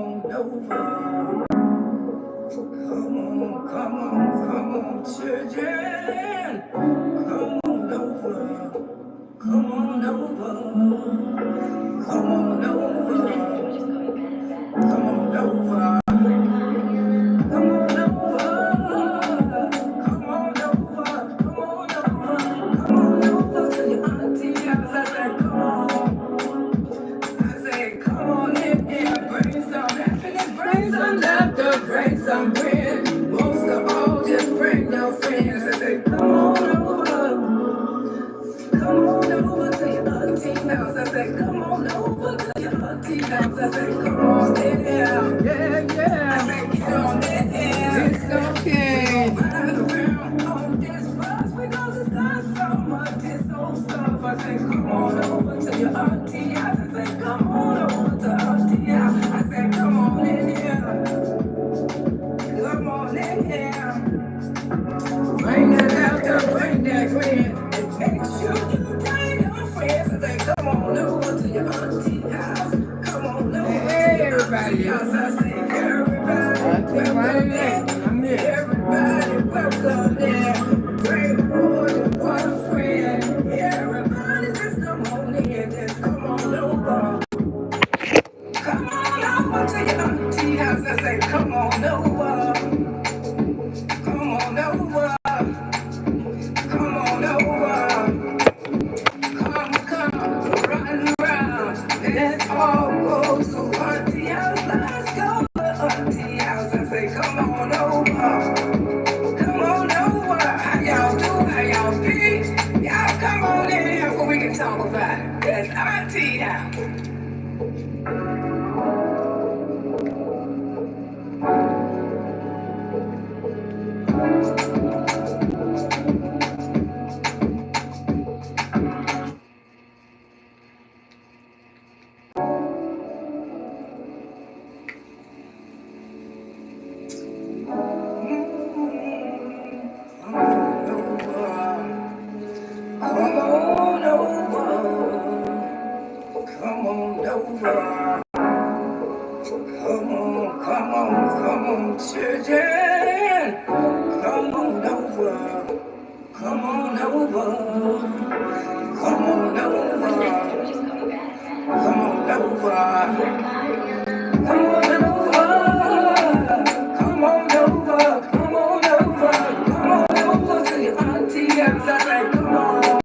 on over. Come on, children. Come on over. Come on over. Come on over. Come on over. Come on over. Come on over. Come on over. Come on over to your auntie house. I said, come on. I said, come on in here. Bring some happiness. Bring some laughter. Bring some grin. Most of all, just bring your friends. I said, come on over. Come on over to your auntie house. I said, come on over to your auntie house. I said, come on in here. Yeah. I said, get on in here. It's okay. We gon' ride around on this bus. We gon' discuss some of this old stuff. I said, come on over to your auntie house. I said, come on over to auntie house. I said, come on in here. Come on in here. Bring that laughter, bring that grin. And make sure you bring your friends. I said, come on over to your auntie house. Come on over to your auntie house. I said, everybody, welcome there. Everybody, welcome there. Bring more than one friend. Everybody, just come on in. Just come on over. Come on over to your auntie house. I said, come on over. Come on over. Come on over. Come, run around. Let's all go to auntie house. Let's go to auntie house. I say, come on over. Come on over. How y'all do? How y'all be? Y'all come on in here so we can talk about it. It's auntie house. Children, come on over. Come on over. Come on over. Come on over. Come on over. Come on over. Come on over. Come on over to your auntie house. I say, come on.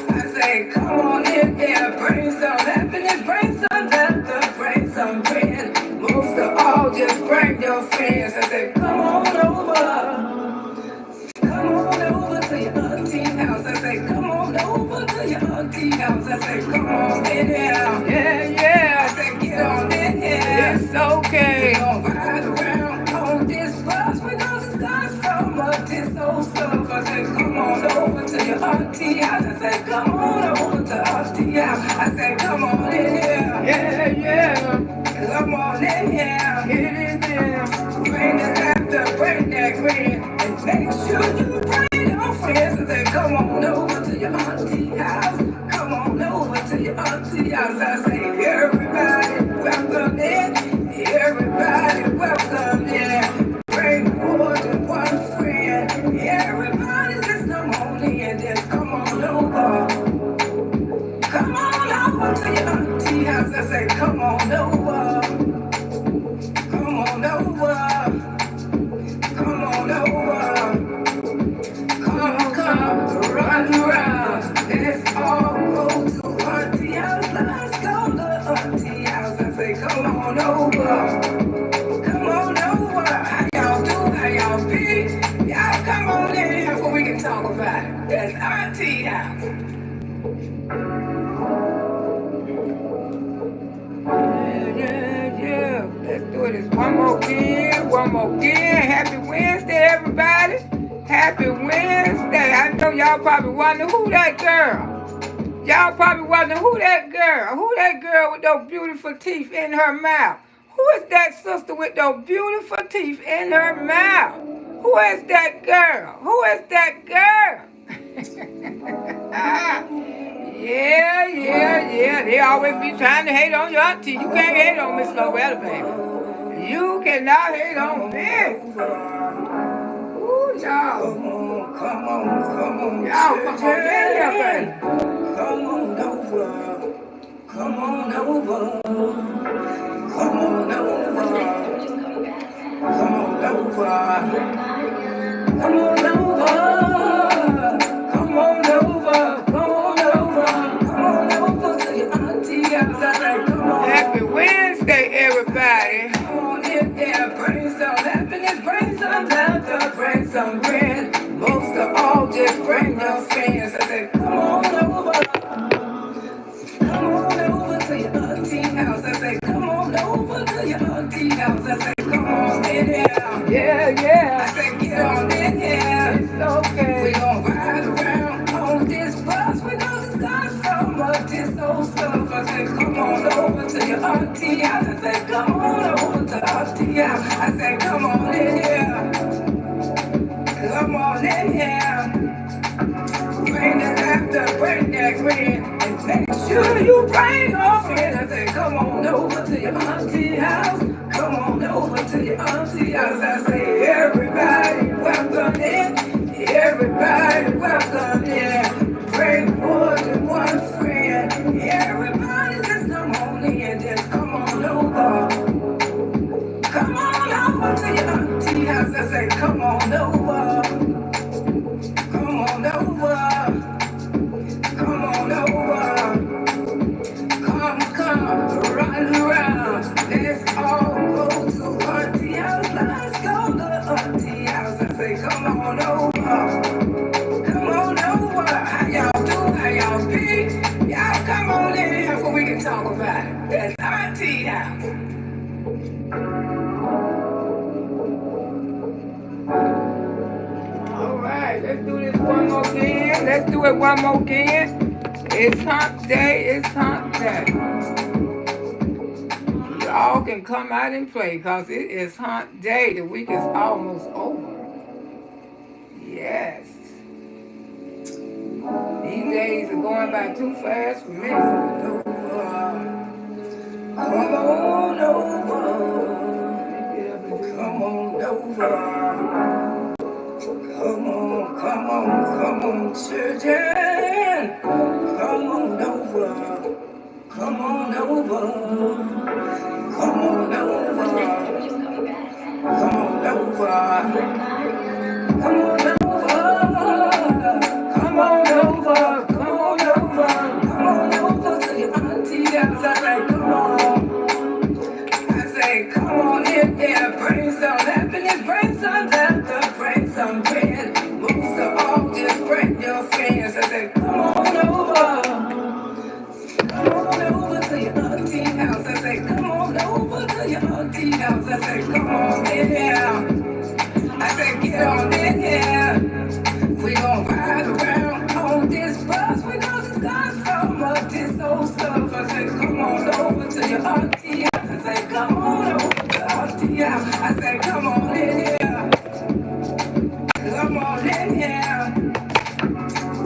I say, come on in here. Bring some happiness. Bring some laughter. Bring some grin. Most of all, just bring your friends. I said, come on over. Come on over to your auntie house. I said, come on over to your auntie house. I said, come on in here. Yeah. I said, get on in here. It's okay. We gon' ride around on this bus. We gon' discuss some of this old stuff. I said, come on over to your auntie house. I said, come on over to auntie house. I said, come on in here. Yeah. Come on in here. Get in there. Bring the laughter, bring that grin. And make sure you bring your friends. I say, come on over to your auntie house. Come on over to your auntie house. I say, everybody, welcome in. Everybody, welcome in. Bring more than one friend. Everybody, just come on in. Just come on over. Come on over to your auntie house. I say, come on over. Come on over. Come on over. Come, run around. Let's all go to auntie house. Let's go to auntie house. I say, come on over. Come on over. How y'all do? How y'all be? Y'all come on in here so we can talk about it. That's auntie house. Yeah. Let's do this one more again. Happy Wednesday, everybody. Happy Wednesday. I know y'all probably wondering who that girl. Y'all probably wondering who that girl with those beautiful teeth in her mouth. Who is that sister with those beautiful teeth in her mouth? Who is that girl? Yeah. They always be trying to hate on your auntie. You can't hate on Miss Loretta, baby. You cannot hate on me. Ooh, y'all. Come on. Y'all, come on in here, baby. Come on over. Come on over. Come on over. Come on over. Come on over. Come on over. Come on over. Come on over to your auntie house. I say, come on. Happy Wednesday, everybody. Come on in there. Bring some happiness. Bring some laughter. Bring some grin. Most of all, just bring your friends. I say, come on over. Come on over to your auntie house. I say, come on over to your auntie house. I say, come on in here. Yeah. I say, get on in here. It's okay. We gon' ride around on this bus. We gon' discuss some of this old stuff. I say, come on over to your auntie house. I say, come on over to auntie house. I say, come on in here. Come on in here. Bring the laughter, bring that grin, and make sure you bring your friends. I say, come on over to your auntie house. Come on over to your auntie house. I say, everybody welcome in. Everybody welcome in. Bring more than one friend. Everybody just come on in. Just come on over. Come on over to your auntie house. I say, come on over. Come on over. Come on over. Come, run around. Let's all go to auntie house. Let's go to auntie house. I say, come on over. Come on over. How y'all do? How y'all be? Y'all come on in here so we can talk about it. That's auntie house. All right, let's do this one more again. Let's do it one more again. It's hump day. It's hump day. Y'all can come out and play because it is hump day. The week is almost over. Yes. These days are going by too fast for me. Come on over. Come on over. Come on, children. Come on over. Come on over. Come on over. Come on over. Come on over. Come on over. Come on over. Come on over to your auntie house. I say, come on. I say, come on in there. Bring some happiness. Bring some laughter. Bring some grin. Most of all, just bring your friends. I say, come on over. Come on over to your auntie house. I say, come on over to your auntie house. I say, come on in here. I say, get on in here. We gon' ride around on this bus. We gon' discuss some of this old stuff. I say, come on over to your auntie house. I say, come on over to auntie house. I say, come on in here. Come on in here.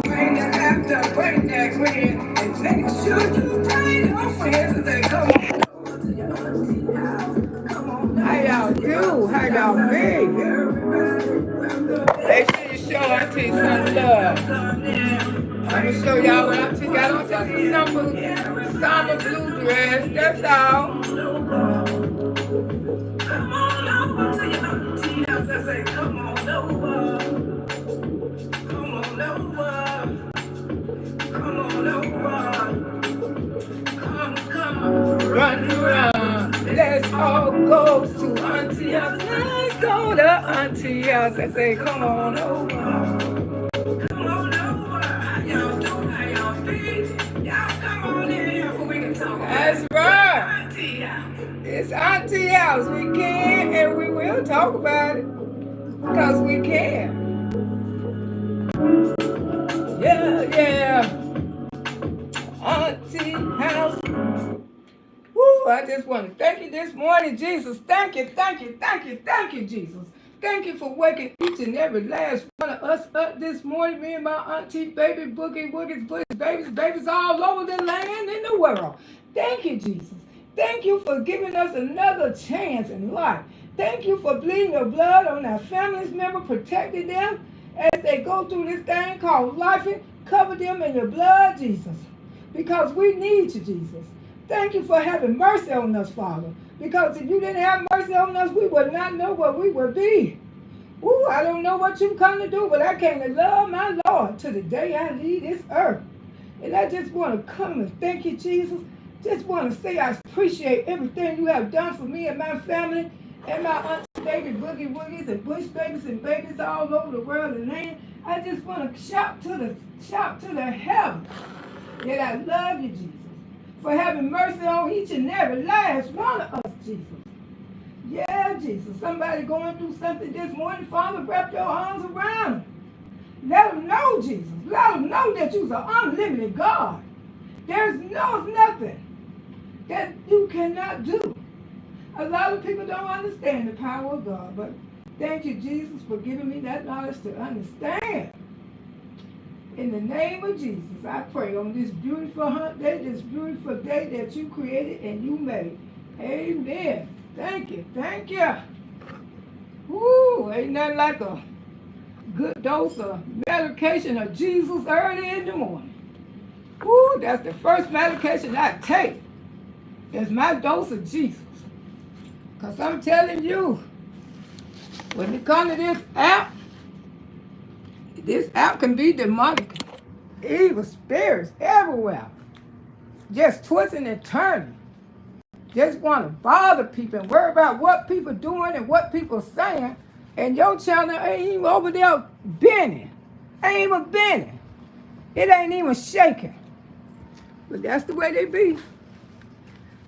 Bring the laughter, bring that grin, and make sure you bring your friends. I say, come on over to your auntie house. Come on. How y'all do? How y'all be? Make sure you show auntie some love. Let me show y'all what auntie got on. Just a summer blue dress. That's all. Come on over to your auntie house. I say, come on over. Come on over. Come on over. Come, run around. Let's all go to auntie house. Let's go to auntie house. I say, come on over. Come on over. How y'all do? How y'all feel? Y'all come on in here so we can talk. That's right. Auntie house. It's auntie house. We can and we will talk about it because we can. Yeah. Auntie house. Woo, I just want to thank you this morning, Jesus. Thank you, Jesus. thank you for waking each and every last one of us up this morning. Me and my auntie, baby, boogie, woogies, bush, babies all over the land and the world. Thank you, Jesus. Thank you for giving us another chance in life. Thank you for bleeding your blood on our families member, protecting them as they go through this thing called life. Cover them in your blood, Jesus, because we need you, Jesus. Thank you for having mercy on us, Father, because if you didn't have mercy on us, we would not know where we would be. Ooh, I don't know what you come to do, but I came to love my Lord to the day I leave this earth. And I just want to come and thank you, Jesus. Just want to say I appreciate everything you have done for me and my family and my auntie, baby, boogie woogies, and bush babies and babies all over the world and land. I just want to shout to the heavens that I love you, Jesus, for having mercy on each and every last one of us, Jesus. Yeah, Jesus. Somebody going through something this morning, Father, wrap your arms around them. Let them know, Jesus. Let them know that you're an unlimited God. There's nothing that you cannot do. A lot of people don't understand the power of God, but thank you, Jesus, for giving me that knowledge to understand. In the name of Jesus, I pray on this beautiful hunt day, this beautiful day that you created and you made. Amen. Thank you. Thank you. Woo, ain't nothing like a good dose of medication of Jesus early in the morning. Woo, that's the first medication I take. It's my dose of Jesus. Because I'm telling you, when it comes to this app can be demonic. Evil spirits everywhere. Just twisting and turning. Just want to bother people and worry about what people doing and what people saying. And your channel ain't even over there bending. Ain't even bending. It ain't even shaking. But that's the way they be.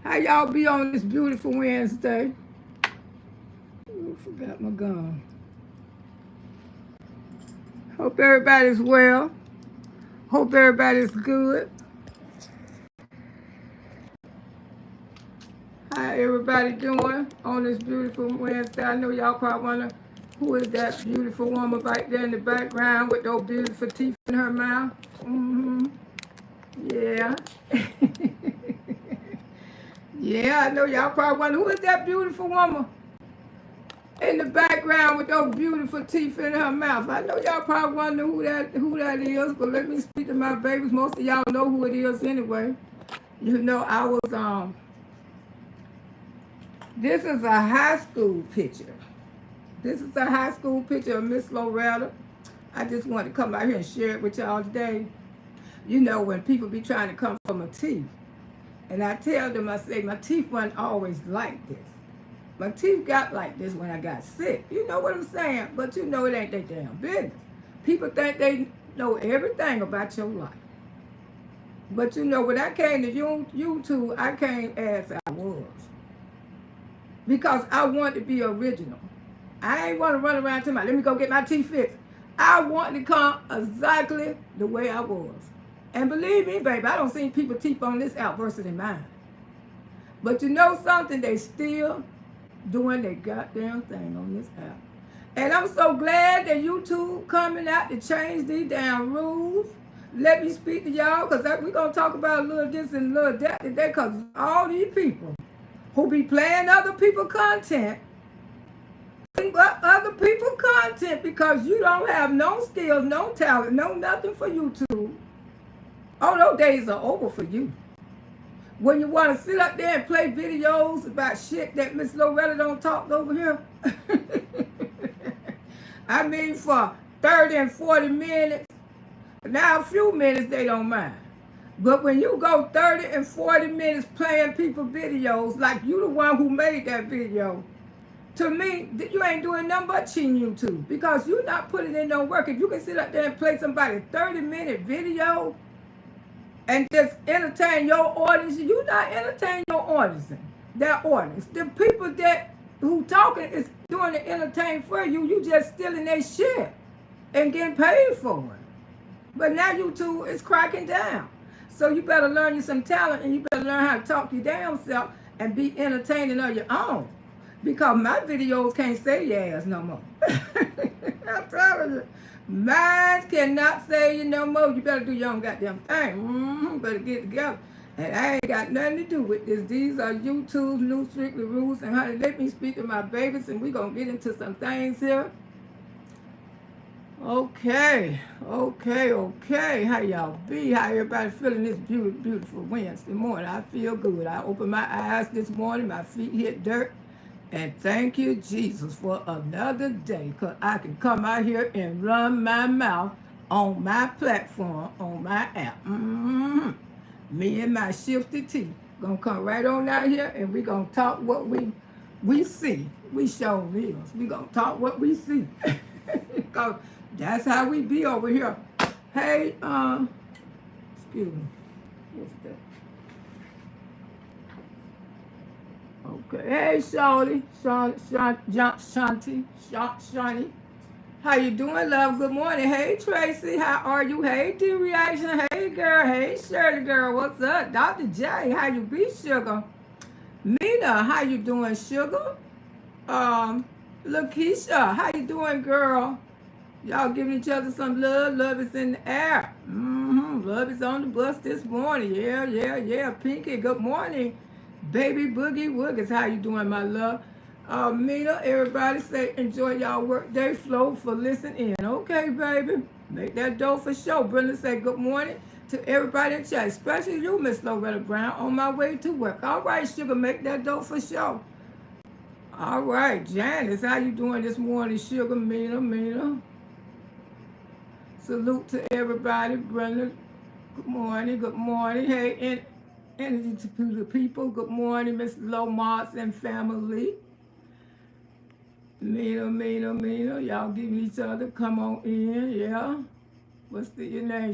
How y'all be on this beautiful Wednesday? Ooh, forgot my gun. Hope everybody's well. Hope everybody's good. How everybody doing on this beautiful Wednesday? I know y'all probably wonder, who is that beautiful woman right there in the background with those beautiful teeth in her mouth? Yeah. Yeah, I know y'all probably wonder, who is that beautiful woman in the background with those beautiful teeth in her mouth? I know y'all probably wonder who that is, but let me speak to my babies. Most of y'all know who it is anyway. You know, I was, this is a high school picture. This is a high school picture of Miss Loretta. I just wanted to come out here and share it with y'all today. You know, when people be trying to come for my teeth, and I tell them, I say, my teeth weren't always like this. My teeth got like this when I got sick. You know what I'm saying? But you know it ain't their damn business. People think they know everything about your life. But you know, when I came to YouTube, I came as I was. Because I wanted to be original. I ain't want to run around to let me go get my teeth fixed. I wanted to come exactly the way I was. And believe me, baby, I don't see people teeth on this app versus in mine. But you know something? They still doing their goddamn thing on this app. And I'm so glad that YouTube coming out to change these damn rules. Let me speak to y'all, because we're going to talk about a little this and a little that today, because all these people who be playing other people's content, other people's content, because you don't have no skills, no talent, no nothing for YouTube. Oh, those days are over for you. When you want to sit up there and play videos about shit that Miss Loretta don't talk over here. I mean, for 30 and 40 minutes. Now, a few minutes, they don't mind. But when you go 30 and 40 minutes playing people videos, like you the one who made that video, to me, you ain't doing nothing but cheating YouTube, because you're not putting in no work. If you can sit up there and play somebody 30-minute video and just entertain your audience, you're not entertaining your audience. Their audience. The people who talking is doing the entertain for you. You just stealing their shit and getting paid for it. But now YouTube is cracking down. So you better learn you some talent, and you better learn how to talk your damn self and be entertaining on your own. Because my videos can't say your ass no more. I'm telling you. Mine cannot say you no more. You better do your own goddamn thing. Better get together. And I ain't got nothing to do with this. These are YouTube's new strictly rules. And honey, let me speak to my babies and we going to get into some things here. Okay. How y'all be? How everybody feeling this beautiful Wednesday morning? I feel good. I opened my eyes this morning. My feet hit dirt. And thank you, Jesus, for another day. Because I can come out here and run my mouth on my platform, on my app. Me and my shifty teeth gonna come right on out here and we gonna talk what we see. We show reels. We gonna talk what we see. Because that's how we be over here. Hey, excuse me. What's that? Okay. Hey, Shawty. Shawnee. How you doing, love? Good morning. Hey, Tracy. How are you? Hey, D-Reaction. Hey, girl. Hey, Shirley, girl. What's up? Dr. J. How you be, sugar? Mina. How you doing, sugar? Lakeisha. How you doing, girl? Y'all giving each other some love. Love is in the air. Love is on the bus this morning. Yeah. Pinky, good morning. Baby Boogie Woogers. How you doing, my love? Mina, everybody say enjoy y'all work day flow for listening in. Okay, baby. Make that dough for sure. Brenda say good morning to everybody in chat, especially you, Miss Loretta Brown, on my way to work. All right, sugar, make that dough for sure. All right, Janice, how you doing this morning, sugar? Mina. Salute to everybody. Brenda, good morning. Hey, energy to the people. Good morning, Miss Lomas and family. Mina. Y'all giving each other. Come on in, yeah. What's your name?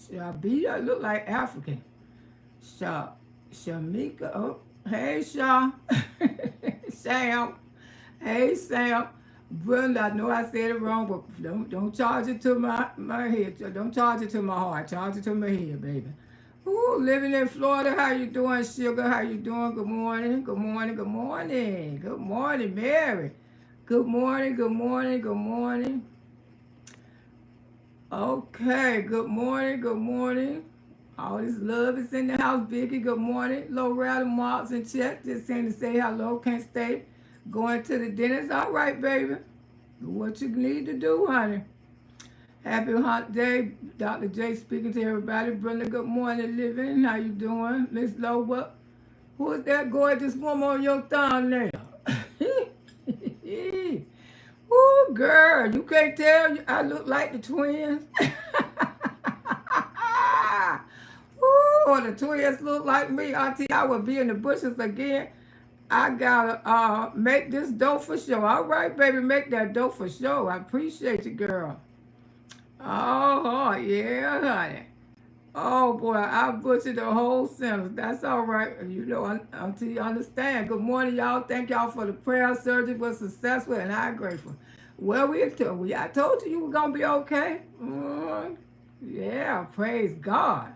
Shabby. I look like African. Shamika. Oh, hey, Sha. Sam. Hey, Sam. Brenda, I know I said it wrong, but don't charge it to my head. Don't charge it to my heart. Charge it to my head, baby. Ooh, living in Florida. How you doing, sugar? How you doing? Good morning, Mary. Good morning. Okay, good morning. All this love is in the house, Vicky. Good morning. Loretta, Marks and Chet. Just saying to say hello. Can't stay. Going to the dentist. All right, baby. Do what you need to do, honey. Happy Hunt Day. Dr. J speaking to everybody. Brenda, good morning, living. How you doing? Miss Lowe, who is that gorgeous woman on your thumbnail? Ooh, girl, you can't tell I look like the twins. Ooh, the twins look like me. Auntie, I will be in the bushes again. I gotta make this dough for sure. All right, baby, make that dough for sure. I appreciate you, girl. Oh, yeah, honey. Oh, boy, I butchered the whole sentence. That's all right. You know, until you understand. Good morning, y'all. Thank y'all for the prayer. Surgery was successful, and I'm grateful. Well, I told you were going to be okay. Yeah, praise God.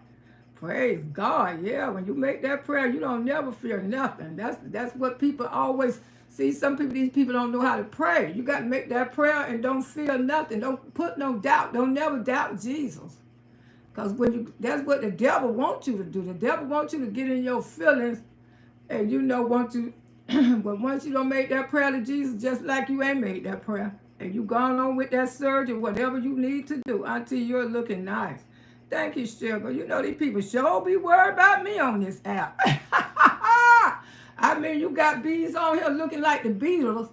Praise God. Yeah, when you make that prayer, you don't never fear nothing. That's what people always see. These people don't know how to pray. You got to make that prayer and don't fear nothing. Don't put no doubt. Don't never doubt Jesus. Because that's what the devil wants you to do. The devil wants you to get in your feelings and but once you don't make that prayer to Jesus, just like you ain't made that prayer, and you gone on with that surgery, whatever you need to do until you're looking nice. Thank you, sugar. You know these people sure be worried about me on this app. I mean, you got bees on here looking like the Beatles.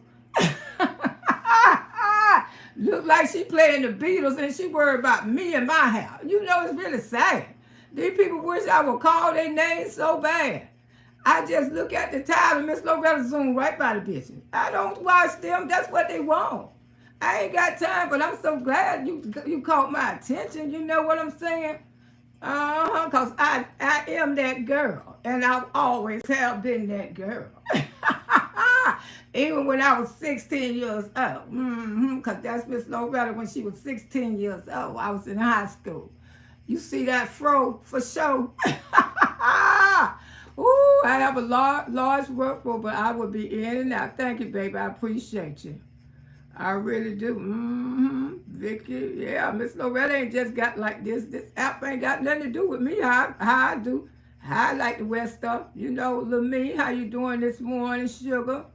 Look like she playing the Beatles and she worried about me and my house. You know, it's really sad. These people wish I would call their names so bad. I just look at the time and Miss Loretta zoom right by the bitches. I don't watch them. That's what they want. I ain't got time, but I'm so glad you caught my attention. You know what I'm saying? Because I am that girl. And I always have been that girl. Even when I was 16 years old. Because that's Miss Loretta when she was 16 years old. I was in high school. You see that fro for sure? Ooh, I have a large workforce, but I will be in and out. Thank you, baby. I appreciate you. I really do. Vicky, yeah, Miss Loretta ain't just got like this. This app ain't got nothing to do with me. How I do. How I like to wear stuff. You know, little me, how you doing this morning, sugar?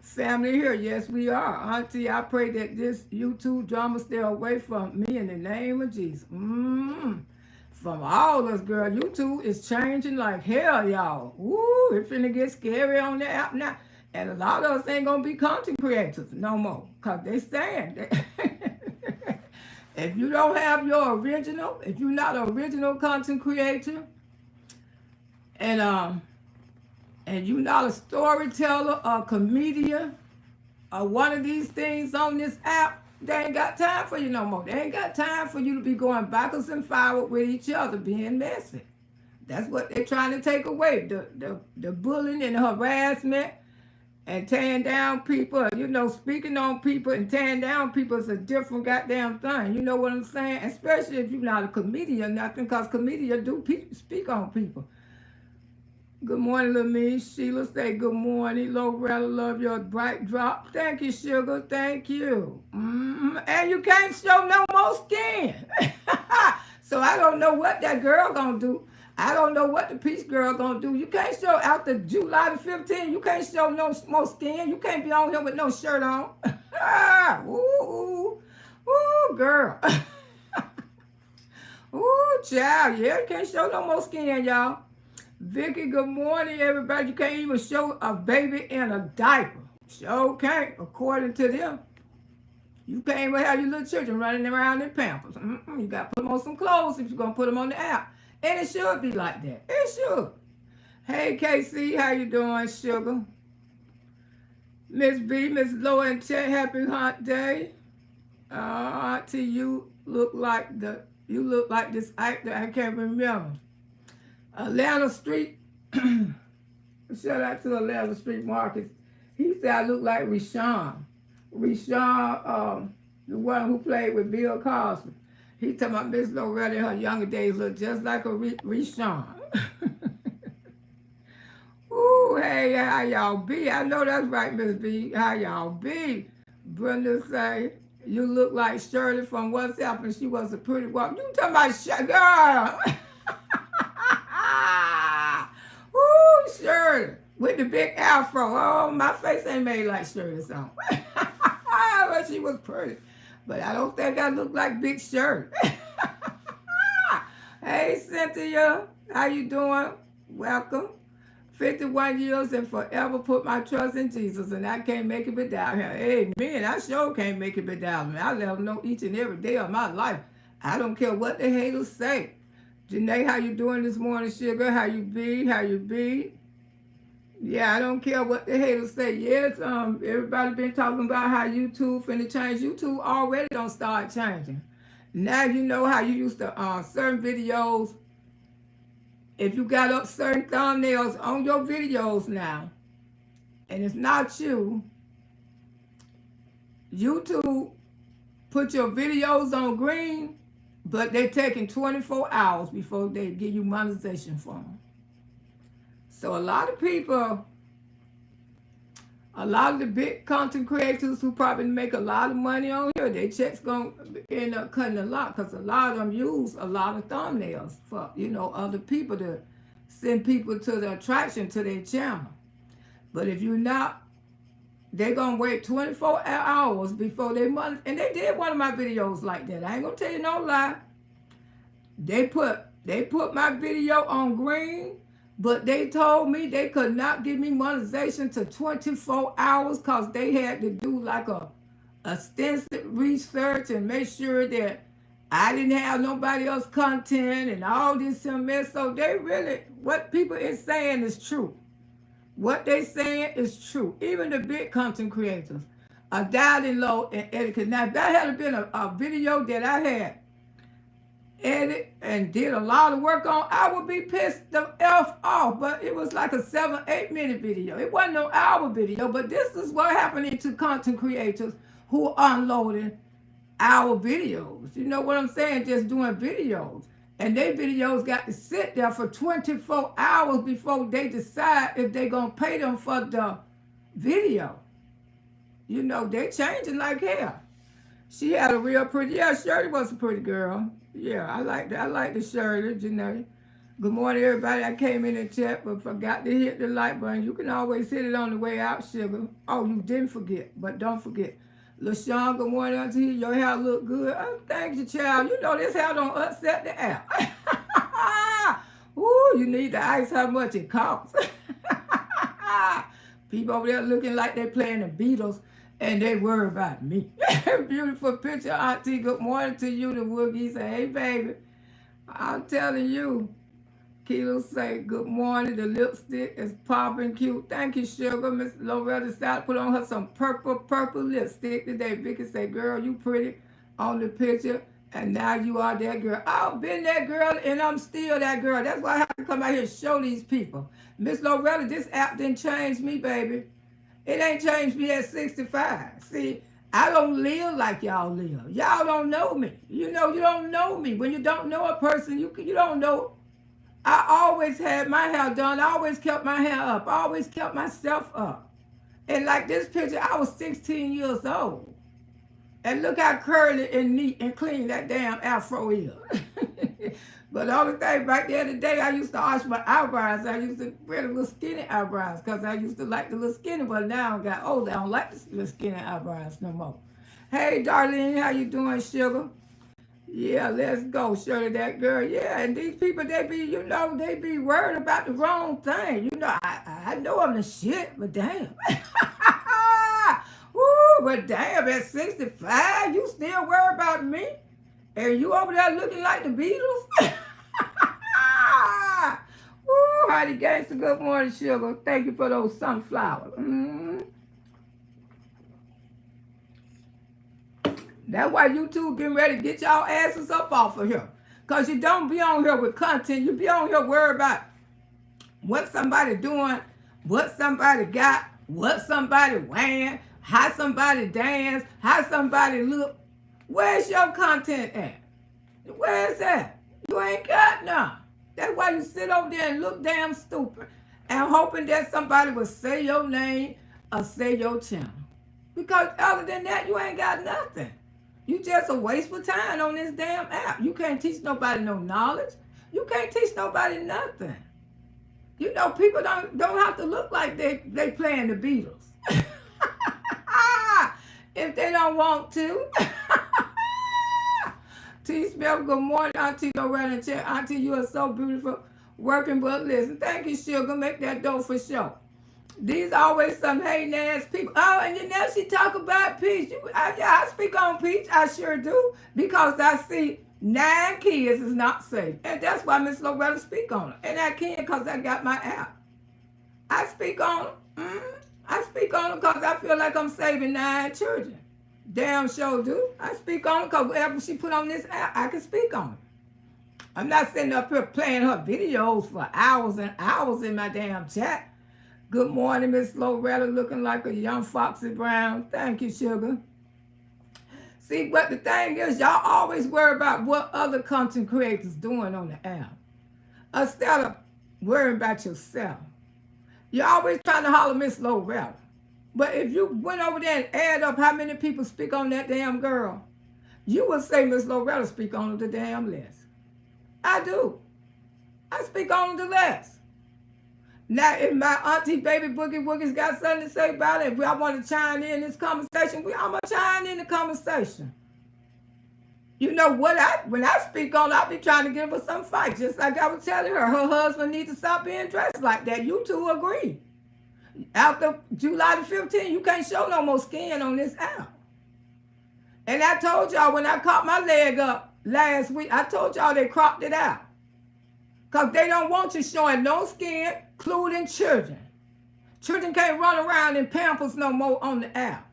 Family here, yes, we are. Auntie, I pray that this YouTube drama stay away from me in the name of Jesus. From all us, girl, YouTube is changing like hell, y'all. Woo, it finna get scary on the app now. And a lot of us ain't gonna be content creators no more. Cause they saying that if you don't have your original, if you're not an original content creator, and you're not a storyteller or comedian or one of these things on this app, they ain't got time for you no more. They ain't got time for you to be going backwards and forward with each other, being messy. That's what they're trying to take away. The bullying and the harassment and tearing down people, you know, speaking on people and tearing down people is a different goddamn thing. You know what I'm saying? Especially if you're not a comedian or nothing, because comedians do speak on people. Good morning, little me. Sheila say good morning. Loretta, love your bright drop. Thank you, sugar. Thank you. And you can't show no more skin. So I don't know what that girl gonna do. I don't know what the peace girl gonna do. You can't show after July the 15th. You can't show no more skin. You can't be on here with no shirt on. Ooh, girl. Ooh, child. Yeah, you can't show no more skin, y'all. Vicky, good morning, everybody. You can't even show a baby in a diaper. Sure can't, according to them. You can't even have your little children running around in Pampers. You got to put them on some clothes if you're going to put them on the app. And it should be like that. It should. Hey, KC, how you doing, sugar? Miss B, Miss Low and Chet, happy hot day. Auntie, you look like this actor. I can't remember. Atlanta Street, shout out to Atlanta Street Marcus. He said I look like Rashawn. Rashawn, the one who played with Bill Cosby. He talking about Miss Loretta in her younger days look just like a Rashawn. Ooh, hey, how y'all be? I know that's right, Miss B. How y'all be? Brenda say, you look like Shirley from What's Up, and she was a pretty woman. You talking about girl? Ooh, Shirley, with the big afro. Oh, my face ain't made like Shirley's on. But she was pretty. But I don't think I look like Big Shirley. Hey, Cynthia, how you doing? Welcome. 51 years and forever put my trust in Jesus, and I can't make it without him. Hey, man, I sure can't make it without him. I let him know each and every day of my life. I don't care what the haters say. Janae, how you doing this morning, sugar? How you be? How you be? Yeah, I don't care what the haters say. Yes, everybody been talking about how YouTube finna change. YouTube already don't start changing. Now you know how you used to, certain videos, if you got up certain thumbnails on your videos now, and it's not you, YouTube put your videos on green, but they're taking 24 hours before they give you monetization for them. So a lot of people, a lot of the big content creators who probably make a lot of money on here, their checks going to end up cutting a lot, because a lot of them use a lot of thumbnails for, you know, other people to send people to the attraction to their channel. But if you're not, they're going to wait 24 hours before they money. And they did one of my videos like that. I ain't going to tell you no lie. They put my video on green, but they told me they could not give me monetization to 24 hours because they had to do like a extensive research and make sure that I didn't have nobody else content and all this and mess. So they really, what people is saying is true. What they saying is true. Even the big content creators are dialing low and etiquette. Now, if that had been a video that I had edit and did a lot of work on, I would be pissed the F off. But it was like a 7-8 minute video. It wasn't no hour video, but this is what happening to content creators who are unloading our videos. You know what I'm saying? Just doing videos. And their videos got to sit there for 24 hours before they decide if they're going to pay them for the video. You know, they changing like hell. She had a real pretty, yeah, Shirley was a pretty girl. Yeah, I like that. I like the Shirley, Janae. Good morning, everybody. I came in and checked, but forgot to hit the like button. You can always hit it on the way out, sugar. Oh, you didn't forget, but don't forget. LaShawn, good morning, Auntie. Your hair look good. Oh, thank you, child. You know this hair don't upset the app. Ooh, you need to ask how much it costs. People over there looking like they playing the Beatles, and they worry about me. Beautiful picture, Auntie. Good morning to you, the Woogie. Say, hey, baby. I'm telling you. Kilo say, good morning. The lipstick is popping cute. Thank you, sugar. Miss Loretta decided to put on her some purple lipstick today. Vicky say, girl, you pretty on the picture. And now you are that girl. I've been that girl, and I'm still that girl. That's why I have to come out here and show these people. Miss Loretta, this app didn't change me, baby. It ain't changed me at 65. See, I don't live like y'all live. Y'all don't know me. You know, you don't know me. When you don't know a person, you don't know. I always had my hair done. I always kept my hair up. I always kept myself up. And like this picture, I was 16 years old. And look how curly and neat and clean that damn afro is. But the only thing back there today, I used to arch my eyebrows. I used to wear the little skinny eyebrows because I used to like the little skinny, but now I got older. I don't like the little skinny eyebrows no more. Hey, Darlene, how you doing, sugar? Yeah, let's go, Shirley, that girl. Yeah, and these people, they be, you know, they be worried about the wrong thing. You know, I know I'm the shit, but damn. Woo, but damn, at 65, you still worry about me? And you over there looking like the Beatles? Woo, Heidi Gangster, good morning, sugar. Thank you for those sunflowers. That's why you two getting ready to get y'all asses up off of here. Because you don't be on here with content. You be on here worried about what somebody doing, what somebody got, what somebody wearing, how somebody dance, how somebody look. Where's your content at? Where's that? You ain't got none. That's why you sit over there and look damn stupid and hoping that somebody will say your name or say your channel. Because other than that, you ain't got nothing. You just a wasteful time on this damn app. You can't teach nobody no knowledge. You can't teach nobody nothing. You know, people don't have to look like they playing the Beatles. If they don't want to. T-Smell, good morning, Auntie Loretta Chair. Auntie, you are so beautiful. Working, but listen. Thank you, sugar. Make that dough for sure. These always some hating ass people. Oh, and you know she talk about Peach. I speak on Peach. I sure do. Because I see 9 kids is not safe. And that's why Miss Loretta speak on it. And I can because I got my app. I speak on it. I speak on it because I feel like I'm saving 9 children. Damn sure do. I speak on it because whatever she put on this app, I can speak on it. I'm not sitting up here playing her videos for hours and hours in my damn chat. Good morning, Miss Loretta, looking like a young Foxy Brown. Thank you, sugar. See, but the thing is, y'all always worry about what other content creators doing on the app. Instead of worrying about yourself. You're always trying to holler Miss Loretta. But if you went over there and add up how many people speak on that damn girl, you would say Miss Loretta speak on the damn list. I do. I speak on the list. Now, if my auntie baby Boogie Woogie's got something to say about it, if I want to chime in this conversation, I'm going to chime in the conversation. You know what? When I speak on, I'll be trying to give her some fight, just like I was telling her. Her husband needs to stop being dressed like that. You two agree. After July the 15th, you can't show no more skin on this app. And I told y'all when I caught my leg up last week, I told y'all they cropped it out. Because they don't want you showing no skin, including children. Children can't run around in Pampers no more on the app.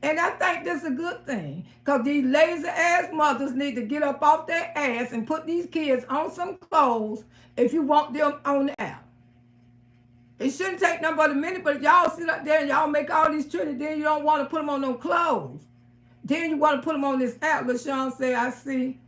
And I think this is a good thing. Because these lazy-ass mothers need to get up off their ass and put these kids on some clothes if you want them on the app. It shouldn't take nothing but a minute, but y'all sit up there and y'all make all these children, then you don't want to put them on no clothes. Then you want to put them on this app. LaShawn say, I see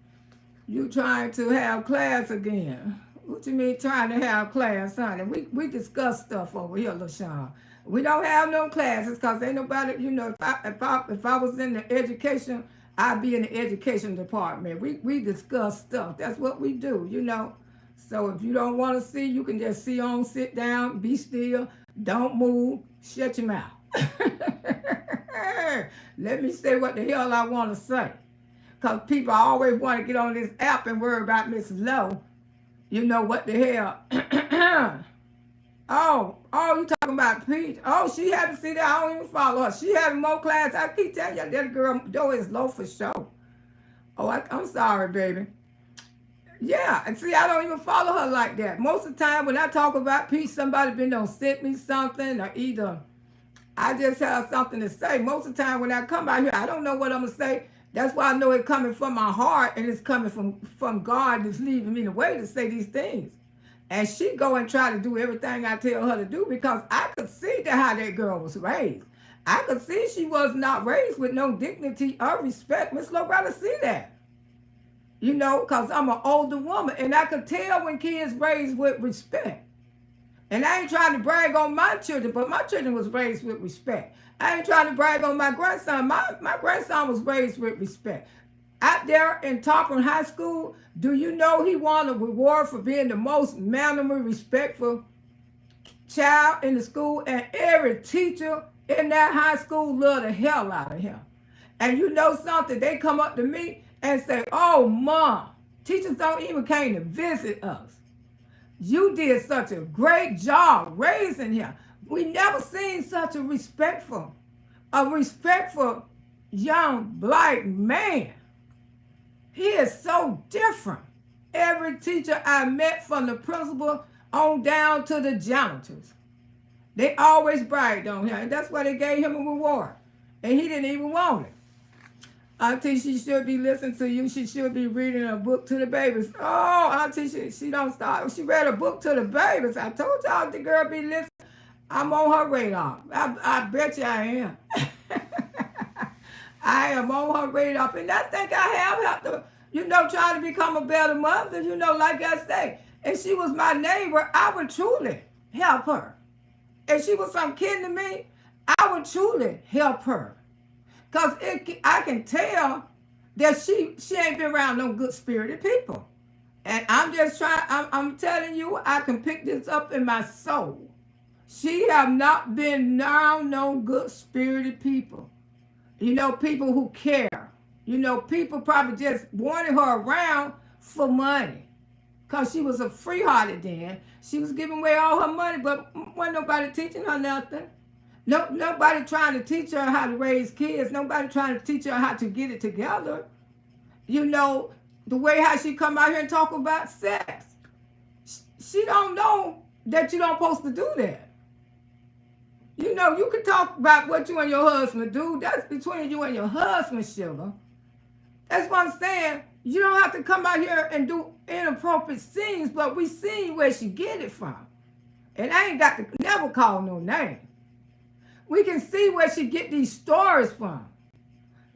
You trying to have class again. What you mean trying to have class, honey? We discuss stuff over here, LaShawn. We don't have no classes because ain't nobody, if I was in the education, I'd be in the education department. We discuss stuff. That's what we do. So if you don't want to see, you can just sit down, be still, don't move, shut your mouth. Let me say what the hell I want to say. Because people always want to get on this app and worry about Miss Lowe. What the hell? Oh, you talking about Peach? Oh, she haven't seen that. I don't even follow her. She having more class. I keep telling you, that girl door is low for sure. Oh, I'm sorry, baby. Yeah, and see, I don't even follow her like that. Most of the time when I talk about Peach, somebody been sent me something, or either I just have something to say. Most of the time when I come out here, I don't know what I'm going to say. That's why I know it's coming from my heart, and it's coming from God that's leading me the way to say these things. And she go and try to do everything I tell her to do because I could see how that girl was raised. I could see she was not raised with no dignity or respect. Miss Loretta see that. Because I'm an older woman, and I could tell when kids raised with respect. And I ain't trying to brag on my children, but my children was raised with respect. I ain't trying to brag on my grandson. My grandson was raised with respect. Out there in Tarpon High School, do you know he won a reward for being the most mannerly, respectful child in the school? And every teacher in that high school loved the hell out of him. And you know something? They come up to me and say, "Oh, Mom, teachers don't even came to visit us. You did such a great job raising him. We never seen such a respectful young black man. He is so different." Every teacher I met, from the principal on down to the janitors, they always bragged on him. And that's why they gave him a reward. And he didn't even want it. Auntie, she should be listening to you. She should be reading a book to the babies. Oh, Auntie, she don't start. She read a book to the babies. I told y'all the girl be listening. I'm on her radar. I bet you I am. I am on her radar. And I think I have helped her, trying to become a better mother, like I say. If she was my neighbor, I would truly help her. If she was some kin to me, I would truly help her. Because I can tell that she ain't been around no good-spirited people. And I'm just I'm telling you, I can pick this up in my soul. She have not been around no good-spirited people. People who care. People probably just wanted her around for money. Because she was a free-hearted then. She was giving away all her money, but wasn't nobody teaching her nothing. Nobody trying to teach her how to raise kids. Nobody trying to teach her how to get it together. The way how she come out here and talk about sex. She don't know that you don't supposed to do that. You can talk about what you and your husband do. That's between you and your husband, sugar. That's what I'm saying. You don't have to come out here and do inappropriate scenes, but we seen where she get it from. And I ain't got to never call no name. We can see where she get these stories from.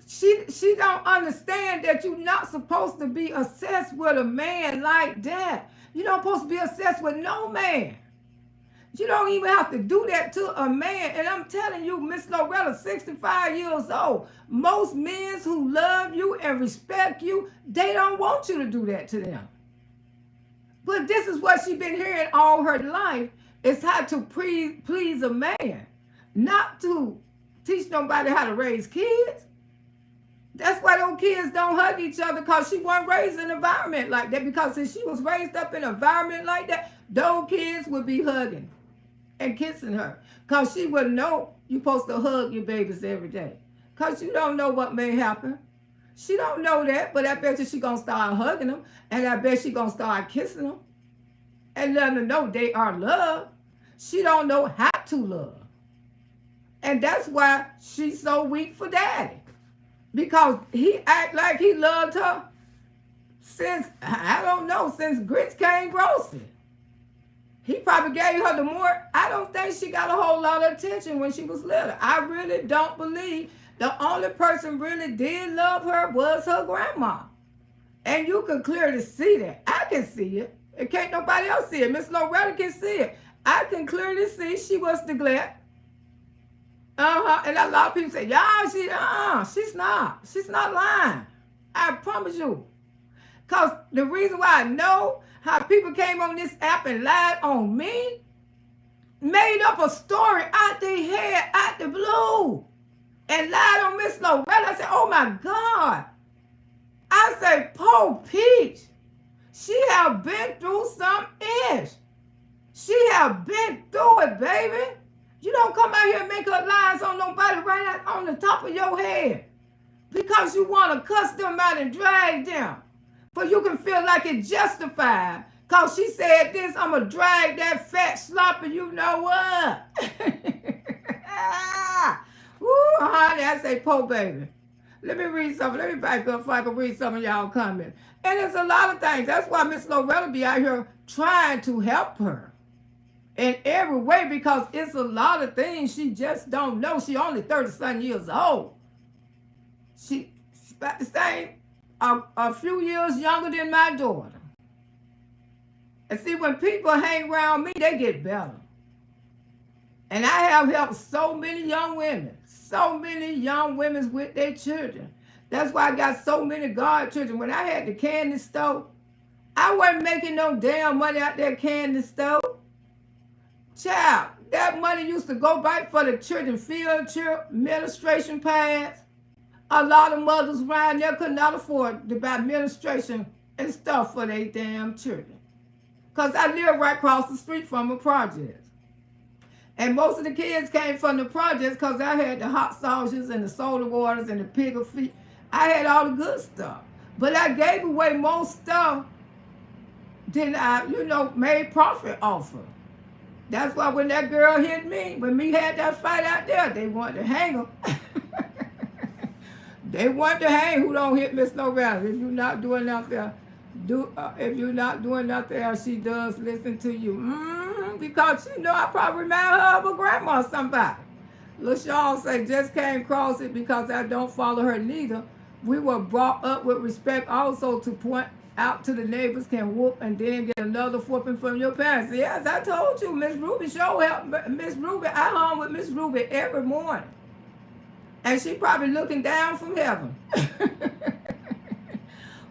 She don't understand that you're not supposed to be obsessed with a man like that. You're not supposed to be obsessed with no man. You don't even have to do that to a man. And I'm telling you, Miss Loretta, 65 years old. Most men who love you and respect you, they don't want you to do that to them. But this is what she's been hearing all her life, is how to please a man. Not to teach nobody how to raise kids. That's why those kids don't hug each other, because she wasn't raised in an environment like that. Because if she was raised up in an environment like that, those kids would be hugging and kissing her. Because she would know you're supposed to hug your babies every day. Because you don't know what may happen. She don't know that, but I bet you she going to start hugging them. And I bet she going to start kissing them. And letting them know they are loved. She don't know how to love. And that's why she's so weak for daddy. Because he act like he loved her since, I don't know, since grits came roasted. He probably gave her the more. I don't think she got a whole lot of attention when she was little. I really don't believe the only person really did love her was her grandma. And you can clearly see that. I can see it. And can't nobody else see it. Miss Loretta can see it. I can clearly see she was neglect. And a lot of people say, y'all, she's not. She's not lying. I promise you. Because the reason why I know how people came on this app and lied on me, made up a story out their head, out the blue, and lied on Miss Loretta. I said, oh my God. I say, poor Peach. She have been through some ish. She have been through it, baby. You don't come out here and make up lies on nobody right out on the top of your head. Because you want to cuss them out and drag them. For you can feel like it's justified. Because she said this, I'm going to drag that fat sloppy, you know what? Ooh, honey, I say, poor baby. Let me read something. Let me back up so I can read some of y'all comments. And there's a lot of things. That's why Miss Loretta be out here trying to help her in every way, because it's a lot of things she just don't know. She only 30-something years old. She's about the same, a few years younger than my daughter. And see, when people hang around me, they get better. And I have helped so many young women with their children. That's why I got so many godchildren. When I had the candy store, I wasn't making no damn money out there candy store. Child, that money used to go back for the children field trip, administration pads. A lot of mothers around there could not afford to buy administration and stuff for their damn children. Because I live right across the street from a project. And most of the kids came from the projects because I had the hot sausages and the soda waters and the pig feet. I had all the good stuff. But I gave away more stuff than I, made profit off of. That's why when that girl hit me, when we had that fight out there, they wanted to hang her. They want to hang who don't hit Miss Loretta. If you're not doing nothing, if you're not doing nothing else, she does listen to you. Because I probably remind her of her grandma or somebody. LaShawn say, just came across it because I don't follow her neither. We were brought up with respect also to point out to the neighbors can whoop and then get another whooping from your parents. Yes, I told you, Miss Ruby show help. Miss Ruby, I hung with Miss Ruby every morning. And she probably looking down from heaven.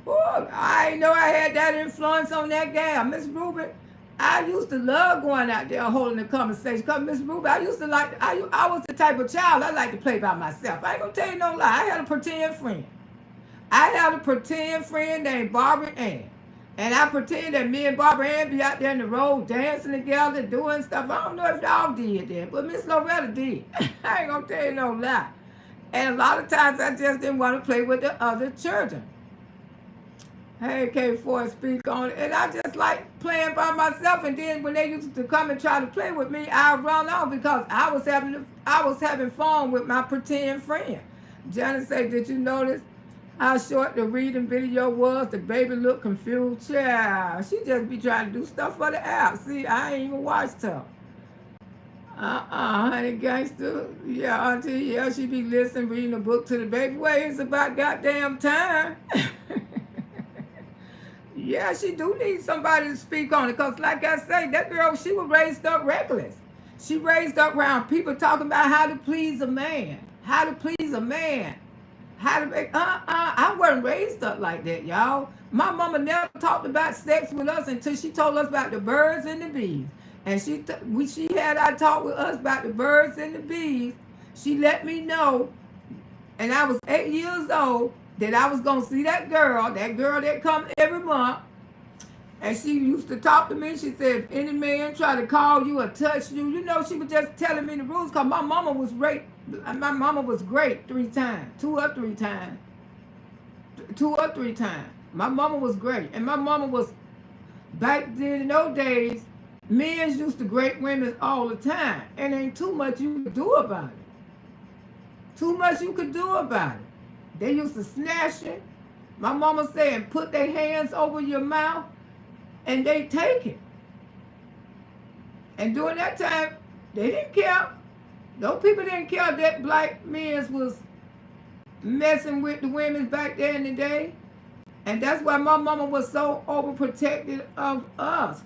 Oh, I didn't know I had that influence on that gal. Miss Ruby, I used to love going out there holding the conversation. Because Miss Ruby, I used to like, I was the type of child I like to play by myself. I ain't going to tell you no lie. I had a pretend friend. I had a pretend friend named Barbara Ann. And I pretend that me and Barbara Ann be out there in the road dancing together, doing stuff. I don't know if y'all did that, but Miss Loretta did. I ain't going to tell you no lie. And a lot of times I just didn't want to play with the other children. Hey, K4, speak on it. And I just like playing by myself. And then when they used to come and try to play with me, I'd run off because I was having fun with my pretend friend. Janet said, did you notice how short the reading video was? The baby looked confused. Yeah, she just be trying to do stuff for the app. See, I ain't even watched her. Honey gangster. Yeah, auntie, yeah, she be listening, reading a book to the baby. Well, it's about goddamn time. Yeah, she do need somebody to speak on it. Because like I say, that girl, she was raised up reckless. She raised up around people talking about how to please a man. How to please a man. How to make, I wasn't raised up like that, y'all. My mama never talked about sex with us until she told us about the birds and the bees. And she had I talk with us about the birds and the bees. She let me know, and I was 8 years old, that I was going to see that girl that come every month. And she used to talk to me. She said, if any man try to call you or touch you, she was just telling me the rules because my mama was great. My mama was great 3 times, 2 or 3 times. 2 or 3 times. My mama was great. And my mama was, back then in those days, men used to great women all the time. And ain't too much you could do about it. Too much you could do about it. They used to snatch it. My mama said, put their hands over your mouth, and they take it. And during that time, they didn't care. Those people didn't care that black men was messing with the women back there in the day. And that's why my mama was so overprotective of us.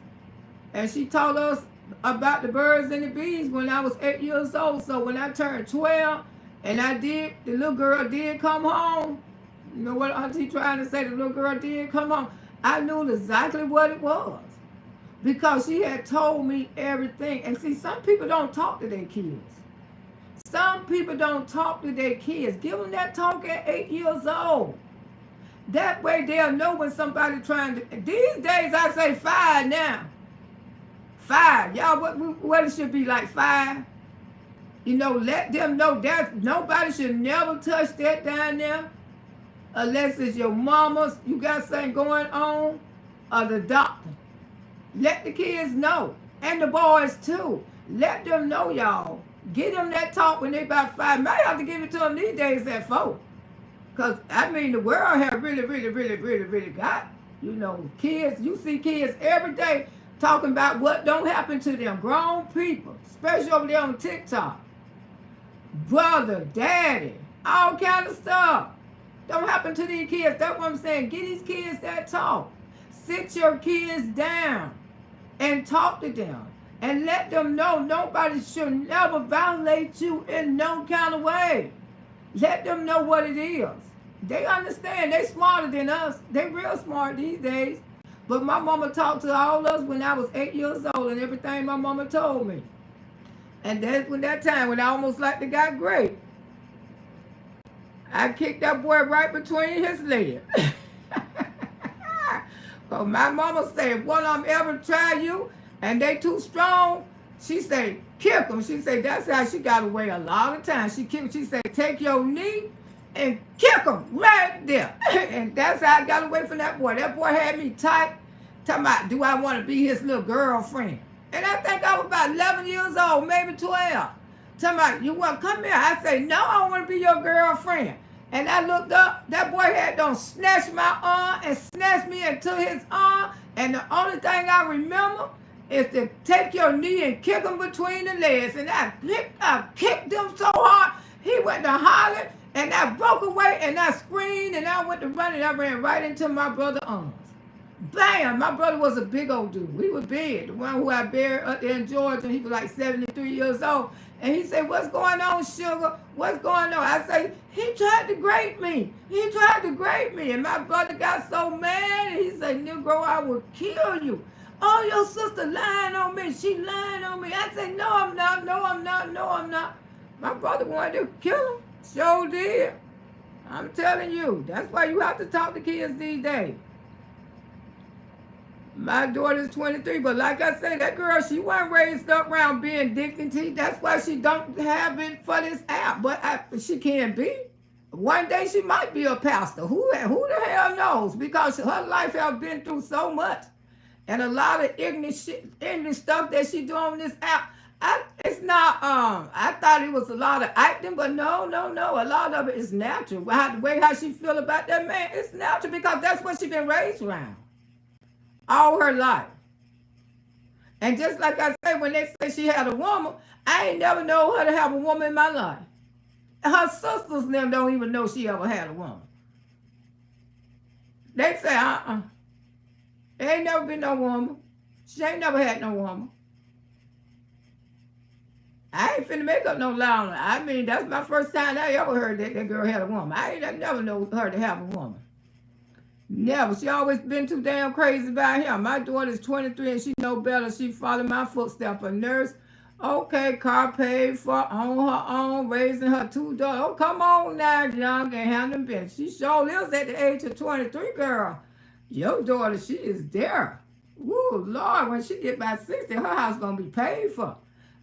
And she taught us about the birds and the bees when I was 8 years old. So when I turned 12 and the little girl did come home, you know what Auntie trying to say, the little girl did come home, I knew exactly what it was. Because she had told me everything. And see, some people don't talk to their kids. Some people don't talk to their kids. Give them that talk at 8 years old. That way they'll know when somebody trying to, these days I say 5 now. 5. Y'all, what it should be like 5? You know, let them know that nobody should never touch that down there unless it's your mama's, you got something going on, or the doctor. Let the kids know. And the boys too. Let them know, y'all. Get them that talk when they about 5. Might have to give it to them these days at 4. Because, I mean, the world have really got, you know, kids. You see kids every day talking about what don't happen to them. Grown people, especially over there on TikTok. Brother, daddy, all kind of stuff. Don't happen to these kids. That's what I'm saying. Get these kids that talk. Sit your kids down and talk to them. And let them know nobody should never violate you in no kind of way. Let them know what it is. They understand. They smarter than us. They real smart these days. But my mama talked to all of us when I was 8 years old and everything my mama told me. And that's when that time when I almost like the guy great. I kicked that boy right between his legs. Because my mama said, one of them ever try you and they too strong, she said, kick them. She said, that's how she got away a lot of times. She said, take your knee and kick them right there. And that's how I got away from that boy. That boy had me tight, talking about, do I want to be his little girlfriend? And I think I was about 11 years old, maybe 12. Talking about, you want to come here? I say, no, I don't want to be your girlfriend. And I looked up, that boy had done snatched my arm and snatched me into his arm. And the only thing I remember is to take your knee and kick him between the legs. And I kicked him so hard, he went to holler, and I broke away, and I screamed, and I went to run, and I ran right into my brother's arms. Bam! My brother was a big old dude. We were big. The one who I buried up there in Georgia, he was like 73 years old. And he said, what's going on, sugar? What's going on? I say, he tried to grape me. He tried to grape me. And my brother got so mad. And he said, Negro, I will kill you. Oh, your sister lying on me. She lying on me. I said, no, I'm not. No, I'm not. No, I'm not. My brother wanted to kill him. Sure did. I'm telling you. That's why you have to talk to kids these days. My daughter's 23, but like I say, that girl, she wasn't raised up around being dignity. That's why she don't have it for this app. But she can be. One day she might be a pastor. Who the hell knows? Because her life has been through so much. And a lot of ignorant stuff that she do on this app. It's not, I thought it was a lot of acting, but no. A lot of it is natural. The way how she feel about that man, it's natural because that's what she been raised around. All her life. And just like I say, when they say she had a woman, I ain't never know her to have a woman in my life. Her sisters and them don't even know she ever had a woman. They say, there ain't never been no woman. She ain't never had no woman. I ain't finna make up no lie on her. I mean, that's my first time I ever heard that girl had a woman. I never know her to have a woman. Never. She always been too damn crazy about him. My daughter's 23 and she know better. She followed my footsteps. A nurse, okay, car paid for on her own, raising her 2 daughters. Oh, come on now, young and handling business. She sure lives at the age of 23, girl. Your daughter, she is there. Woo, Lord, when she get about 60, her house gonna be paid for.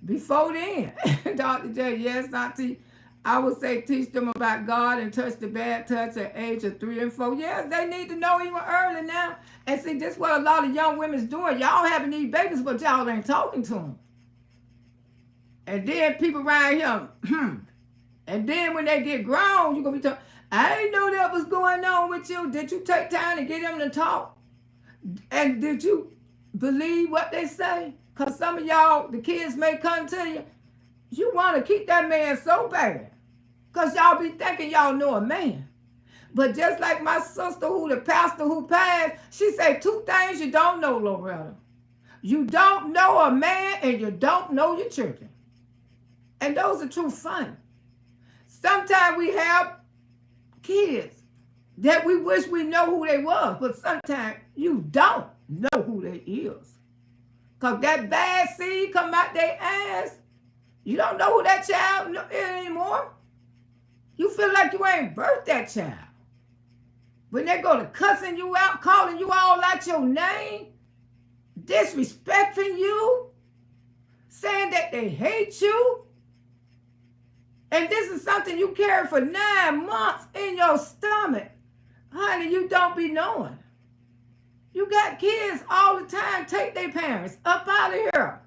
Before then, Dr. J, yes, Auntie, I would say teach them about God and touch the bad touch at age of 3 and 4. Yes, they need to know even early now. And see, this is what a lot of young women's doing. Y'all having these babies, but y'all ain't talking to them. And then people around here, and then when they get grown, you're going to be talking, I didn't know that was going on with you. Did you take time to get them to talk? And did you believe what they say? Because some of y'all, the kids may come to you, you want to keep that man so bad. Because y'all be thinking y'all know a man. But just like my sister the pastor who passed, she said 2 things you don't know, Loretta. You don't know a man and you don't know your children. And those are true fun. Sometimes we have kids that we wish we know who they was, but sometimes you don't know who they is. Because that bad seed come out their ass. You don't know who that child is anymore. You feel like you ain't birthed that child. When they go to cussing you out, calling you all out your name, disrespecting you, saying that they hate you, and this is something you carry for 9 months in your stomach, honey, you don't be knowing. You got kids all the time take their parents up out of here.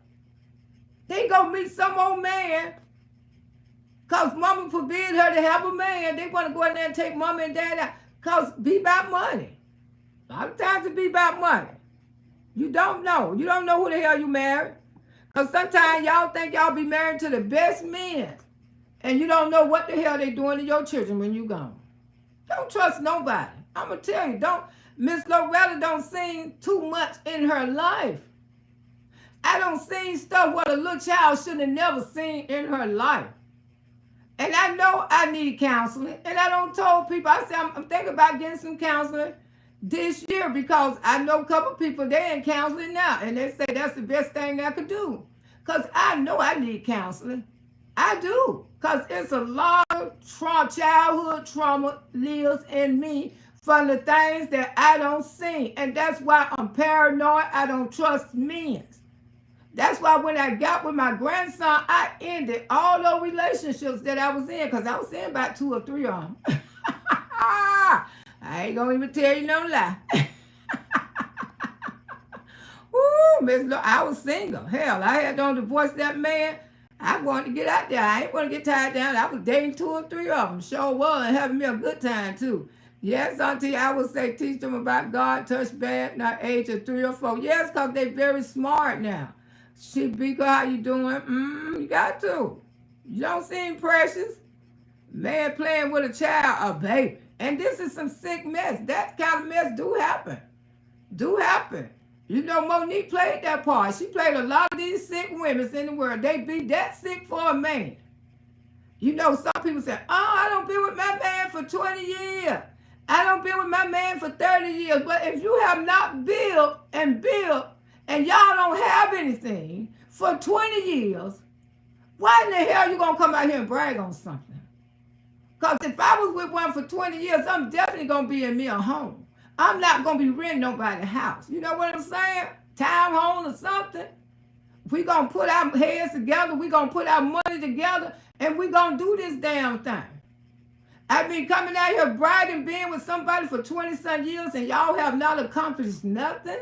They go meet some old man because mama forbid her to have a man. They want to go in there and take mama and dad out because be about money. A lot of times it be about money. You don't know. You don't know who the hell you married. Because sometimes y'all think y'all be married to the best men. And you don't know what the hell they doing to your children when you gone. Don't trust nobody. I'm going to tell you, Miss Loretta don't sing too much in her life. I don't sing stuff what a little child should have never seen in her life. And I know I need counseling. And I don't tell people, I say I'm thinking about getting some counseling this year because I know a couple people, they in counseling now. And they say that's the best thing I could do. Because I know I need counseling. I do. Because it's a lot of childhood trauma lives in me from the things that I don't see. And that's why I'm paranoid. I don't trust men. That's why when I got with my grandson, I ended all those relationships that I was in, because I was in about 2 or 3 of them. I ain't going to even tell you no lie. Ooh, Miss I was single. Hell, I had to divorce that man. I wanted to get out there. I ain't want to get tied down. I was dating 2 or 3 of them. Sure was, and having me a good time, too. Yes, auntie, I would say teach them about God, touch bad, not age of 3 or 4. Yes, because they're very smart now. Bika, how you doing? You got to. You don't seem precious. Man playing with a child, a baby. And this is some sick mess. That kind of mess do happen. Do happen. You know, Monique played that part. She played a lot of these sick women in the world. They be that sick for a man. You know, some people say, oh, I don't been with my man for 20 years. I don't been with my man for 30 years. But if you have not built, and y'all don't have anything for 20 years, why in the hell you going to come out here and brag on something? Because if I was with one for 20 years, I'm definitely going to be in me a home. I'm not going to be renting nobody's house. You know what I'm saying? Town home or something. We're going to put our heads together. We're going to put our money together. And we're going to do this damn thing. I mean, coming out here bragging, being with somebody for 20-some years and y'all have not accomplished nothing.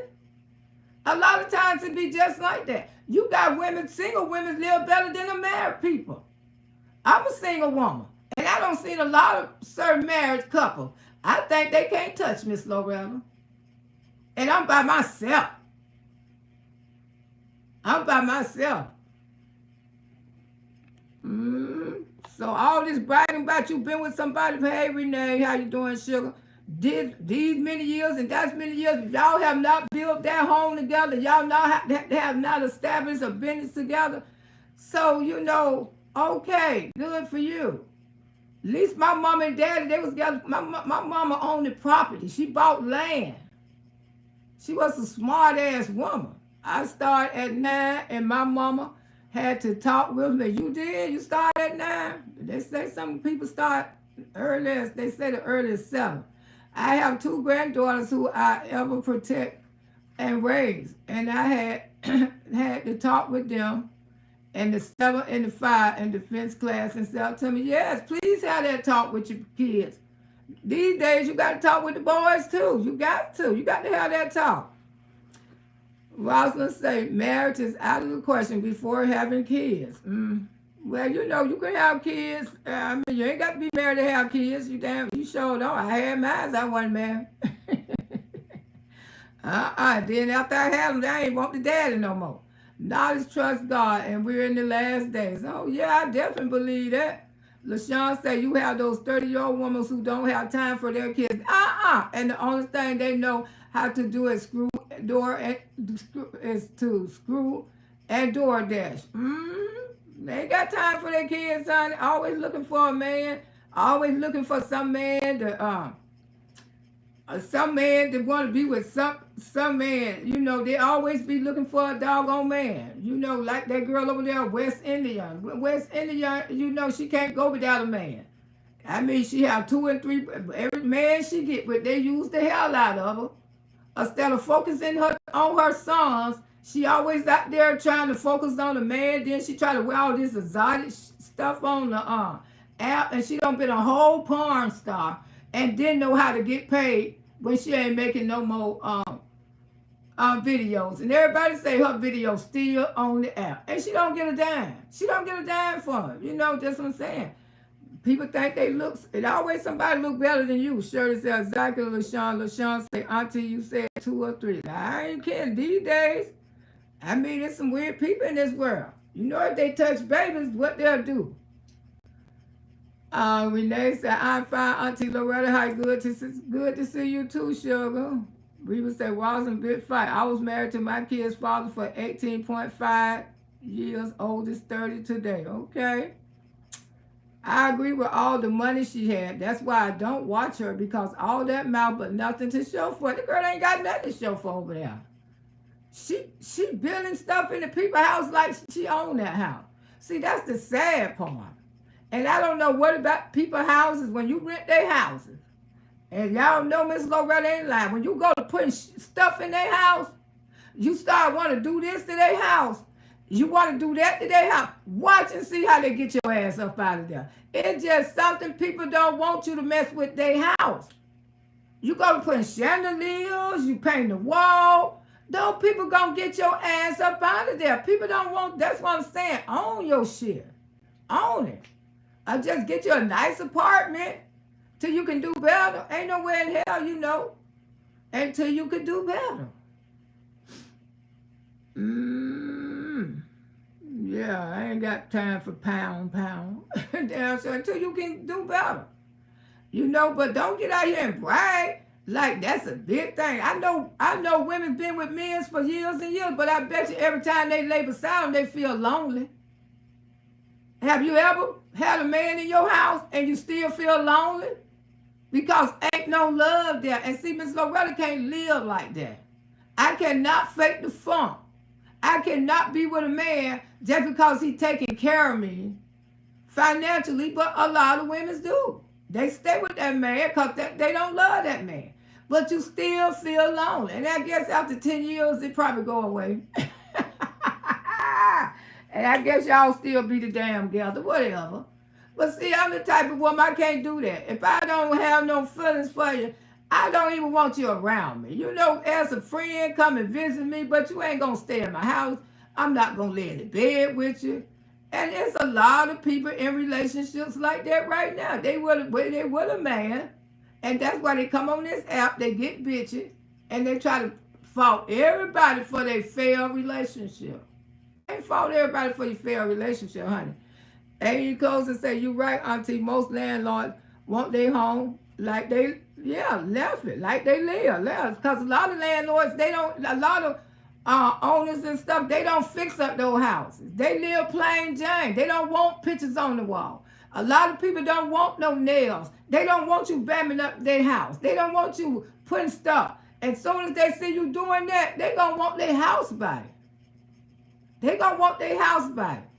A lot of times it be just like that. You got women, single women live better than the married people. I'm a single woman. And I don't see a lot of certain married couples. I think they can't touch Miss Loretta. And I'm by myself. I'm by myself. So all this bragging about you been with somebody, hey Renee, how you doing, sugar? These many years and that's many years, y'all have not built that home together. Y'all have not established a business together. So, you know, okay, good for you. At least my mom and daddy, they was together. My mama owned the property. She bought land. She was a smart-ass woman. I started at 9 and my mama had to talk with me. You did? You started at 9? They say some people start earliest. They say the earliest 7. I have 2 granddaughters who I ever protect and raise. And I had had to talk with them and the 7 and the 5 in defense class and said to me, yes, please have that talk with your kids. These days you got to talk with the boys too. You got to. You got to have that talk. Well, I was going to say marriage is out of the question before having kids. Well, you know, you can have kids. I mean, you ain't got to be married to have kids. You sure don't. I had mine. I wasn't married. Then after I had them, I ain't want the daddy no more. Knowledge, trust God, and we're in the last days. Oh, yeah, I definitely believe that. LaShawn say you have those 30-year-old women who don't have time for their kids. And the only thing they know how to do is screw and door dash. They ain't got time for their kids, honey. Always looking for a man. Always looking for some man to want to be with some man. You know, they always be looking for a doggone man. You know, like that girl over there, West Indian. West Indian, you know, she can't go without a man. I mean, she have 2 and 3. Every man she get with, they use the hell out of her. Instead of focusing on her sons, she always out there trying to focus on the man. Then she try to wear all this exotic stuff on the app, and she done been a whole porn star and didn't know how to get paid when she ain't making no more videos. And everybody say her videos still on the app, and she don't get a dime. She don't get a dime for it. You know, that's what I'm saying. People think they look, it always somebody look better than you. Shirley said, exactly, LaShawn. LaShawn say, auntie, you said 2 or 3. I ain't kidding. These days, I mean, there's some weird people in this world. You know, if they touch babies, what they'll do. Renee said, I'm fine, Auntie Loretta. Hi, good to see you too, sugar. Reba said, wasn't a big fight. I was married to my kid's father for 18.5 years, oldest 30 today. Okay. I agree with all the money she had. That's why I don't watch her, because all that mouth but nothing to show for it. The girl ain't got nothing to show for over there. She building stuff in the people's house like she own that house. See, that's the sad part. And I don't know what about people's houses when you rent their houses. And y'all know Miss Loretta ain't lying. When you go to putting stuff in their house, you start want to do this to their house. You want to do that to their house. Watch and see how they get your ass up out of there. It's just something people don't want you to mess with their house. You go to put chandeliers, you paint the wall. Those people gonna get your ass up out of there. People don't want, that's what I'm saying. Own your shit. Own it. Or just get you a nice apartment till you can do better. Ain't nowhere in hell, you know, until you can do better. Yeah, I ain't got time for pound. Damn, so until you can do better. You know, but don't get out here and brag like that's a big thing. I know women been with men for years and years, but I bet you every time they lay beside them, they feel lonely. Have you ever had a man in your house and you still feel lonely? Because ain't no love there. And see, Miss Loretta can't live like that. I cannot fake the funk. I cannot be with a man just because he's taking care of me financially, but a lot of women do. They stay with that man because they don't love that man. But you still feel lonely. And I guess after 10 years, it probably go away. And I guess y'all still be the damn together, whatever. But see, I'm the type of woman, I can't do that. If I don't have no feelings for you, I don't even want you around me. You know, as a friend, come and visit me, but you ain't going to stay in my house. I'm not going to lay in the bed with you. And there's a lot of people in relationships like that right now. They with a man, and that's why they come on this app, they get bitchy, and they try to fault everybody for their failed relationship. They ain't fault everybody for your failed relationship, honey. And you goes and say, you right, Auntie, most landlords want their home like they, left it, like they live. Because a lot of landlords, a lot of owners and stuff, they don't fix up those houses. They live plain Jane. They don't want pictures on the wall. A lot of people don't want no nails. They don't want you bamming up their house. They don't want you putting stuff. As soon as they see you doing that, they going to want their house back. They going to want their house back.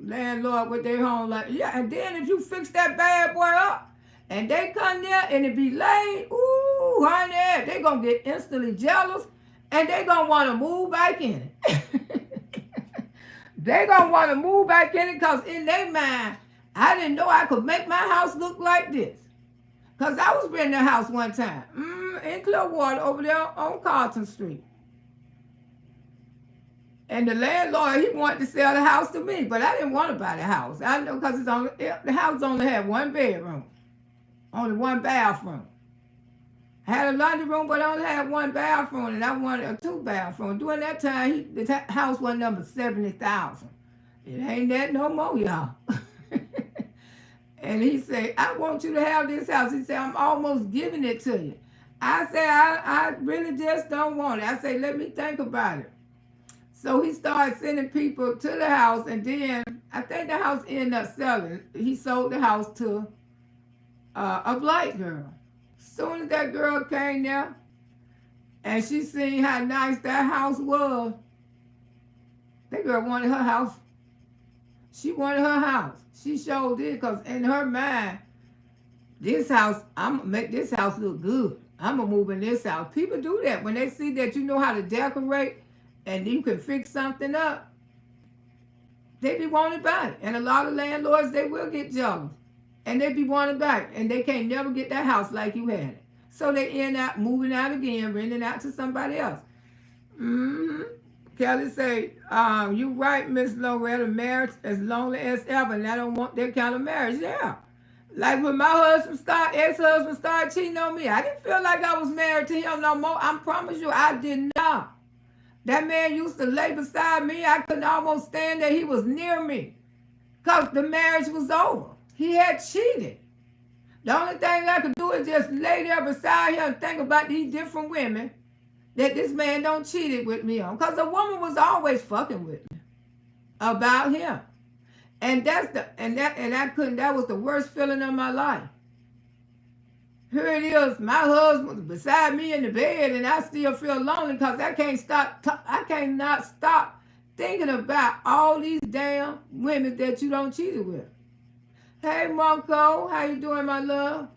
Landlord with their home like, and then if you fix that bad boy up and they come there and it be late, ooh, honey, they going to get instantly jealous and they going to want to move back in it. They going to want to move back in it because in their mind, I didn't know I could make my house look like this. Because I was renting a house one time in Clearwater over there on Carlton Street. And the landlord, he wanted to sell the house to me, but I didn't want to buy the house. I know because the house only had 1 bedroom, only 1 bathroom. I had a laundry room, but I only had 1 bathroom, and I wanted a 2 bathroom. During that time, the house was number 70,000. It ain't that no more, y'all. And he said, I want you to have this house. He said, I'm almost giving it to you. I said, I really just don't want it. I said, let me think about it. So he started sending people to the house, and then I think the house ended up selling. He sold the house to a black girl. Soon as that girl came there, and she seen how nice that house was, that girl wanted her house. She wanted her house. She sure did, because in her mind, this house, I'm going to make this house look good. I'm going to move in this house. People do that. When they see that you know how to decorate and you can fix something up, they be wanting back. And a lot of landlords, they will get jealous. And they be wanting back. And they can't never get that house like you had it. So they end up moving out again, renting out to somebody else. Mm-hmm. Kelly say, you right, Miss Loretta, marriage as lonely as ever, and I don't want that kind of marriage. Yeah. Like when my ex-husband started cheating on me, I didn't feel like I was married to him no more. I promise you, I did not. That man used to lay beside me. I couldn't almost stand that he was near me because the marriage was over. He had cheated. The only thing I could do is just lay there beside him and think about these different women that this man don't cheated with me on. Because a woman was always fucking with me about him. And that was the worst feeling of my life. Here it is, my husband beside me in the bed, and I still feel lonely because I cannot stop thinking about all these damn women that you don't cheat with. Hey, Marco, how you doing, my love?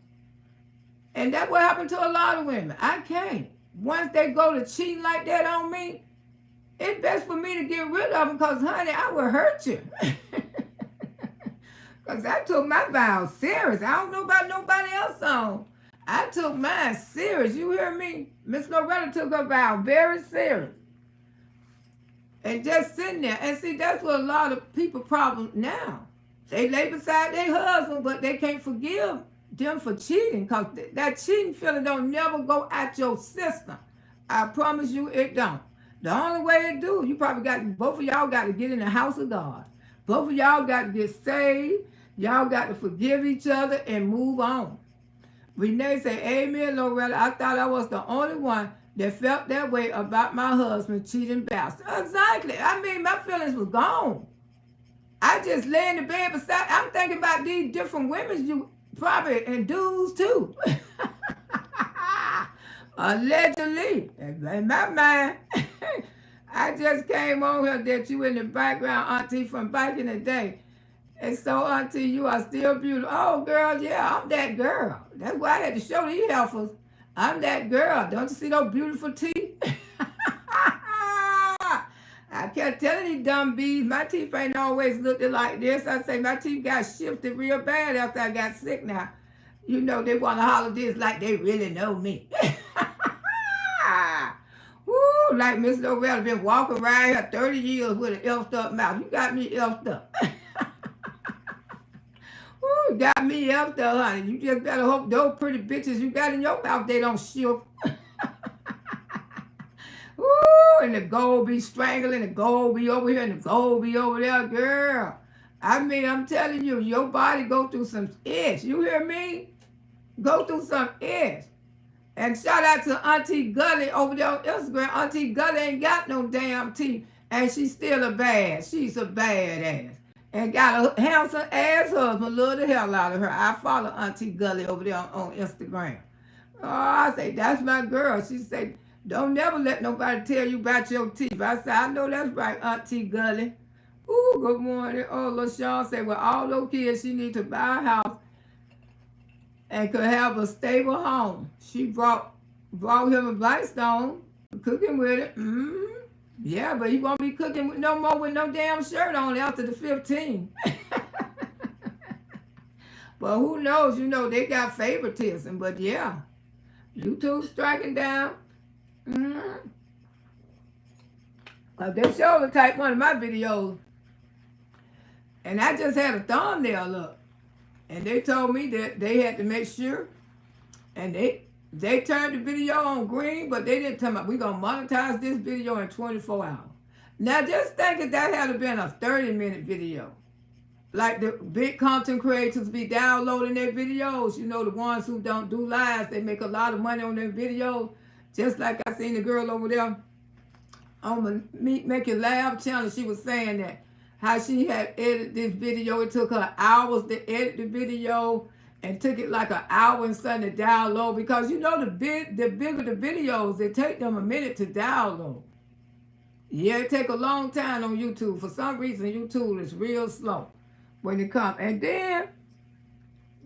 And that's what happened to a lot of women. I can't. Once they go to cheating like that on me, it's best for me to get rid of them because, honey, I will hurt you. Because I took my vows serious. I don't know about nobody else on. I took mine serious. You hear me? Miss Loretta took her vow very serious. And just sitting there. And see, that's what a lot of people problem now. They lay beside their husband, but they can't forgive them for cheating because that cheating feeling don't never go out your system. I promise you it don't. The only way it do, you probably both of y'all got to get in the house of God. Both of y'all got to get saved. Y'all got to forgive each other and move on. Renee say, amen, Loretta. I thought I was the only one that felt that way about my husband cheating bastard. Exactly. I mean, my feelings were gone. I just lay in the bed beside. I'm thinking about these different women you probably and dudes too. Allegedly, in my mind, I just came on here that you in the background, Auntie, from back in the day. And so, Auntie, you are still beautiful. Oh, girl, yeah, I'm that girl. That's why I had to show these heifers. I'm that girl. Don't you see those beautiful teeth? I kept telling these dumb bees, my teeth ain't always looked like this. I say my teeth got shifted real bad after I got sick now. You know, they want to holler this like they really know me. Woo, like Miss Loretta been walking around here 30 years with an effed up mouth. You got me effed up. Woo, got me effed up, honey. You just better hope those pretty bitches you got in your mouth, they don't shift. Ooh, and the gold be strangling, the gold be over here, and the gold be over there, girl. I mean, I'm telling you, your body go through some itch. You hear me? Go through some itch. And shout out to Auntie Gully over there on Instagram. Auntie Gully ain't got no damn teeth, and she's still a bad. She's a badass. And got a handsome ass husband, love the hell out of her. I follow Auntie Gully over there on Instagram. Oh, I say, that's my girl. She said, don't never let nobody tell you about your teeth. I said, I know that's right, Auntie Gully. Ooh, good morning. Oh, LaShawn said, well, all those kids, she need to buy a house and could have a stable home. She brought him a Blackstone, cooking with it. Mm-hmm. Yeah, but he won't be cooking no more with no damn shirt on after the 15. But who knows? You know, they got favoritism. But yeah, YouTube striking down. Mm-hmm. They showed the type one of my videos. And I just had a thumbnail up. And they told me that they had to make sure. And they turned the video on green, but they didn't tell me, we're going to monetize this video in 24 hours. Now just think if that had been a 30-minute video. like the big content creators be downloading their videos. You know, the ones who don't do lives, they make a lot of money on their videos. Just like I seen the girl over there on the Meet Make It Laugh channel, she was saying that how she had edited this video. It took her hours to edit the video and took it like an hour and something to download, because you know the bigger the videos, it take them a minute to download. Yeah, it take a long time on YouTube. For some reason, YouTube is real slow when it comes. And then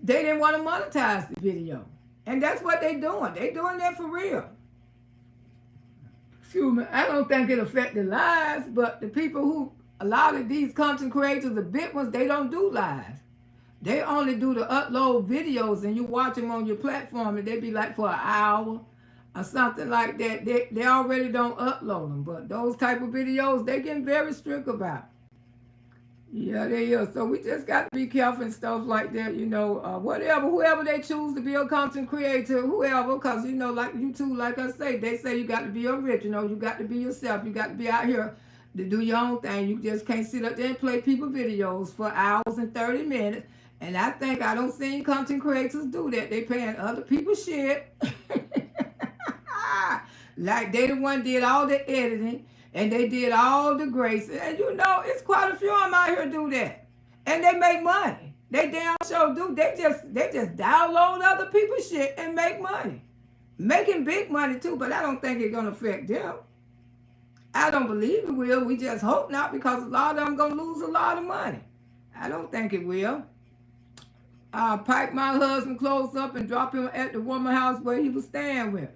they didn't want to monetize the video. And that's what they doing. They doing that for real. Excuse me. I don't think it affected lives, but the people who, a lot of these content creators, the big ones, they don't do lives. They only do the upload videos, and you watch them on your platform, and they be like for an hour or something like that. They already don't upload them. But those type of videos, they getting very strict about. Yeah, they are. So we just got to be careful and stuff like that, you know, whoever they choose to be a content creator, whoever, because, you know, like YouTube, like I say, they say you got to be original, you got to be yourself, you got to be out here to do your own thing. You just can't sit up there and play people videos for hours and 30 minutes. And I don't see content creators do that. They paying other people shit. Like they the one did all the editing. And they did all the grace. And you know, it's quite a few of them out here do that. And they make money. They damn sure do. They just download other people's shit and make money. Making big money too, but I don't think it's gonna affect them. I don't believe it will. We just hope not, because a lot of them gonna lose a lot of money. I don't think it will. I'll pipe my husband clothes up and drop him at the woman's house where he was staying with.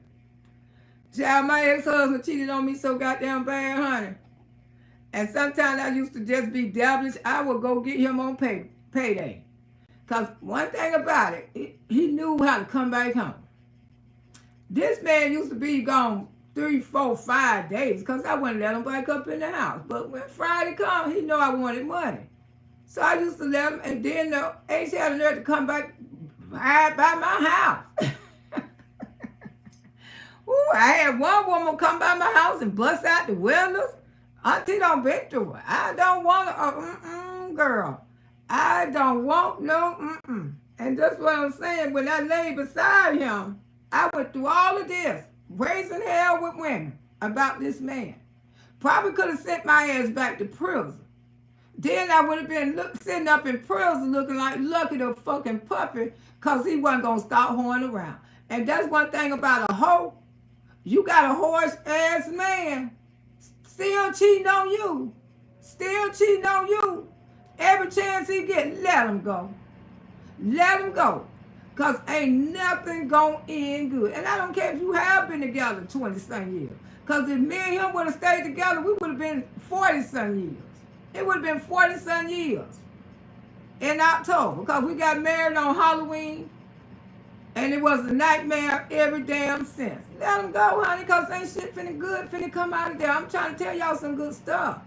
Child, my ex-husband cheated on me so goddamn bad, honey. And sometimes I used to just be devilish. I would go get him on payday. Because one thing about it, he knew how to come back home. This man used to be gone 3, 4, 5 days because I wouldn't let him back up in the house. But when Friday come, he know I wanted money. So I used to let him, and then the H had the nerve to come back right by my house. Ooh, I had one woman come by my house and bust out the windows. Auntie don't been through it. I don't want girl. I don't want no And that's what I'm saying. When I lay beside him, I went through all of this, raising hell with women about this man. Probably could have sent my ass back to prison. Then I would have been sitting up in prison looking like Lucky the fucking puppy, because he wasn't going to stop hoeing around. And that's one thing about a hoe. You got a horse-ass man still cheating on you. Still cheating on you. Every chance he get, let him go. Let him go. Because ain't nothing going to end good. And I don't care if you have been together 20-some years. Because if me and him would have stayed together, we would have been 40-some years. It would have been 40-some years in October, because we got married on Halloween, and it was a nightmare every damn since. Let them go, honey, because ain't shit finna come out of there. I'm trying to tell y'all some good stuff.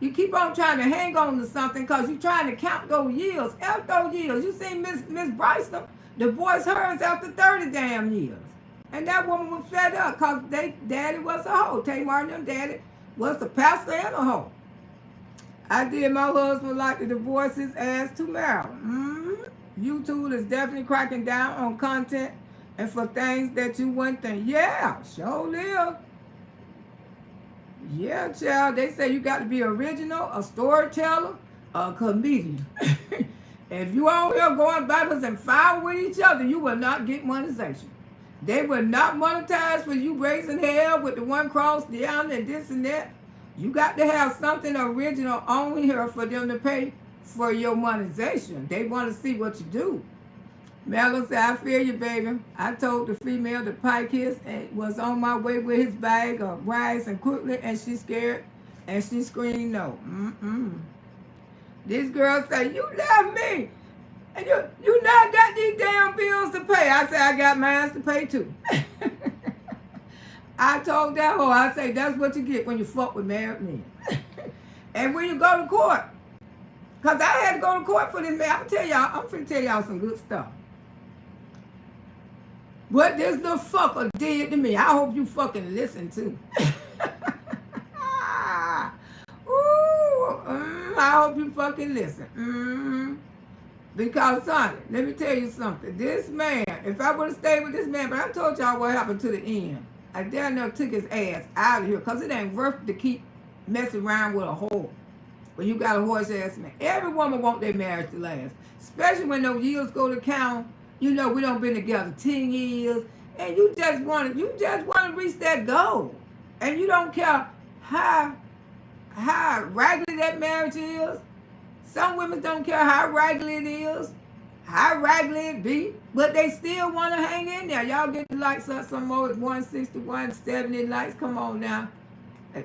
You keep on trying to hang on to something because you're trying to count those years. After those years, you see Miss Bryson divorced hers after 30 damn years. And that woman was fed up because daddy was a hoe. Tay Martin and daddy was a pastor and a hoe. I did my husband like to divorce his ass to marry. YouTube is definitely cracking down on content and for things that you wouldn't think. Yeah, sure live. Yeah, child. They say you got to be original, a storyteller, a comedian. If you out here going backwards and fighting with each other, you will not get monetization. They will not monetize for you raising hell with the one cross, the other, and this and that. You got to have something original on here for them to pay for your monetization. They want to see what you do. Mello said, I feel you, baby. I told the female to pike his and was on my way with his bag of rice and quickly, and she scared and she screamed no. This girl said, you left me. And you not got these damn bills to pay. I said, I got mine to pay too. I told that hoe, I say, that's what you get when you fuck with married men. And when you go to court, because I had to go to court for this man. I'm finna tell y'all some good stuff. What this little fucker did to me, I hope you fucking listen to. Ooh, I hope you fucking listen. Because, son, let me tell you something. This man, if I would have stayed with this man, but I told y'all what happened to the end. I damn near took his ass out of here because it ain't worth it to keep messing around with a whore. When you got a horse ass man. Every woman want their marriage to last. Especially when those years go to count. You know, we done been together 10 years. And you just want to reach that goal. And you don't care how raggedy that marriage is. Some women don't care how raggedy it is, how raggedy it be, but they still want to hang in there. Y'all get the likes up some more at 160, 170 likes. Come on now.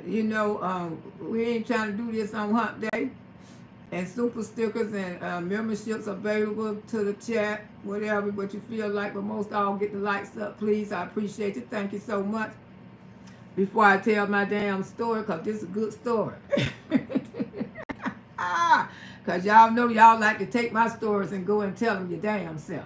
You know, we ain't trying to do this on Hump Day. And super stickers and memberships available to the chat, whatever, what you feel like. But most all get the likes up, please. I appreciate you. Thank you so much. Before I tell my damn story, because this is a good story. Because y'all know y'all like to take my stories and go and tell them your damn self.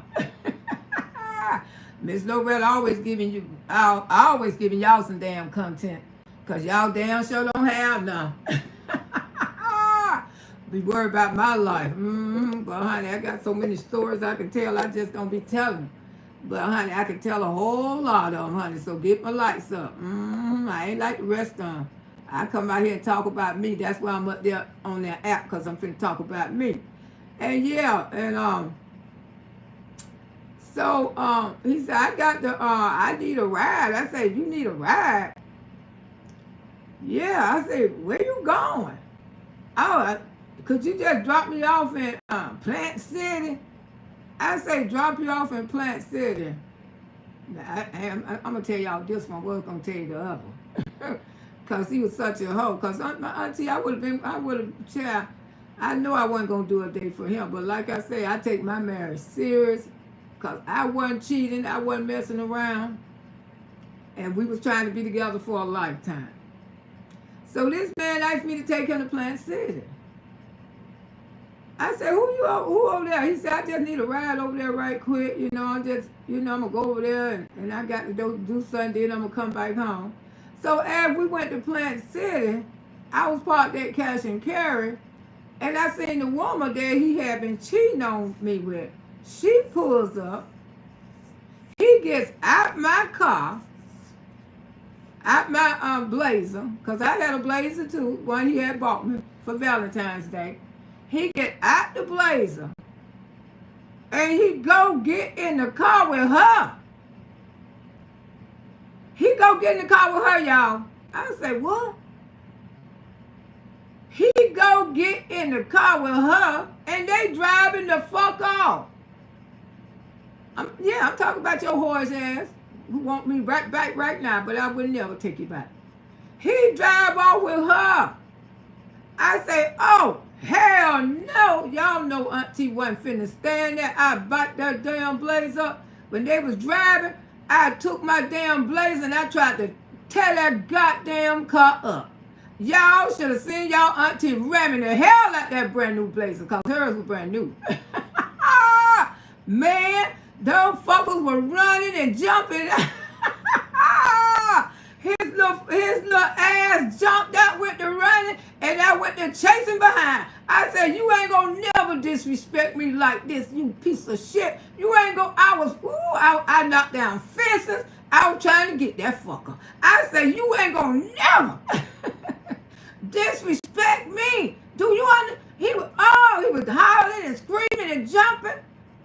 Miss Loretta always giving y'all some damn content. Because y'all damn sure don't have none. Be worried about my life. But honey, I got so many stories I can tell. I just don't be telling them. But honey, I can tell a whole lot of them, honey. So get my lights up. I ain't like the rest of them. I come out here and talk about me. That's why I'm up there on that app, because I'm finna talk about me. And yeah, and so he said, I need a ride. I said, you need a ride? Yeah, I said, where you going? Oh, could you just drop me off in Plant City? I say, drop you off in Plant City. I'm going to tell y'all this one. I was going to tell you the other one. Because he was such a hoe. Because my auntie, I would have, I know I wasn't going to do a day for him. But like I say, I take my marriage serious. Because I wasn't cheating. I wasn't messing around. And we was trying to be together for a lifetime. So this man asked me to take him to Plant City. I said, who over there? He said, I just need a ride over there right quick. You know, I'm going to go over there and I got to do something, then I'm going to come back home. So as we went to Plant City, I was parked at Cash and Carry, and I seen the woman that he had been cheating on me with. She pulls up. He gets out my car, out my Blazer, because I had a Blazer too, one he had bought me for Valentine's Day. He get out the Blazer, and he go get in the car with her. He go get in the car with her, y'all. I say, what? He go get in the car with her, and they driving the fuck off. I'm talking about your horse ass who want me right back right now, but I would never take you back. He drive off with her. I say, oh, hell no. Y'all know Auntie wasn't finna stand there. I bought that damn Blazer. When they was driving, I took my damn Blazer and I tried to tear that goddamn car up. Y'all should have seen y'all Auntie ramming the hell out that brand new Blazer, because hers was brand new. Man, those fuckers were running and jumping. His little ass jumped out with the running, and I went to chasing behind. I said, you ain't gonna never disrespect me like this, you piece of shit. You ain't gonna, I knocked down fences. I was trying to get that fucker. I said, you ain't gonna never disrespect me. Do you understand? He was hollering and screaming and jumping.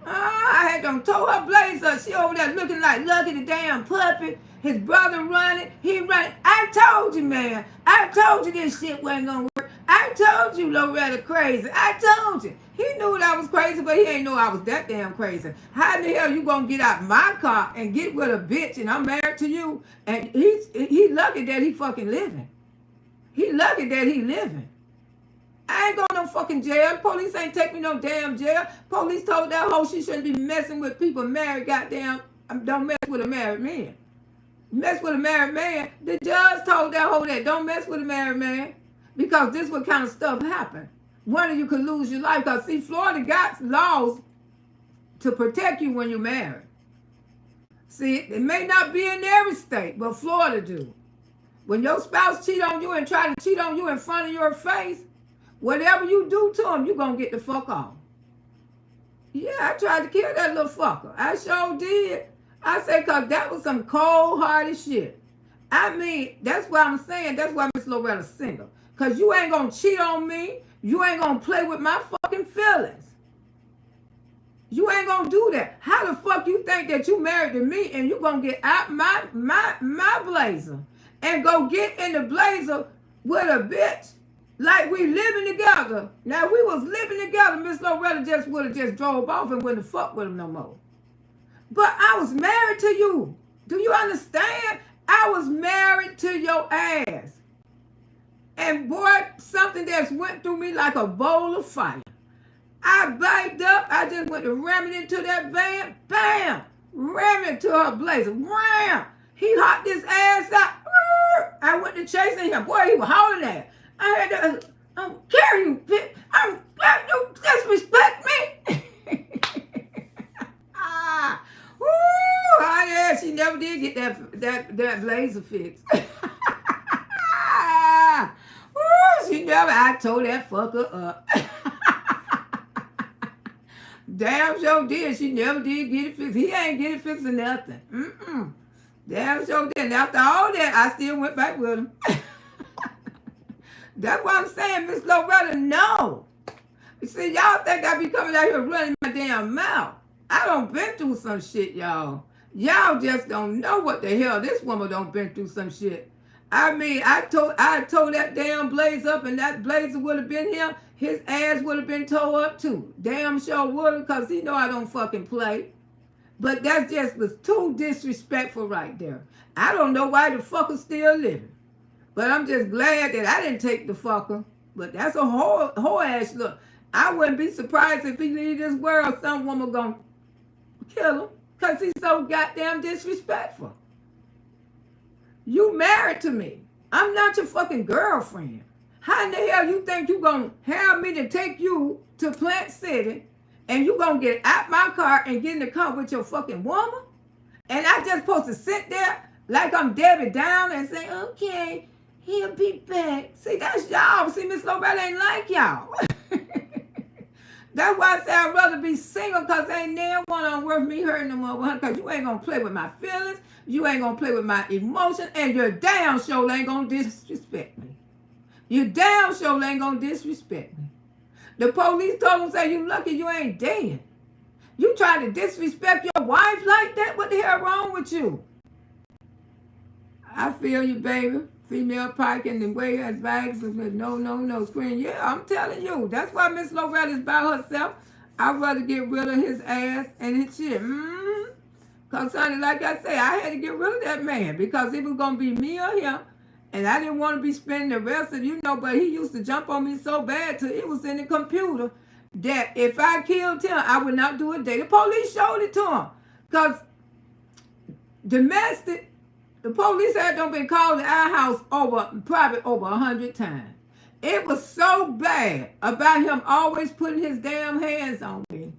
I had done told her Blazer. She over there looking like Lucky the damn puppy. His brother running. He running. I told you, man. I told you this shit wasn't gonna work. I told you Loretta crazy. I told you. He knew that I was crazy, but he ain't know I was that damn crazy. How the hell you gonna get out my car and get with a bitch and I'm married to you? And he lucky that he fucking living. He lucky that he living. I ain't going no fucking jail. Police ain't take me no damn jail. Police told that hoe she shouldn't be messing with people married, goddamn. Don't mess with a married man. Mess with a married man. The judge told that hoe that don't mess with a married man, because this what kind of stuff happen. One of you could lose your life. Because see, Florida got laws to protect you when you're married. See, it may not be in every state, but Florida do. When your spouse cheat on you and try to cheat on you in front of your face, whatever you do to them, you're going to get the fuck off. Yeah, I tried to kill that little fucker. I sure did. I say, cause that was some cold-hearted shit. I mean, that's why I'm saying, that's why Miss Loretta's single. Cause you ain't gonna cheat on me. You ain't gonna play with my fucking feelings. You ain't gonna do that. How the fuck you think that you married to me and you gonna get out my blazer and go get in the blazer with a bitch like we living together? Now we was living together, Miss Loretta just would have just drove off and wouldn't fuck with him no more. But I was married to you. Do you understand? I was married to your ass. And boy, something that's went through me like a bowl of fire. I backed up. I just went to ramming into that van. Bam! Ramming into her blazer. Ram! He hopped his ass out. I went to chasing him. Boy, he was hollering at. I had to, I'm carrying you, bitch. You disrespect me. Woo! Oh, yeah, she never did get that blazer fixed. Woo! She never, I told that fucker up. Damn sure did. She never did get it fixed. He ain't get it fixed or nothing. Damn sure did. And after all that, I still went back with him. That's what I'm saying, Miss Loretta, no. You see, y'all think I be coming out here running my damn mouth. I done been through some shit, y'all. Y'all just don't know what the hell this woman done been through some shit. I mean, I told that damn blaze up, and that blazer would have been him. His ass would have been tore up too. Damn sure would have, because he know I don't fucking play. But that just was too disrespectful right there. I don't know why the fucker's still living. But I'm just glad that I didn't take the fucker. But that's a whole ass look. I wouldn't be surprised if he leave this world, some woman gonna kill him. Because he's so goddamn disrespectful. You married to me. I'm not your fucking girlfriend. How in the hell you think you gonna have me to take you to Plant City and you gonna get out my car and get in the car with your fucking woman? And I just supposed to sit there like I'm Debbie Down and say, okay, he'll be back. See, that's y'all. See, Miss Loretta ain't like y'all. That's why I say I'd rather be single, because ain't there one on worth me hurting no more, because you ain't gonna play with my feelings, you ain't gonna play with my emotions, and your damn sure ain't gonna disrespect me. You damn sure ain't gonna disrespect me. The police told him, say, you lucky you ain't dead. You try to disrespect your wife like that? What the hell wrong with you? I feel you, baby. Female pike and the way has bags. No, screen. Yeah, I'm telling you. That's why Miss Loretta's by herself. I'd rather get rid of his ass and his shit. Because, honey, like I say, I had to get rid of that man because it was going to be me or him. And I didn't want to be spending the rest of, but he used to jump on me so bad till it was in the computer that if I killed him, I would not do a day. The police showed it to him. Because domestic, the police had done been called to our house probably over 100 times. It was so bad about him always putting his damn hands on me.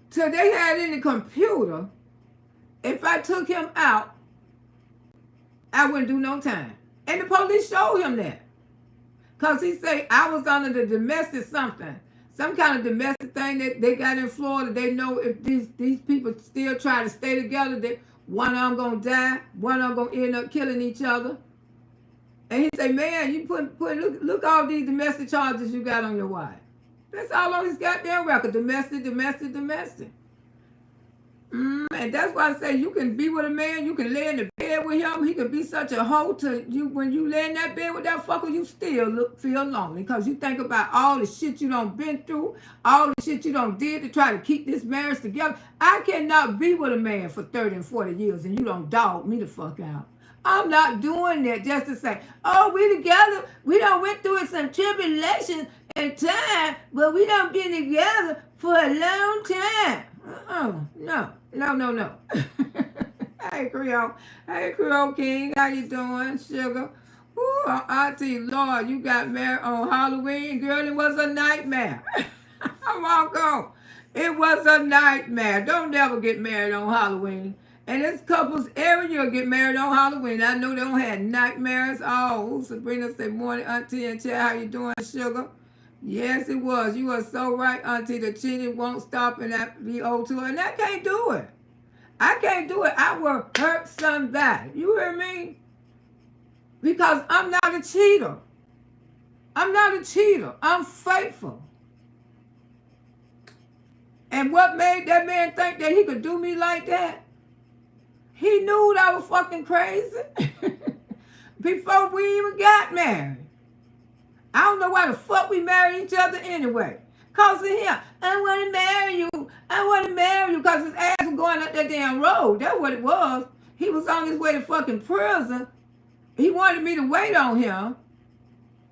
So they had in the computer, if I took him out, I wouldn't do no time. And the police showed him that. Because he said I was under the domestic something. Some kind of domestic thing that they got in Florida. They know if these people still try to stay together, that one of them going to die, one of them going to end up killing each other. And he said, man, you look all these domestic charges you got on your wife. That's all on his goddamn record. Domestic. And that's why I say you can be with a man, you can lay in the bed with him. He could be such a hoe to you. When you lay in that bed with that fucker, you still feel lonely because you think about all the shit you done been through, all the shit you done did to try to keep this marriage together. I cannot be with a man for 30 and 40 years and you don't dog me the fuck out. I'm not doing that just to say, oh, we together. We done went through some tribulation and time, but we done been together for a long time. No. Hey, Creole King, how you doing, sugar? Ooh, Auntie Lord, you got married on Halloween. Girl, it was a nightmare. I'm all gone. It was a nightmare. Don't never get married on Halloween. And this couples every year get married on Halloween. I know they don't have nightmares. Oh, Sabrina said, morning, Auntie and Chad, how you doing, sugar? Yes, it was. You are so right, Auntie. The cheating won't stop and that be owed to her. And I can't do it. I can't do it. I will hurt somebody. You hear me? Because I'm not a cheater. I'm not a cheater. I'm faithful. And what made that man think that he could do me like that? He knew that I was fucking crazy before we even got married. I don't know why the fuck we married each other anyway. Cause of him. I want to marry you. I want to marry you. Because his ass was going up that damn road. That's what it was. He was on his way to fucking prison. He wanted me to wait on him.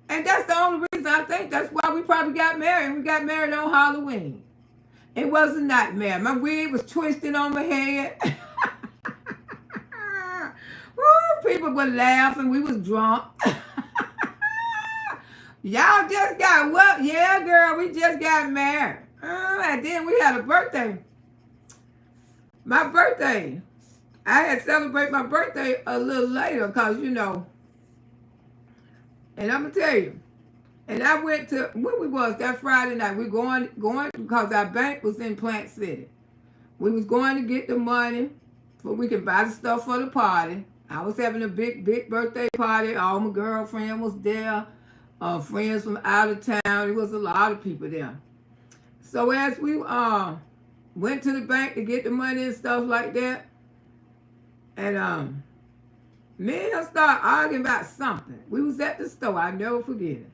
And that's the only reason I think that's why we probably got married. We got married on Halloween. It was a nightmare. My wig was twisted on my head. Woo, people were laughing. We was drunk. Y'all just got what? Yeah, girl, we just got married. And then we had a birthday. My birthday. I had to celebrate my birthday a little later because, you know, and I'm going to tell you, and I went to, where we was that Friday night. We going because our bank was in Plant City. We was going to get the money so we could buy the stuff for the party. I was having a big birthday party. All my girlfriend was there. Friends from out of town. It was a lot of people there. So as we went to the bank to get the money and stuff like that, and me and her started arguing about something. We was at the store. I'll never forget it.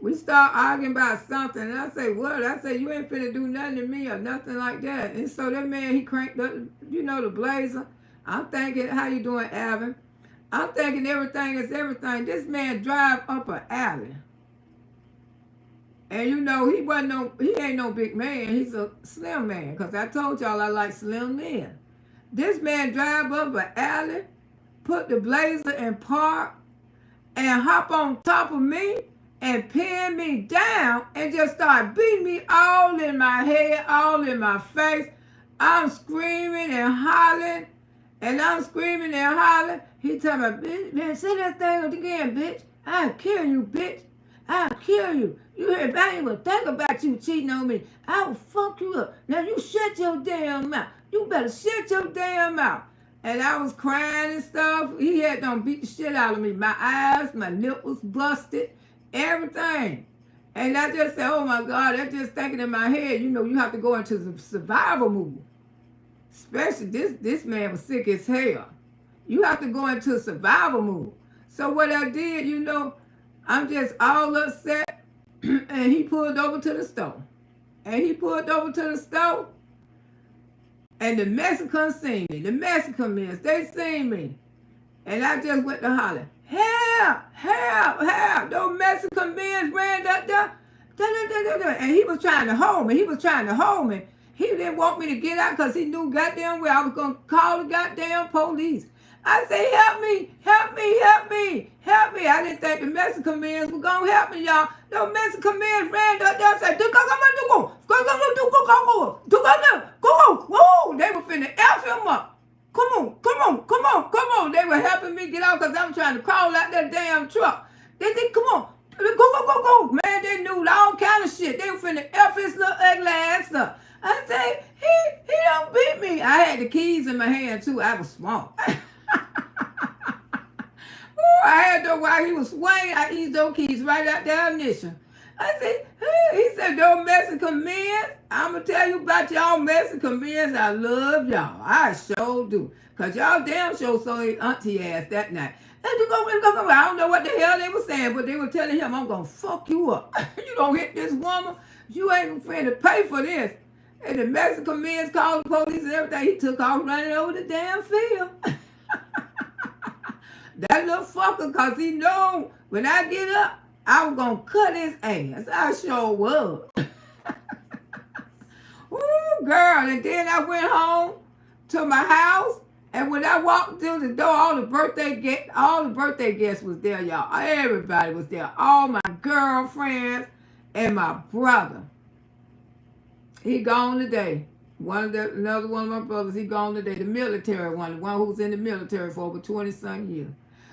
We started arguing about something, and I say, what? I say, you ain't finna do nothing to me or nothing like that. And so that man, he cranked up, you know, the blazer. I'm thinking, how you doing, Alvin? I'm thinking everything is everything. This man drive up an alley. And you know, he ain't no big man. He's a slim man. Because I told y'all I like slim men. This man drive up an alley, put the blazer in park, and hop on top of me and pin me down and just start beating me all in my head, all in my face. I'm screaming and hollering. And I'm screaming and hollering. He tell me, bitch, man, say that thing again, bitch. I'll kill you, bitch. I'll kill you. If I ain't even think about you cheating on me, I will fuck you up. Now you shut your damn mouth. You better shut your damn mouth. And I was crying and stuff. He had done beat the shit out of me. My eyes, my nipples busted, everything. And I just said, oh my God, that's just thinking in my head, you know, you have to go into the survival mode. Especially this man was sick as hell. You have to go into survival mode. So what I did, you know, I'm just all upset. And he pulled over to the store. And he pulled over to the store. And the Mexicans seen me. The Mexican men, they seen me. And I just went to holler, help, help, help. Those Mexican men ran up there. And he was trying to hold me. He was trying to hold me. He didn't want me to get out because he knew goddamn well I was going to call the goddamn police. I say, help me, help me, help me, help me. I didn't think the Mexican men were going to help me, y'all. Those Mexican men ran up there and said, go. Whoa, they were finna F him up. Come on. They were helping me get out because I'm trying to crawl out that damn truck. They said, come on, go. Man, they knew all kind of shit. They were finna F his little ugly ass up. I say, he don't beat me. I had the keys in my hand too. I was smart. I had to, while he was swinging, I eased those keys right out the ignition. I said, hey. He said, those Mexican men, I'm going to tell you about y'all Mexican men. I love y'all. I sure do. Because y'all damn sure saw his auntie ass that night. I don't know what the hell they were saying, but they were telling him, I'm going to fuck you up. You don't hit this woman, you ain't finna pay for this. And the Mexican men called the police and everything. He took off running over the damn field. That little fucker, because he knew when I get up, I was going to cut his ass. I sure was. Ooh, girl. And then I went home to my house. And when I walked through the door, all the birthday guests was there, y'all. Everybody was there. All my girlfriends and my brother. He gone today. Another one of my brothers, he gone today. The military one, the one who was in the military for over 20-some years.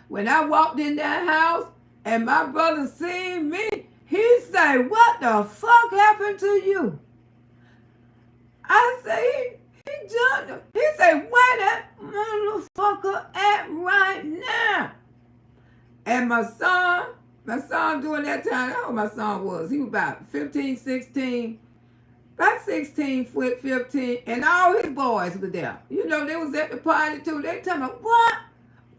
When I walked in that house and my brother seen me, He say, what the fuck happened to you? I say, he jumped him. He say, where that motherfucker at right now? And my son during that time, how old my son was? He was about 15, 16, about 16, 15, and all his boys were there. You know, they was at the party too. They talking about, what?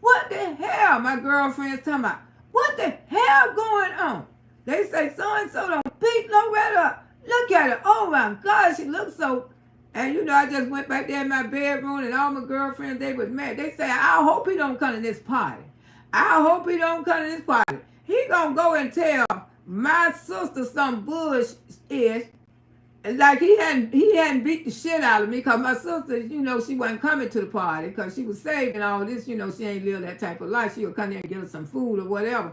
What the hell? My girlfriend's talking about, what the hell going on? They say, so-and-so don't beat Loretta up. Look at her. Oh my God, she looks so... And you know, I just went back there in my bedroom and all my girlfriends, they was mad. They say, I hope he don't come to this party. I hope he don't come to this party. He gonna go and tell my sister some bullshit. Like he hadn't beat the shit out of me, because my sister, you know, she wasn't coming to the party because she was saving all this. You know, she ain't live that type of life. She'll come there and give her some food or whatever.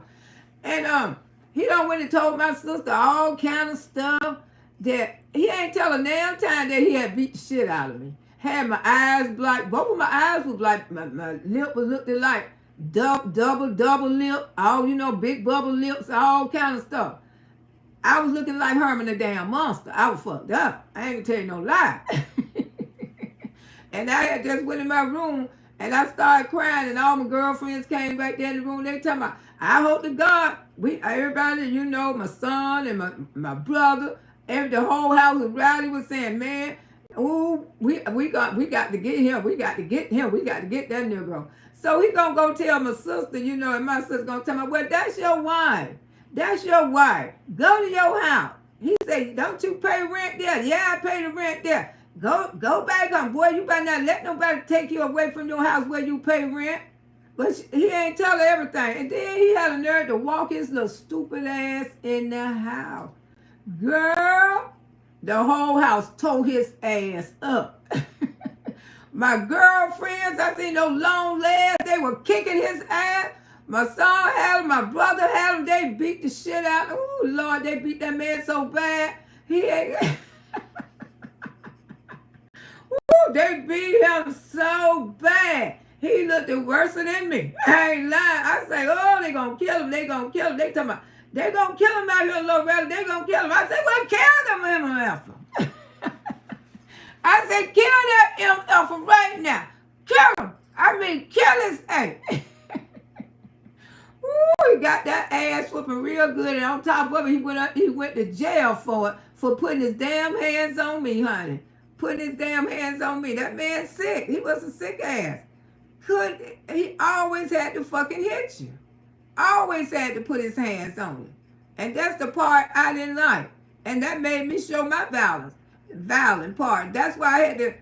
And he done went and told my sister all kind of stuff that he ain't tell a damn time that he had beat the shit out of me. Had my eyes black. Both of my eyes was like, my lip was looking like double lip. All, you know, big bubble lips, all kind of stuff. I was looking like Herman the damn monster. I was fucked up. I ain't gonna tell you no lie. And I had just went in my room and I started crying, and all my girlfriends came back there in the room. They talking about, I hope to God, everybody, you know, my son and my brother, the whole house was rowdy, was saying, man, ooh, we got to get him. We got to get him. We got to get that Negro. So he gonna go tell my sister, you know, and my sister gonna tell me, well, that's your wife. That's your wife. Go to your house. He say, don't you pay rent there? Yeah, I pay the rent there. Go back home. Boy, you better not let nobody take you away from your house where you pay rent. But he ain't tell her everything. And then he had a nerve to walk his little stupid ass in the house. Girl, the whole house tore his ass up. My girlfriends, I seen those long legs, they were kicking his ass. My son had him, my brother had him, they beat the shit out. Oh, Lord, they beat that man so bad. He ain't... Ooh, they beat him so bad. He looked worse than me. I ain't lying. I say, oh, they gonna kill him. They gonna kill him. They talking about, they gonna kill him out here in Loretta. They gonna kill him. I say, well, kill them MF. I say, kill that MF right now. Kill him. I mean, kill his ass. Ooh, he got that ass whooping real good. And on top of it, he went to jail for it, for putting his damn hands on me, honey. Putting his damn hands on me. That man's sick. He was a sick ass. He always had to fucking hit you. Always had to put his hands on you. And that's the part I didn't like. And that made me show my violent part. That's why I had to,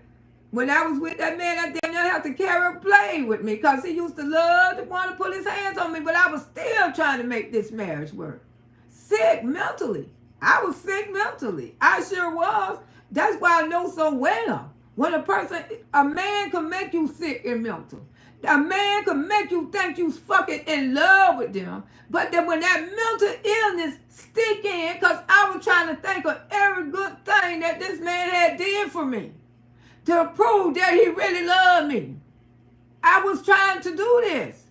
when I was with that man, I didn't have to carry a blade with me, because he used to love to want to put his hands on me, but I was still trying to make this marriage work. Sick mentally. I was sick mentally. I sure was. That's why I know so well. When a man can make you sick and mental. A man can make you think you fucking in love with them. But then when that mental illness stick in, because I was trying to think of every good thing that this man had did for me to prove that he really loved me. I was trying to do this.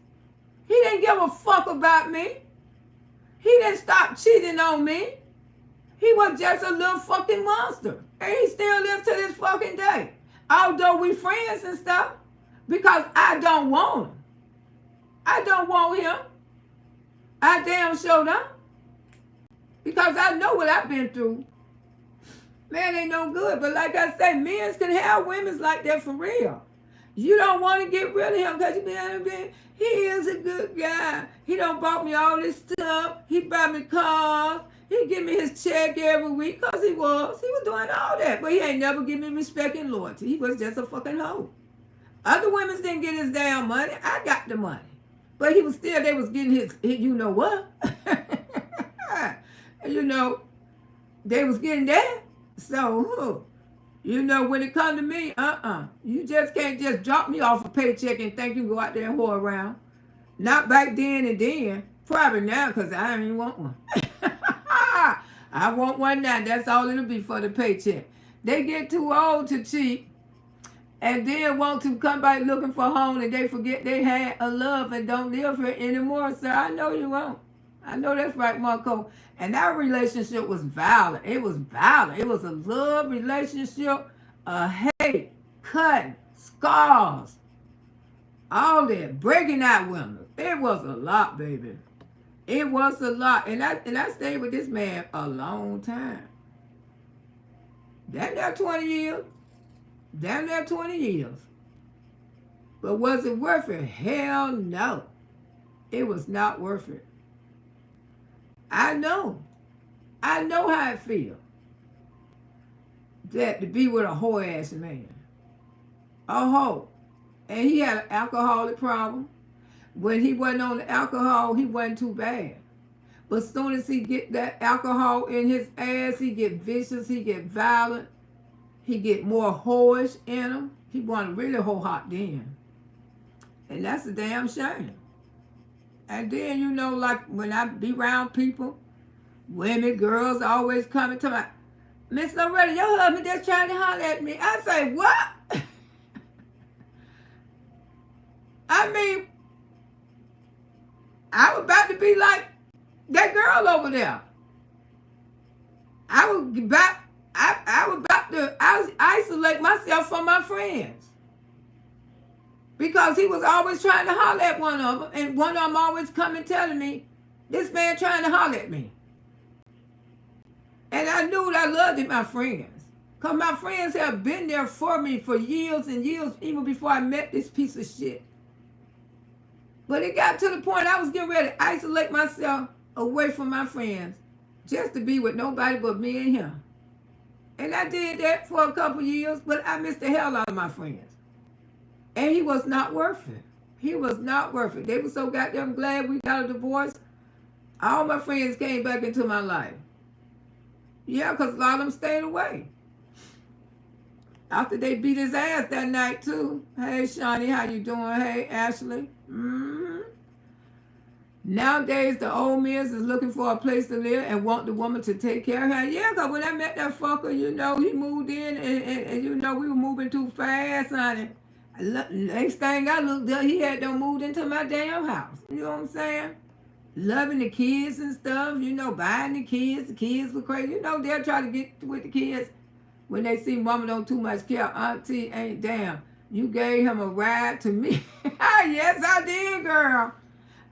He didn't give a fuck about me. He didn't stop cheating on me. He was just a little fucking monster. And he still lives to this fucking day. Although we friends and stuff. Because I don't want him. I don't want him. I damn sure don't. Because I know what I've been through. Man, ain't no good. But like I say, men can have women like that for real. You don't want to get rid of him because he is a good guy. He done bought me all this stuff. He bought me cars. He give me his check every week, because he was doing all that. But he ain't never give me respect and loyalty. He was just a fucking hoe. Other women didn't get his damn money. I got the money. But they was getting his you know what? You know, they was getting that. So, you know, when it come to me, you just can't just drop me off a paycheck and think you can go out there and whore around. Not back then and then. Probably now, because I don't even want one. I want one now. That's all it'll be for the paycheck. They get too old to cheat and then want to come back looking for home, and they forget they had a love and don't live here anymore. So I know you won't. I know that's right, Marco. And that relationship was violent. It was violent. It was a love relationship, a hate, cutting, scars, all that, breaking out windows. It was a lot, baby. It was a lot. And I stayed with this man a long time. Damn near 20 years. Damn near 20 years. But was it worth it? Hell no. It was not worth it. I know. I know how it feels. That to be with a whole ass man. A hoe. And he had an alcoholic problem. When he wasn't on the alcohol, he wasn't too bad. But as soon as he get that alcohol in his ass, he get vicious, he get violent, he get more hoish in him. He want to really hoe hot then. And that's a damn shame. And then, you know, like when I be around people, women, girls always coming to my, Miss Loretta, your husband just trying to holler at me. I say, what? I mean, I was about to be like that girl over there. I was about to isolate myself from my friends. Because he was always trying to holler at one of them. And one of them always coming telling me, this man trying to holler at me. And I knew that I loved my friends. Because my friends have been there for me for years and years, even before I met this piece of shit. But it got to the point I was getting ready to isolate myself away from my friends just to be with nobody but me and him. And I did that for a couple years, but I missed the hell out of my friends. And he was not worth it. He was not worth it. They were so goddamn glad we got a divorce. All my friends came back into my life. Yeah, because a lot of them stayed away. After they beat his ass that night, too. Hey, Shawnee, how you doing? Hey, Ashley. Nowadays, the old men is looking for a place to live and want the woman to take care of her. Yeah, because when I met that fucker, you know, he moved in and you know, we were moving too fast, honey. Next thing I looked up, he had them moved into my damn house. You know what I'm saying? Loving the kids and stuff, you know, buying the kids. The kids were crazy. You know, they'll try to get with the kids when they see mama don't too much care. Auntie ain't damn. You gave him a ride to me. Yes, I did, girl.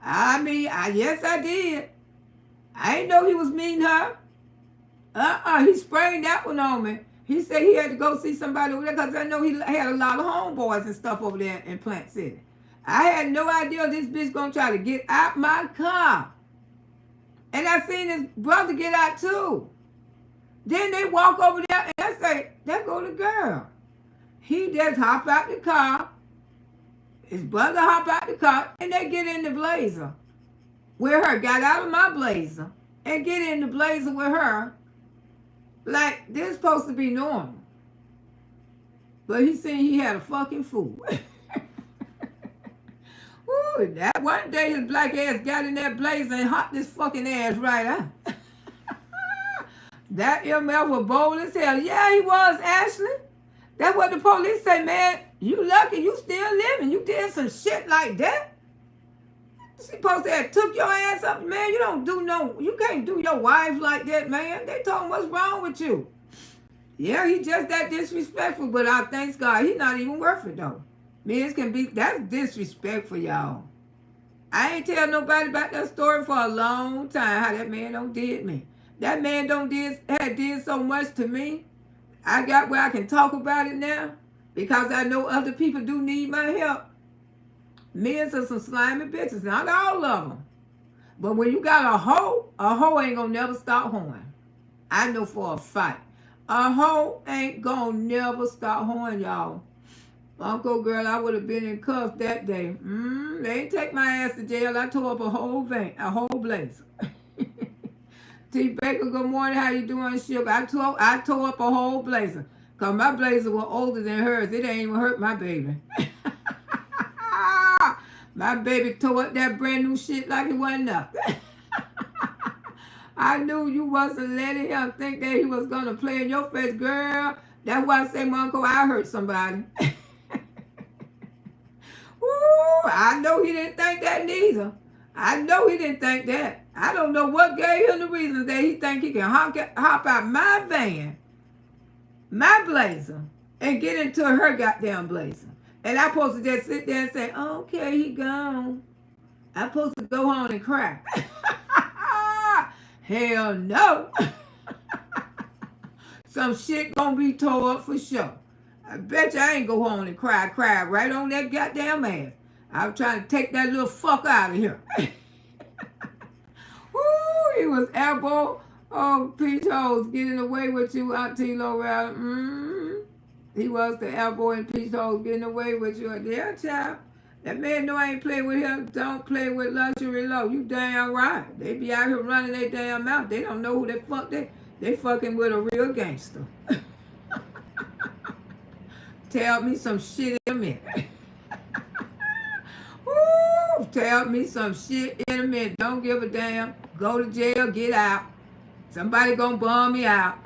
I mean, yes, I did. I ain't know he was mean to her. He sprayed that one on me. He said he had to go see somebody over there because I know he had a lot of homeboys and stuff over there in Plant City. I had no idea this bitch gonna try to get out my car. And I seen his brother get out too. Then they walk over there and I say, there go the girl. He just hop out the car. His brother hop out the car and they get in the Blazer with her. Got out of my Blazer and get in the Blazer with her. Like, this supposed to be normal. But he seen he had a fucking fool. Ooh, that one day his black ass got in that Blazer and hopped his fucking ass right out. That MF was bold as hell. Yeah, he was, Ashley. That's what the police say, man. You lucky you still living. You did some shit like that. You supposed to have took your ass up, man. You can't do your wife like that, man. They told him what's wrong with you. Yeah, he just that disrespectful, but I thank God he not even worth it though. Men can be, that's disrespectful, y'all. I ain't tell nobody about that story for a long time, how that man don't did me. That man did so much to me. I got where I can talk about it now because I know other people do need my help. Men are some slimy bitches, not all of them. But when you got a hoe ain't gonna never stop hoeing. I know for a fact. A hoe ain't gonna never stop hoeing, y'all. Uncle girl, I would have been in cuffs that day. They ain't take my ass to jail. I tore up a whole Blazer. T. Baker, good morning. How you doing, sugar? I tore up a whole Blazer. Because my Blazer was older than hers. It ain't even hurt my baby. My baby tore up that brand new shit like it wasn't nothing. I knew you wasn't letting him think that he was going to play in your face, girl. That's why I say, my uncle, I hurt somebody. Ooh, I know he didn't think that neither. I know he didn't think that. I don't know what gave him the reason that he think he can hop out my van, my blazer, and get into her goddamn blazer. And I supposed to just sit there and say, okay, he gone. I supposed to go home and cry. Hell no. Some shit gonna be tore up for sure. I bet you I ain't go home and cry right on that goddamn ass. I'm trying to take that little fuck out of here. Woo, he was elbow on peach holes getting away with you, Auntie Loretta. He was the elbow in peach holes getting away with you. Yeah, child. That man know I ain't play with him. Don't play with luxury low. You damn right. They be out here running their damn mouth. They don't know who they fuck. They fucking with a real gangster. Tell me some shit in a minute. Woo, tell me some shit in a minute. Don't give a damn. Go to jail, get out. Somebody gonna bum me out.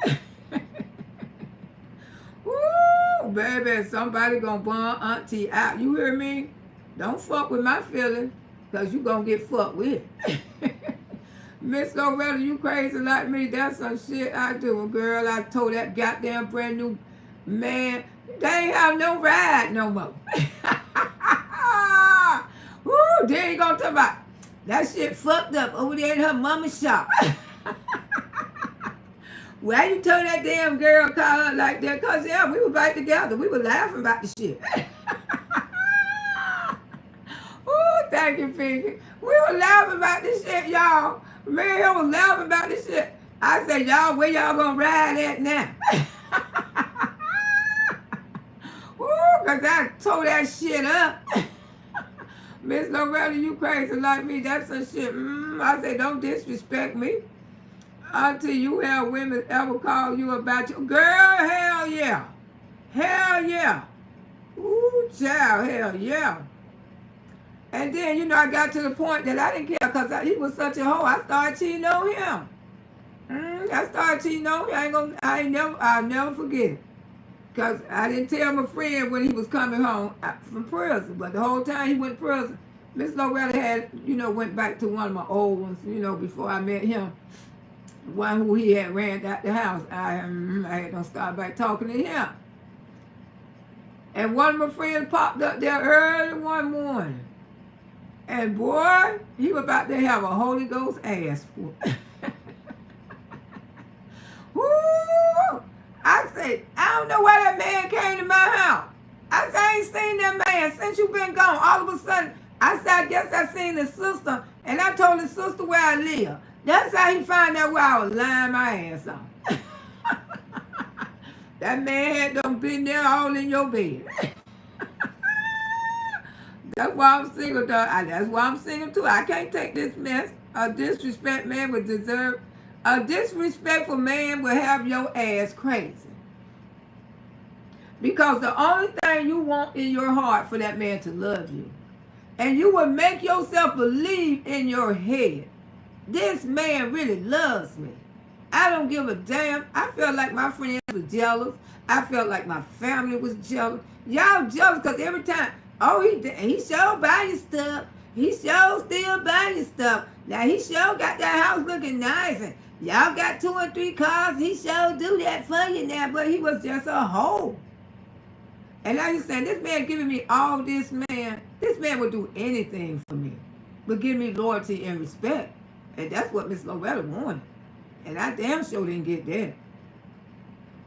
Woo, baby, somebody gonna bum Auntie out. You hear me? Don't fuck with my feelings, because you gonna get fucked with. Miss Loretta, you crazy like me. That's some shit I do. Girl, I told that goddamn brand new man, they ain't have no ride no more. Woo, then he gonna talk about that shit fucked up over there in her mama's shop. Why you told that damn girl call her like that? Cause yeah, we were right together. We were laughing about the shit. Ooh, thank you, Pinky. We were laughing about this shit, y'all. Me and him was laughing about this shit. I said, y'all, where y'all gonna ride at now? Ooh, cause I tore that shit up. Miss Loretta, you crazy like me. That's some shit. I said, don't disrespect me. Until you have women ever call you about you. Girl, hell yeah. Hell yeah. Ooh, child, hell yeah. And then, you know, I got to the point that I didn't care because he was such a hoe. I started cheating on him. I started cheating on him. I'll never forget it. Because I didn't tell my friend when he was coming home from prison. But the whole time he went to prison, Miss Loretta had, you know, went back to one of my old ones, you know, before I met him. One who he had ran out the house. I had to start back talking to him. And one of my friends popped up there early one morning. And boy, he was about to have a Holy Ghost ass whoop. Woo! I said, I don't know why that man came to my house. I said, I ain't seen that man since you been gone. All of a sudden, I said, I guess I seen his sister. And I told his sister where I live. That's how he found out where I was lying my ass off. That man had done been there all in your bed. That's why I'm single, though. That's why I'm single, too. I can't take this mess. A disrespect man would deserve. A disrespectful man will have your ass crazy. Because the only thing you want in your heart for that man to love you. And you will make yourself believe in your head, this man really loves me. I don't give a damn. I felt like my friends were jealous. I felt like my family was jealous. Y'all jealous because every time, oh, he sure buy you stuff. He sure still buy you stuff. Now, he sure got that house looking nice. And y'all got 2 or 3 cars. He sure do that for you now. But he was just a hoe. And now you're saying, this man giving me all this, man. This man would do anything for me. But give me loyalty and respect. And that's what Miss Loretta wanted. And I damn sure didn't get that.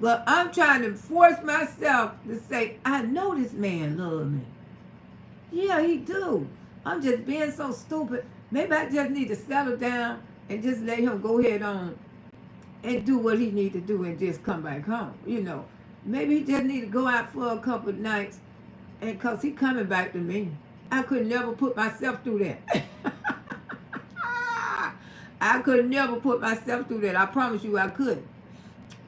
But I'm trying to force myself to say, I know this man loves me. Yeah, he do. I'm just being so stupid. Maybe I just need to settle down and just let him go ahead on and do what he need to do and just come back home. You know, maybe he just need to go out for a couple of nights and because he coming back to me. I could never put myself through that. I could never put myself through that. I promise you I couldn't.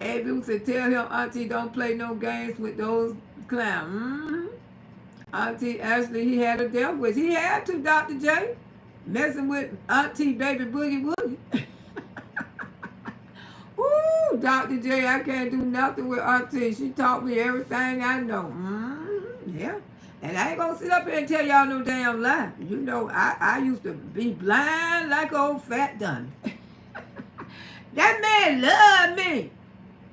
And people said, tell him, Auntie, don't play no games with those clowns. Auntie Ashley, he had a deal with. He had to, Dr. J. Messing with Auntie Baby Boogie Woogie. Woo, Dr. J, I can't do nothing with Auntie. She taught me everything I know. Yeah. And I ain't gonna sit up here and tell y'all no damn lie. You know, I used to be blind like old fat dummy. That man loved me.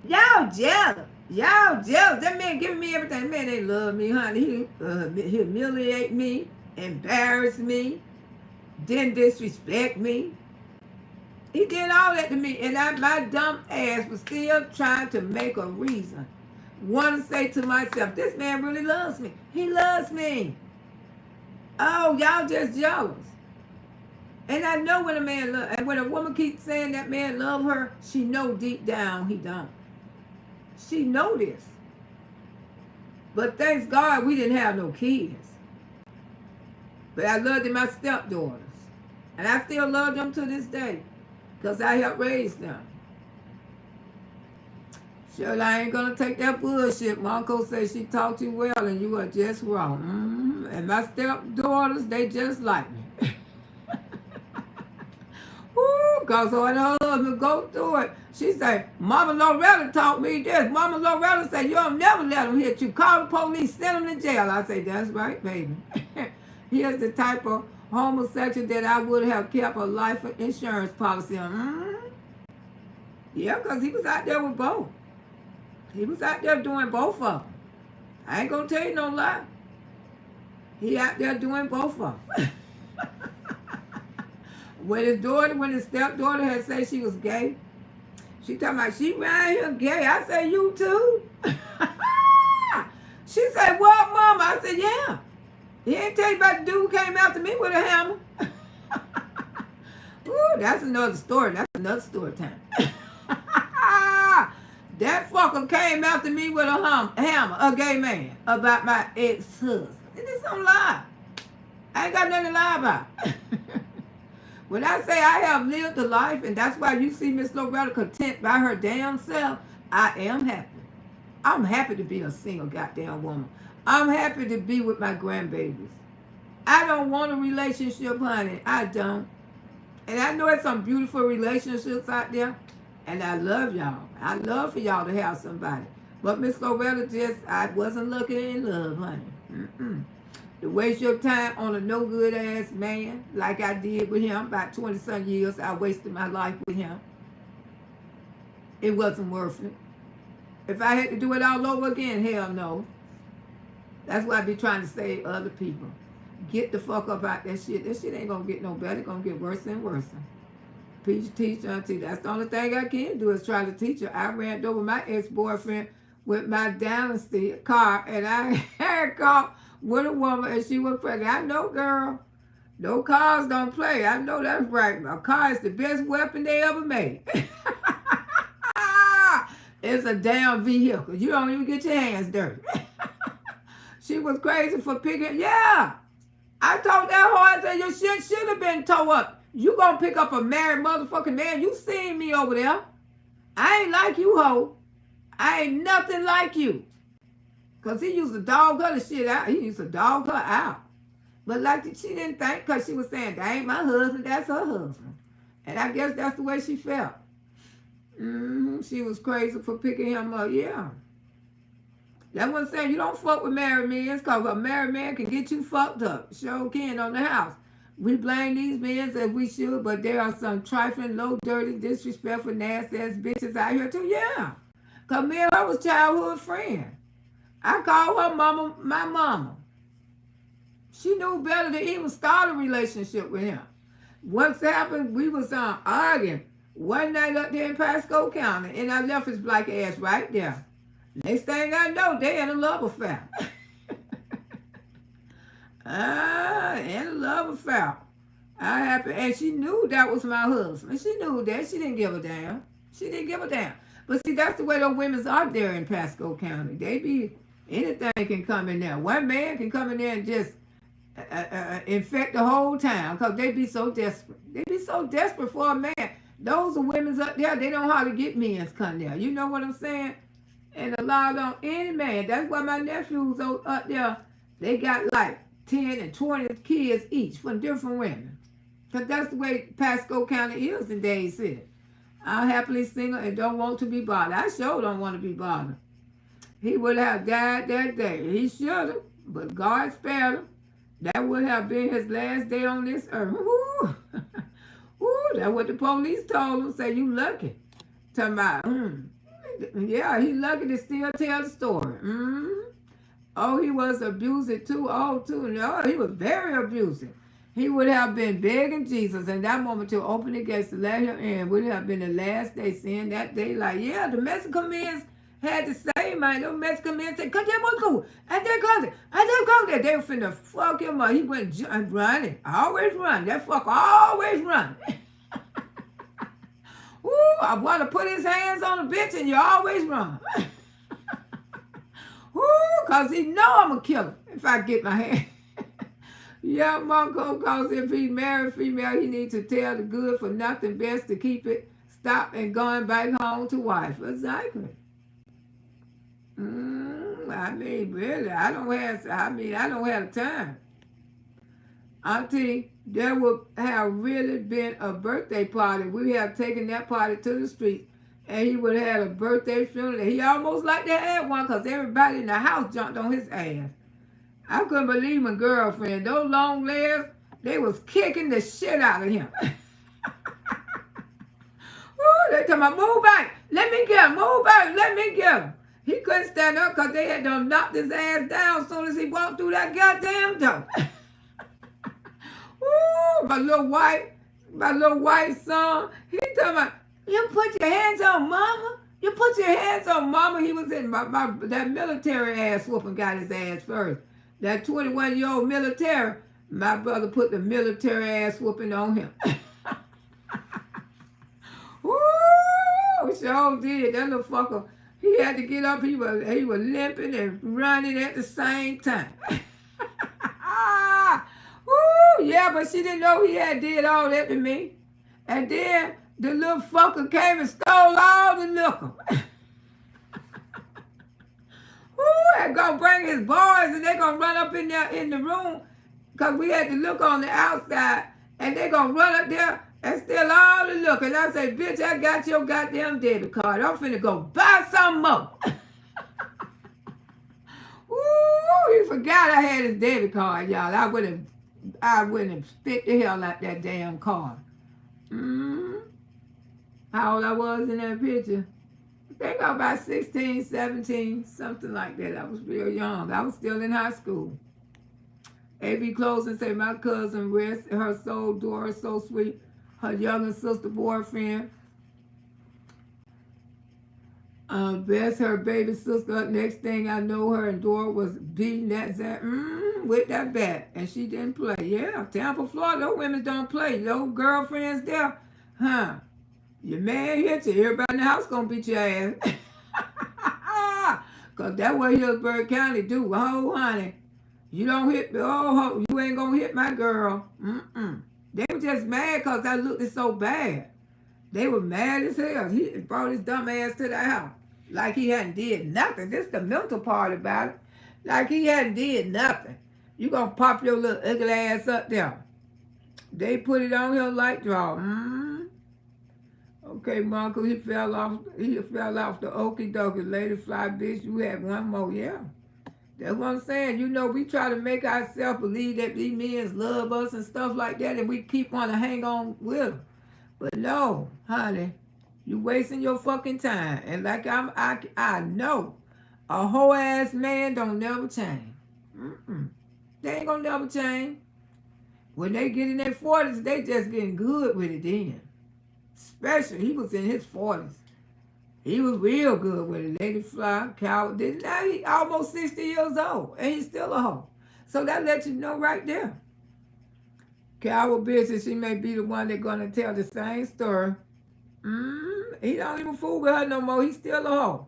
Y'all jealous. Y'all jealous. That man giving me everything. That man ain't love me, honey. He humiliate me, embarrass me, didn't disrespect me. He did all that to me, and my dumb ass was still trying to make a reason. Want to say to myself, this man really loves me. He loves me. Oh, y'all just jealous. And I know when a man love, and when a woman keeps saying that man love her, she know deep down he don't. She know this. But thanks God we didn't have no kids. But I loved my stepdaughters. And I still love them to this day. Because I helped raise them. Sure, I ain't going to take that bullshit. My uncle said she talked too well and you are just wrong. Mm-hmm. And my stepdaughters, they just like me. Ooh, because when her husband go through it, she said, Mama Loretta taught me this. Mama Loretta said, you don't never let them hit you. Call the police, send them to jail. I say, that's right, baby. Here's the type of homosexual that I would have kept a life insurance policy on. Mm-hmm. Yeah, because he was out there with both. He was out there doing both of them. I ain't going to tell you no lie. He out there doing both of them. When his stepdaughter had said she was gay, she talking about she around here gay. I said, you too? She said, what, Mama? I said, yeah. He ain't tell you about the dude who came after me with a hammer. Ooh, that's another story. That's another story time. That fucker came after me with a hammer, a gay man, about my ex-husband. And this don't lie. I ain't got nothing to lie about. When I say I have lived a life, and that's why you see Miss Loretta content by her damn self, I am happy. I'm happy to be a single goddamn woman. I'm happy to be with my grandbabies. I don't want a relationship, honey. I don't. And I know there's some beautiful relationships out there, and I love y'all. I love for y'all to have somebody. But Miss Loretta I wasn't looking in love, honey. Mm-mm. To waste your time on a no-good ass man like I did with him, about 20-some years, I wasted my life with him. It wasn't worth it. If I had to do it all over again, hell no. That's why I be trying to say to other people. Get the fuck up out that shit. That shit ain't gonna get no better. It's gonna get worse and worse. Teach, auntie. That's the only thing I can do is try to teach her. I ran over my ex-boyfriend with my Dynasty car, and I had caught with a woman, and she was pregnant. I know, girl. No cars don't play. I know that's right. A car is the best weapon they ever made. It's a damn vehicle. You don't even get your hands dirty. She was crazy for picking. Yeah. I told that hoe, I said, your shit should have been towed up. You gonna pick up a married motherfucking man. You seen me over there. I ain't like you, hoe. I ain't nothing like you. Because he used to dog her the shit out. He used to dog her out. But like she didn't think, because she was saying, that ain't my husband, that's her husband. And I guess that's the way she felt. She was crazy for picking him up, yeah. That's what I'm saying. You don't fuck with married men, because a married man can get you fucked up. Sure can on the house. We blame these men as we should, but there are some trifling, low, dirty, disrespectful, nasty-ass bitches out here too, yeah. Because me and her was childhood friends. I called her mama my mama. She knew better to even start a relationship with him. What's happened, we was arguing one night up there in Pasco County, and I left his black ass right there. Next thing I know, they in a love affair. In a love affair. I happened, and she knew that was my husband. She knew that. She didn't give a damn. She didn't give a damn. But see, that's the way those women's are there in Pasco County. They be, anything can come in there. One man can come in there and just infect the whole town because they be so desperate. They be so desperate for a man. Those are women's up there. They don't know how to get men's come there. You know what I'm saying? And allowed on any man. That's why my nephews up there, they got like 10 and 20 kids each from different women. Because that's the way Pasco County is in Dade City. I'm happily single and don't want to be bothered. I sure don't want to be bothered. He would have died that day. He should have, but God spared him. That would have been his last day on this earth. Woo! Woo! That's what the police told him. Say, you lucky. Talking about, yeah, he lucky to still tell the story. Oh, he was abusive too. Oh, too. No, he was very abusive. He would have been begging Jesus in that moment to open the gates to let him in. Would have been the last day, seeing that day. Like, yeah, the Mexican men had the same mind. Those Mexican men said, "Come there, go. And they go there. And they go there." They were finna fuck him up. He went running. Always run. That fucker always run. Ooh, I want to put his hands on the bitch and you always run. Ooh, because he know I'm a killer if I get my hand. Yeah, Monko, because if he married female, he needs to tell the good for nothing, best to keep it, stop and going back home to wife. Exactly. I mean, really, I don't have the time. Auntie, there would have really been a birthday party. We have taken that party to the street, and he would have had a birthday funeral. He almost like to have one because everybody in the house jumped on his ass. I couldn't believe my girlfriend. Those long legs, they was kicking the shit out of him. Ooh, they talking about, move back. Let me get him. Move back. Let me get him. He couldn't stand up because they had done knocked his ass down as soon as he walked through that goddamn door. Ooh, my little white son, he talking about, you put your hands on mama? You put your hands on mama? He was in that military ass whooping got his ass first. That 21-year-old military, my brother put the military ass whooping on him. Ooh, sure did. That little fucker, he had to get up. He was limping and running at the same time. Ooh, yeah, but she didn't know he had did all that to me. And then the little fucker came and stole all the liquor. Ooh, and gonna bring his boys and they gonna run up in there in the room because we had to look on the outside and they gonna run up there and steal all the liquor. And I say, bitch, I got your goddamn debit card. I'm finna go buy some more. Ooh, he forgot I had his debit card, y'all. I wouldn't have spit the hell out that damn card. How old I was in that picture? I think I was about 16, 17, something like that. I was real young. I was still in high school. A.B. Closing say, my cousin, rest her soul, Doris, so sweet. Her younger sister boyfriend. Best her baby sister. Next thing I know, her and Dora was beating that with that bat. And she didn't play. Yeah, Tampa, Florida, those women don't play. Those girlfriends there, huh? Your man hit you. Everybody in the house gonna beat your ass. Because that's what Hillsborough County do. Oh, honey. You don't hit me. Oh, you ain't gonna hit my girl. They were just mad because I looked so bad. They were mad as hell. He brought his dumb ass to the house. Like he hadn't did nothing. This is the mental part about it. Like he hadn't did nothing. You gonna pop your little ugly ass up there. They put it on him like draw. Okay, Marco, he fell off the okie dokie. Lady fly bitch, you had one more. Yeah. That's what I'm saying. You know, we try to make ourselves believe that these men love us and stuff like that, and we keep wanting to hang on with them. But no, honey, you wasting your fucking time. And like I know, a whole ass man don't never change. They ain't gonna never change. When they get in their 40s, they just getting good with it then. Especially, he was in his 40s. He was real good with it. Lady Fly, Coward. Now he almost 60 years old, and he's still a hoe. So that lets you know right there. Coward bitch, she may be the one that's gonna tell the same story. He don't even fool with her no more. He's still a hoe.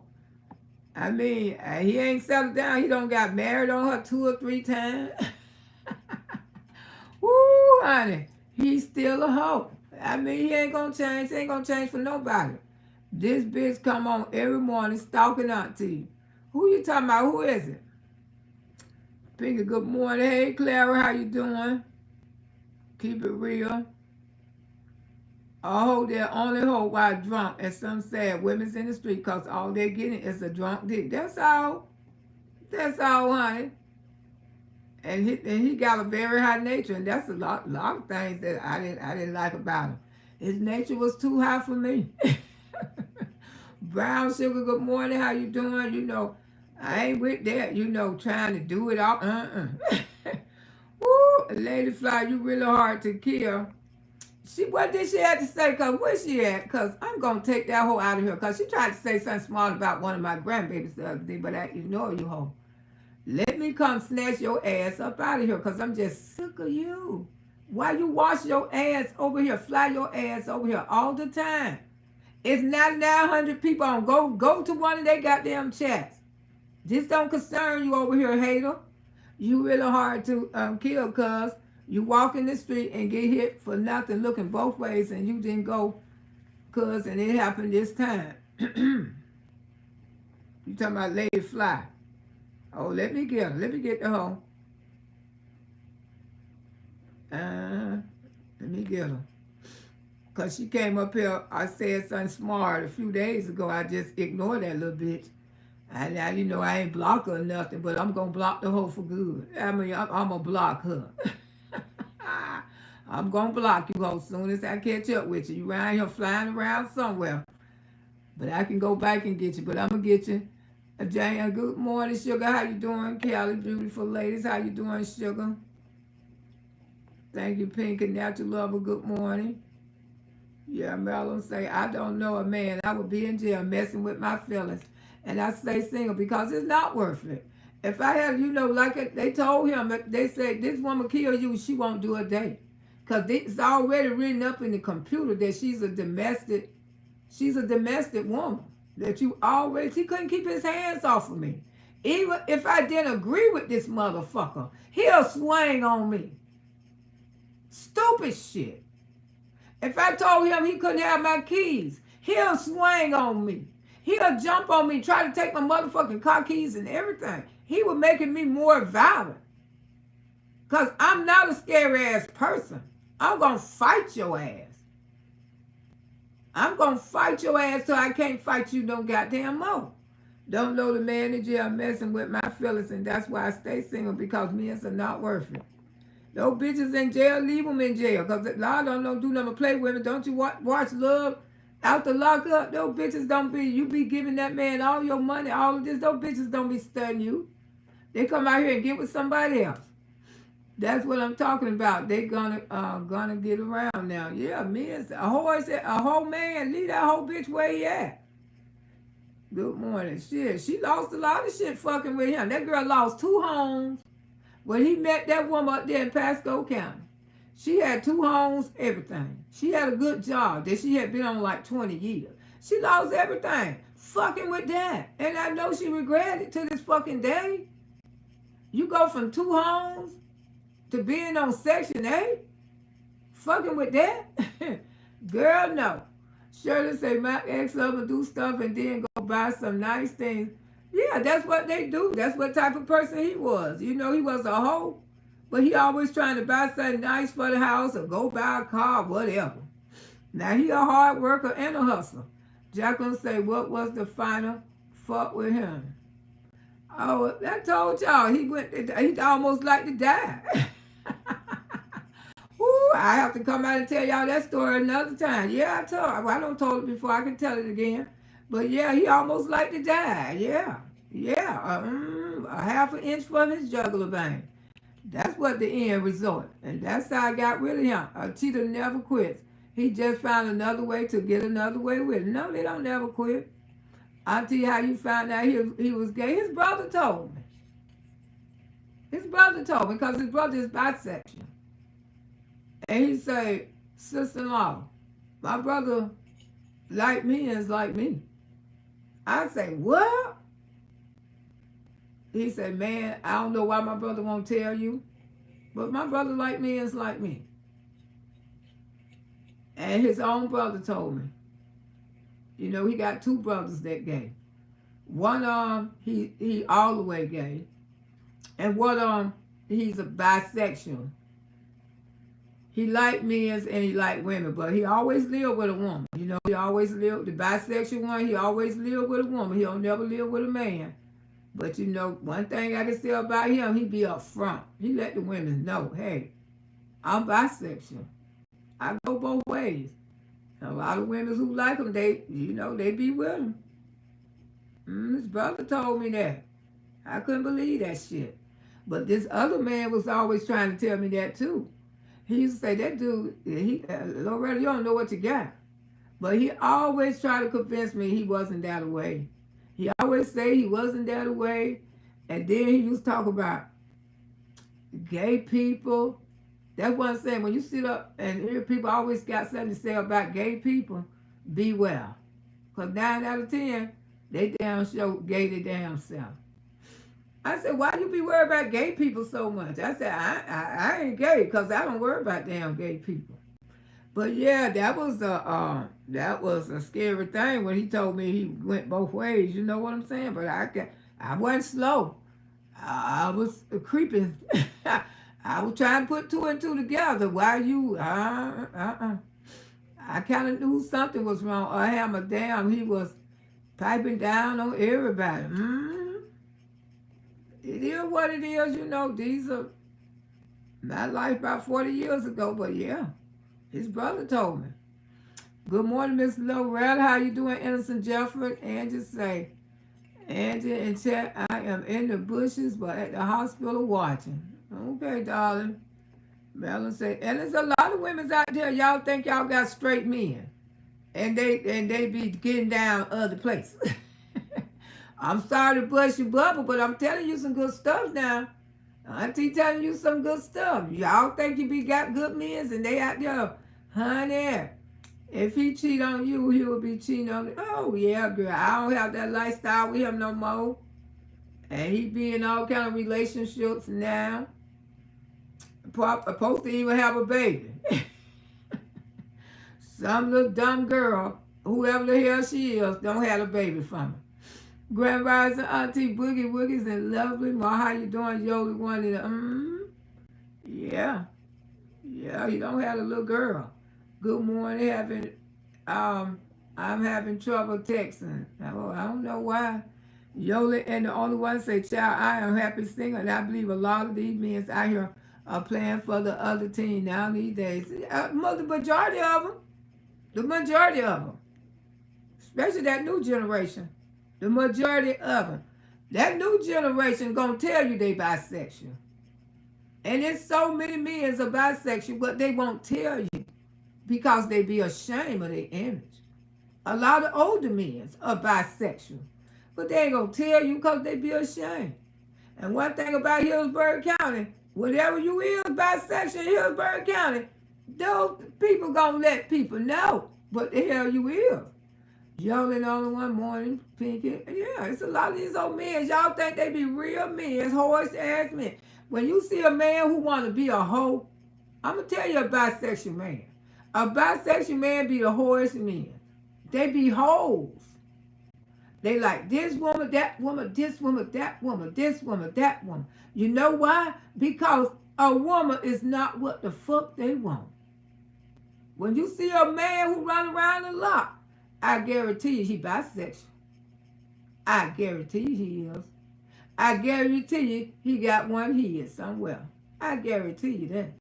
I mean, he ain't settled down. He don't got married on her 2 or 3 times. Woo, honey, he's still a hoe. I mean, he ain't gonna change. He ain't gonna change for nobody. This bitch come on every morning stalking auntie. Who you talking about? Who is it? Pinky, good morning. Hey, Clara, how you doing? Keep it real. Oh, their only hope while drunk, as some said, women's in the street, because all they're getting is a drunk dick. That's all. That's all, honey. And he got a very high nature, and that's a lot of things that I didn't like about him. His nature was too high for me. Brown sugar, good morning. How you doing? I ain't with that. Trying to do it all. Woo, Lady Fly, you really hard to kill. What did she have to say? Cause where she at? Cause I'm gonna take that hoe out of here. Cause she tried to say something smart about one of my grandbabies the other day, but I ignore you, hoe. Let me come snatch your ass up out of here, cause I'm just sick of you. Why you wash your ass over here, fly your ass over here all the time? It's 900 people on. Go to one of their goddamn chats. This don't concern you over here, hater. You really hard to kill, cuz you walk in the street and get hit for nothing, looking both ways, and you didn't go, cuz, and it happened this time. You talking about Lady Fly. Oh, let me get her. Let me get the hoe. Let me get her. Because she came up here, I said something smart a few days ago. I just ignored that little bitch. And now, I ain't block her or nothing, but I'm going to block the hoe for good. I mean, I'm going to block her. I'm going to block you hoe as soon as I catch up with you. You around here flying around somewhere. But I can go back and get you. But I'm going to get you. Jane, good morning, Sugar. How you doing? Kelly, beautiful ladies. How you doing, Sugar? Thank you, Pink and Natural Lover. Good morning. Yeah, Melon say, I don't know a man. I would be in jail messing with my feelings. And I stay single because it's not worth it. If I had, like they told him, they said, this woman kill you, she won't do a day. Because it's already written up in the computer that she's a domestic woman. That he couldn't keep his hands off of me. Even if I didn't agree with this motherfucker, he'll swing on me. Stupid shit. If I told him he couldn't have my keys, he'll swing on me. He'll jump on me, try to take my motherfucking car keys and everything. He was making me more violent. Because I'm not a scary ass person. I'm going to fight your ass. I'm going to fight your ass till I can't fight you no goddamn more. Don't know the man in jail messing with my feelings, and that's why I stay single, because men are not worth it. Those bitches in jail, leave them in jail. Because a lot of them don't do nothing but play with it. Don't you watch Love out the lockup? Those bitches you be giving that man all your money, all of this. Those bitches don't be studying you. They come out here and get with somebody else. That's what I'm talking about. They gonna get around now. Yeah, a whole man, leave that whole bitch where he at. Good morning. Shit, she lost a lot of shit fucking with him. That girl lost 2 homes. When he met that woman up there in Pasco County, she had 2 homes, everything. She had a good job that she had been on like 20 years. She lost everything, fucking with that. And I know she regretted it to this fucking day. You go from 2 homes to being on Section 8, fucking with that? Girl, no. Shirley say, my ex-lover do stuff and then go buy some nice things. Yeah, that's what they do. That's what type of person he was. He was a hoe, but he always trying to buy something nice for the house or go buy a car, whatever. Now, he a hard worker and a hustler. Jacqueline say, what was the final fuck with him? Oh, I told y'all, he almost like to die. Ooh, I have to come out and tell y'all that story another time. Yeah, I don't told it before. I can tell it again. But yeah, he almost like to die. Yeah. A half an inch from his jugular vein. That's what the end result. And that's how I got rid of him. A cheater never quits. He just found another way to get another way with it. No, they don't never quit. I'll tell you how you found out he was gay. His brother told me. Because his brother is bisexual. And he said, sister-in-law, my brother like me and is like me. I say, what? He said, man, I don't know why my brother won't tell you, but my brother like me and is like me. And his own brother told me. He got 2 brothers that gay. One, he all the way gay. And one, he's a bisexual. He liked men and he liked women, but he always lived with a woman. You know, he always lived, the bisexual one, he always lived with a woman. He don't never live with a man. But you know, one thing I can say about him, he be up front. He let the women know, hey, I'm bisexual. I go both ways. And a lot of women who like him, they be with him. His brother told me that. I couldn't believe that shit. But this other man was always trying to tell me that too. He used to say, that dude, Loretta, you don't know what you got. But he always tried to convince me he wasn't that way. He always say he wasn't that way. And then he used to talk about gay people. That's what I'm saying. When you sit up and hear people always got something to say about gay people, beware. Because 9 out of 10, they damn show gay their damn self. I said, why you be worried about gay people so much? I said, I ain't gay because I don't worry about damn gay people. But yeah, that was a scary thing when he told me he went both ways. You know what I'm saying? But I wasn't slow. I was creeping. I was trying to put 2 and 2 together. Why you? I kind of knew something was wrong. I had my damn. He was piping down on everybody. It is what it is, you know. These are my life about 40 years ago, but yeah, his brother told me. Good morning, Miss Loretta. How you doing, Innocent Jeffrey? Angie say, Angie in chat, I am in the bushes, but at the hospital watching. Okay, darling. Melon said, and there's a lot of women out there, y'all think y'all got straight men. And they be getting down other places. I'm sorry to bust your bubble, but I'm telling you some good stuff now. Auntie telling you some good stuff. Y'all think you got good men and they out there, honey, if he cheat on you, he will be cheating on you. Oh, yeah, girl, I don't have that lifestyle with him no more. And he be in all kind of relationships now. Supposed to even have a baby. Some little dumb girl, whoever the hell she is, don't have a baby from her. Grand Rising Auntie Boogie Woogies and Lovely. Ma, how you doing? Yoli wanted yeah. Yeah, you don't have a little girl. Good morning. I'm having trouble texting. I don't know why. Yoli and the only one say, child, I am happy single, and I believe a lot of these men out here are playing for the other team now these days. The majority of them. The majority of them. Especially that new generation. The majority of them. That new generation gonna tell you they bisexual. And there's so many men are bisexual, but they won't tell you because they be ashamed of their image. A lot of older men are bisexual, but they ain't gonna tell you because they be ashamed. And one thing about Hillsborough County, whatever you is bisexual in Hillsborough County, those people gonna let people know what the hell you is. Yelling on one morning, Pinky. Yeah, it's a lot of these old men. Y'all think they be real men, horse ass men. When you see a man who want to be a hoe, I'm going to tell you a bisexual man. A bisexual man be the horse men. They be hoes. They like this woman, that woman, this woman, that woman, this woman, that woman. You know why? Because a woman is not what the fuck they want. When you see a man who run around a lot, I guarantee you he bisexual. I guarantee you he is. I guarantee you he got one head somewhere. I guarantee you that.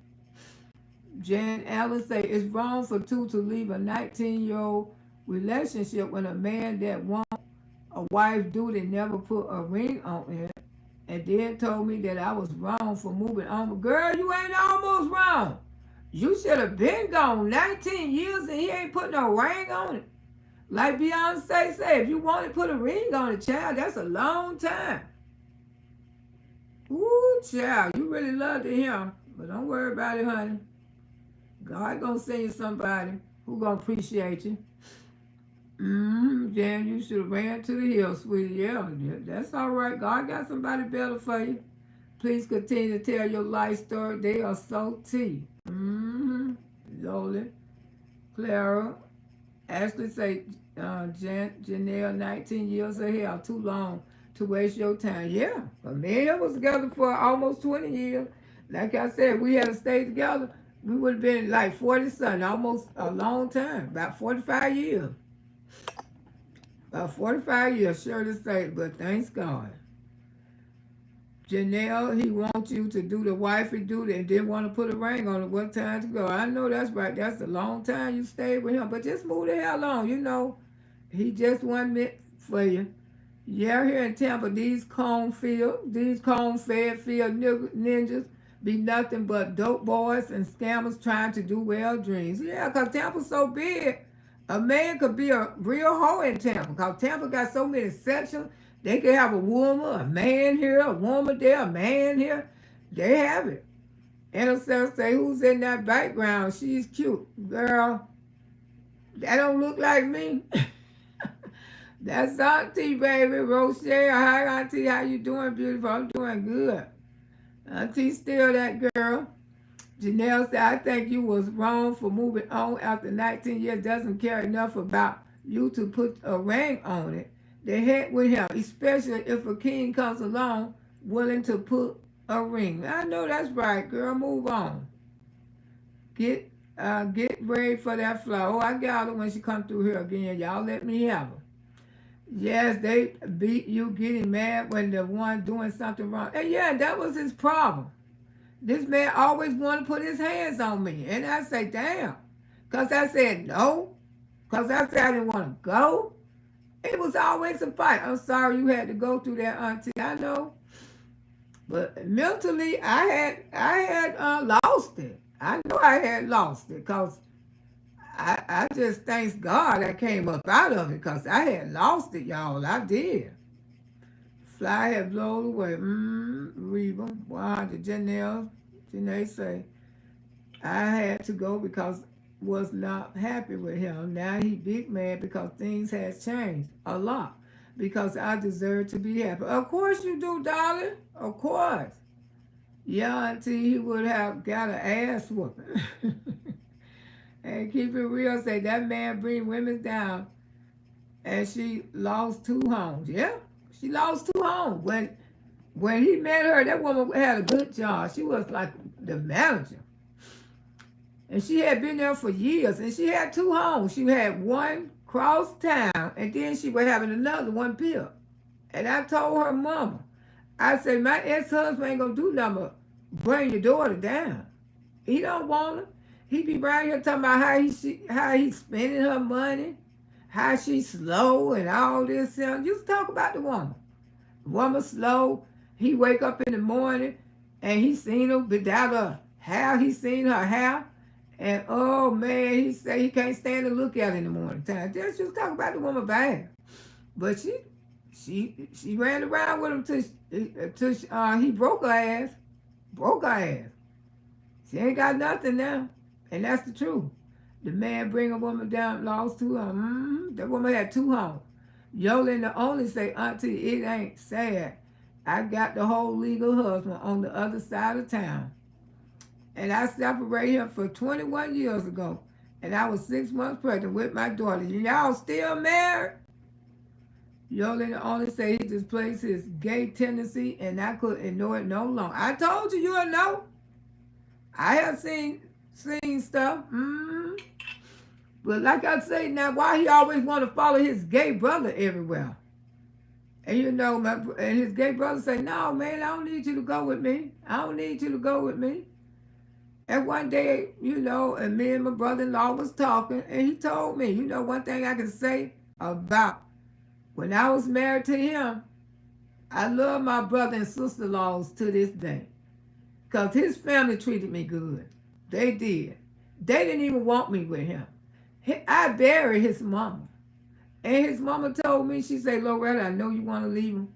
Jan Allen say it's wrong for two to leave a 19-year-old relationship when a man that want a wife duty never put a ring on it, and then told me that I was wrong for moving on. Girl, you ain't almost wrong. You should have been gone 19 years and he ain't put no ring on it. Like Beyonce said, if you want to put a ring on a child, that's a long time. Ooh, child, you really love him. But don't worry about it, honey. God gonna send you somebody who gonna appreciate you. Jan, you should have ran to the hill, sweetie. Yeah, that's all right. God got somebody better for you. Please continue to tell your life story. They are so tea. Zola, Clara, Ashley say, Janelle, 19 years of hell, too long to waste your time. Yeah, but me and him was together for almost 20 years. Like I said, we had to stay together. We would have been like 40 something, almost a long time, about 45 years. About 45 years, sure to say, but thanks God. Janelle, he wants you to do the wifey duty and didn't want to put a ring on it. What time to go? I know that's right. That's a long time you stayed with him, but just move the hell on. You know, he just wasn't meant for you. Yeah, here in Tampa, these cone-fed field ninjas be nothing but dope boys and scammers trying to do well dreams. Yeah, because Tampa's so big, a man could be a real hoe in Tampa because Tampa got so many sections. They could have a woman, a man here, a woman there, a man here. They have it. Intercessor say, who's in that background? She's cute. Girl, that don't look like me. That's Auntie, baby. Rochelle. Hi, Auntie. How you doing, beautiful? I'm doing good. Auntie still that girl. Janelle said, I think you was wrong for moving on after 19 years. Doesn't care enough about you to put a ring on it. The heck with him, especially if a king comes along willing to put a ring. I know that's right, girl. Move on. Get ready for that flower. Oh, I got her when she come through here again. Y'all let me have her. Yes, they beat you getting mad when the one doing something wrong. And yeah, that was his problem. This man always wanted to put his hands on me. And I say, damn. Because I said no. Because I said I didn't want to go. It was always a fight. I'm sorry you had to go through that, Auntie. I know. But mentally, I had lost it. I know I had lost it because I just thank God I came up out of it because I had lost it, y'all. I did. Fly had blown away. Reba. Wow, the Janae say, I had to go because was not happy with him. Now he big mad because things has changed a lot. Because I deserve to be happy. Of course you do, darling. Of course. Yeah, Auntie, he would have got an ass whooping. And keep it real, say that man bring women down. And she lost 2 homes. Yeah, she lost 2 homes. When he met her, that woman had a good job. She was like the manager. And she had been there for years. And she had 2 homes. She had one cross town. And then she was having another one built. And I told her mama, I said, my ex-husband ain't going to do nothing but bring your daughter down. He don't want her. He be around here talking about how he's spending her money, how she's slow and all this. Just talk about the woman. The woman slow. He wake up in the morning and he seen her without her hair. He seen her hair. And oh man, he say he can't stand to look at her in the morning time. Just talk about the woman bad. But she ran around with him till he broke her ass. Broke her ass. She ain't got nothing now. And that's the truth. The man bring a woman down, lost 2 homes. That woman had 2 homes. Yolanda the only say, Auntie, it ain't sad. I got the whole legal husband on the other side of town. And I separated him for 21 years ago. And I was 6 months pregnant with my daughter. Y'all still married? Yolanda only say he displays his gay tendency and I couldn't ignore it no longer. I told you you'll know. I have seen stuff. But like I say now, why he always want to follow his gay brother everywhere? And you know, and his gay brother say, no, man, I don't need you to go with me. I don't need you to go with me. And one day, you know, and me and my brother-in-law was talking, and he told me, you know, one thing I can say about when I was married to him, I love my brother and sister-in-laws to this day. Because his family treated me good. They did. They didn't even want me with him. I buried his mama. And his mama told me, she said, Loretta, I know you want to leave him.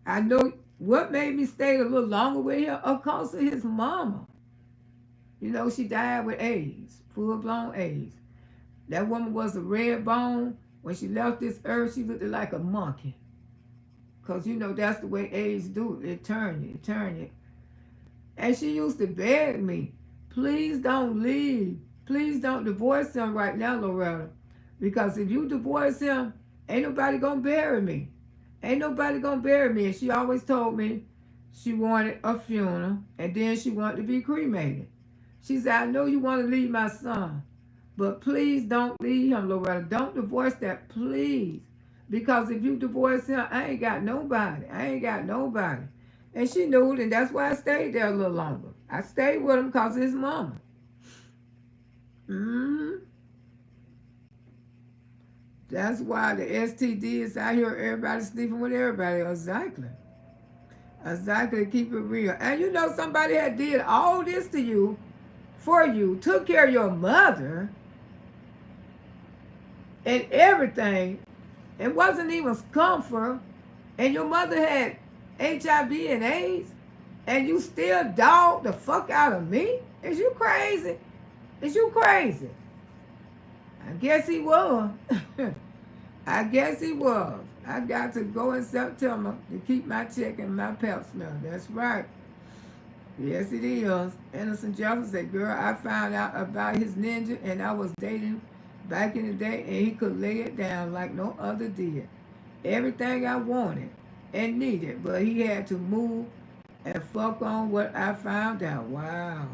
I know what made me stay a little longer with him, of course, of his mama. You know, she died with AIDS, full-blown AIDS. That woman was a red bone. When she left this earth, she looked like a monkey. Because, you know, that's the way AIDS do. It turn you. And she used to beg me, please don't leave. Please don't divorce him right now, Loretta. Because if you divorce him, ain't nobody going to bury me. Ain't nobody going to bury me. And she always told me she wanted a funeral and then she wanted to be cremated. She said, I know you want to leave my son, but please don't leave him, Loretta. Don't divorce that, please. Because if you divorce him, I ain't got nobody. I ain't got nobody. And she knew it, and that's why I stayed there a little longer. I stayed with him because of his mama. Mm-hmm. That's why the STD is out here, everybody sleeping with everybody. Exactly. Exactly, keep it real. And you know somebody had did all this to you, for you, took care of your mother and everything. It wasn't even comfort. And your mother had HIV and AIDS, and you still dogged the fuck out of me? Is you crazy? Is you crazy? I guess he was. I guess he was. I got to go in September to keep my check and my pep smell. That's right. Yes, it is. Innocent Jefferson said, girl, I found out about his ninja and I was dating back in the day and he could lay it down like no other did. Everything I wanted and needed, but he had to move and fuck on what I found out. Wow.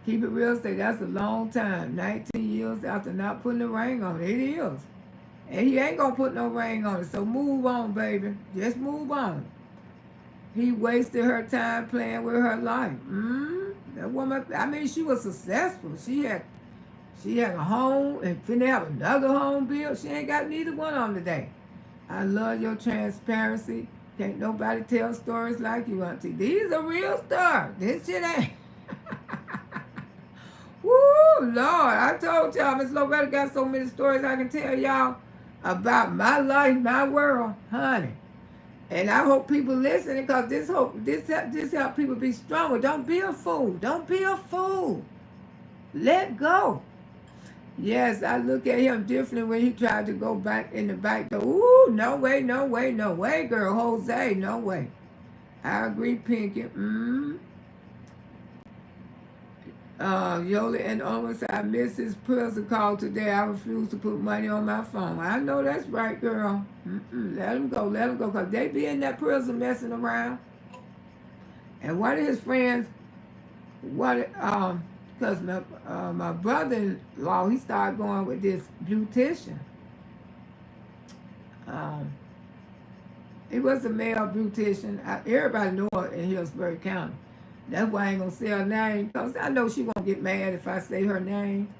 Keep it real, say that's a long time. 19 years after not putting a ring on it. It is. And he ain't gonna put no ring on it. So move on, baby. Just move on. He wasted her time playing with her life. That woman, I mean, she was successful. She had a home and finna have another home built. She ain't got neither one on today. I love your transparency. Can't nobody tell stories like you, Auntie. These are real stories. This shit ain't. Woo, Lord. I told y'all, Miss Loretta got so many stories I can tell y'all about my life, my world, honey. And I hope people listening, because this help people be stronger. Don't be a fool. Don't be a fool. Let go. Yes, I look at him differently when he tried to go back in the back door. Ooh, no way, no way, no way, girl. Jose, no way. I agree, Pinky. Yola and Owen said, I missed his prison call today. I refuse to put money on my phone. I know that's right, girl. Let him go, because they be in that prison messing around. And one of his friends, because my brother-in-law, he started going with this beautician. He was a male beautician. Everybody know it in Hillsborough County. That's why I ain't gonna say her name, because I know she won't get mad if I say her name.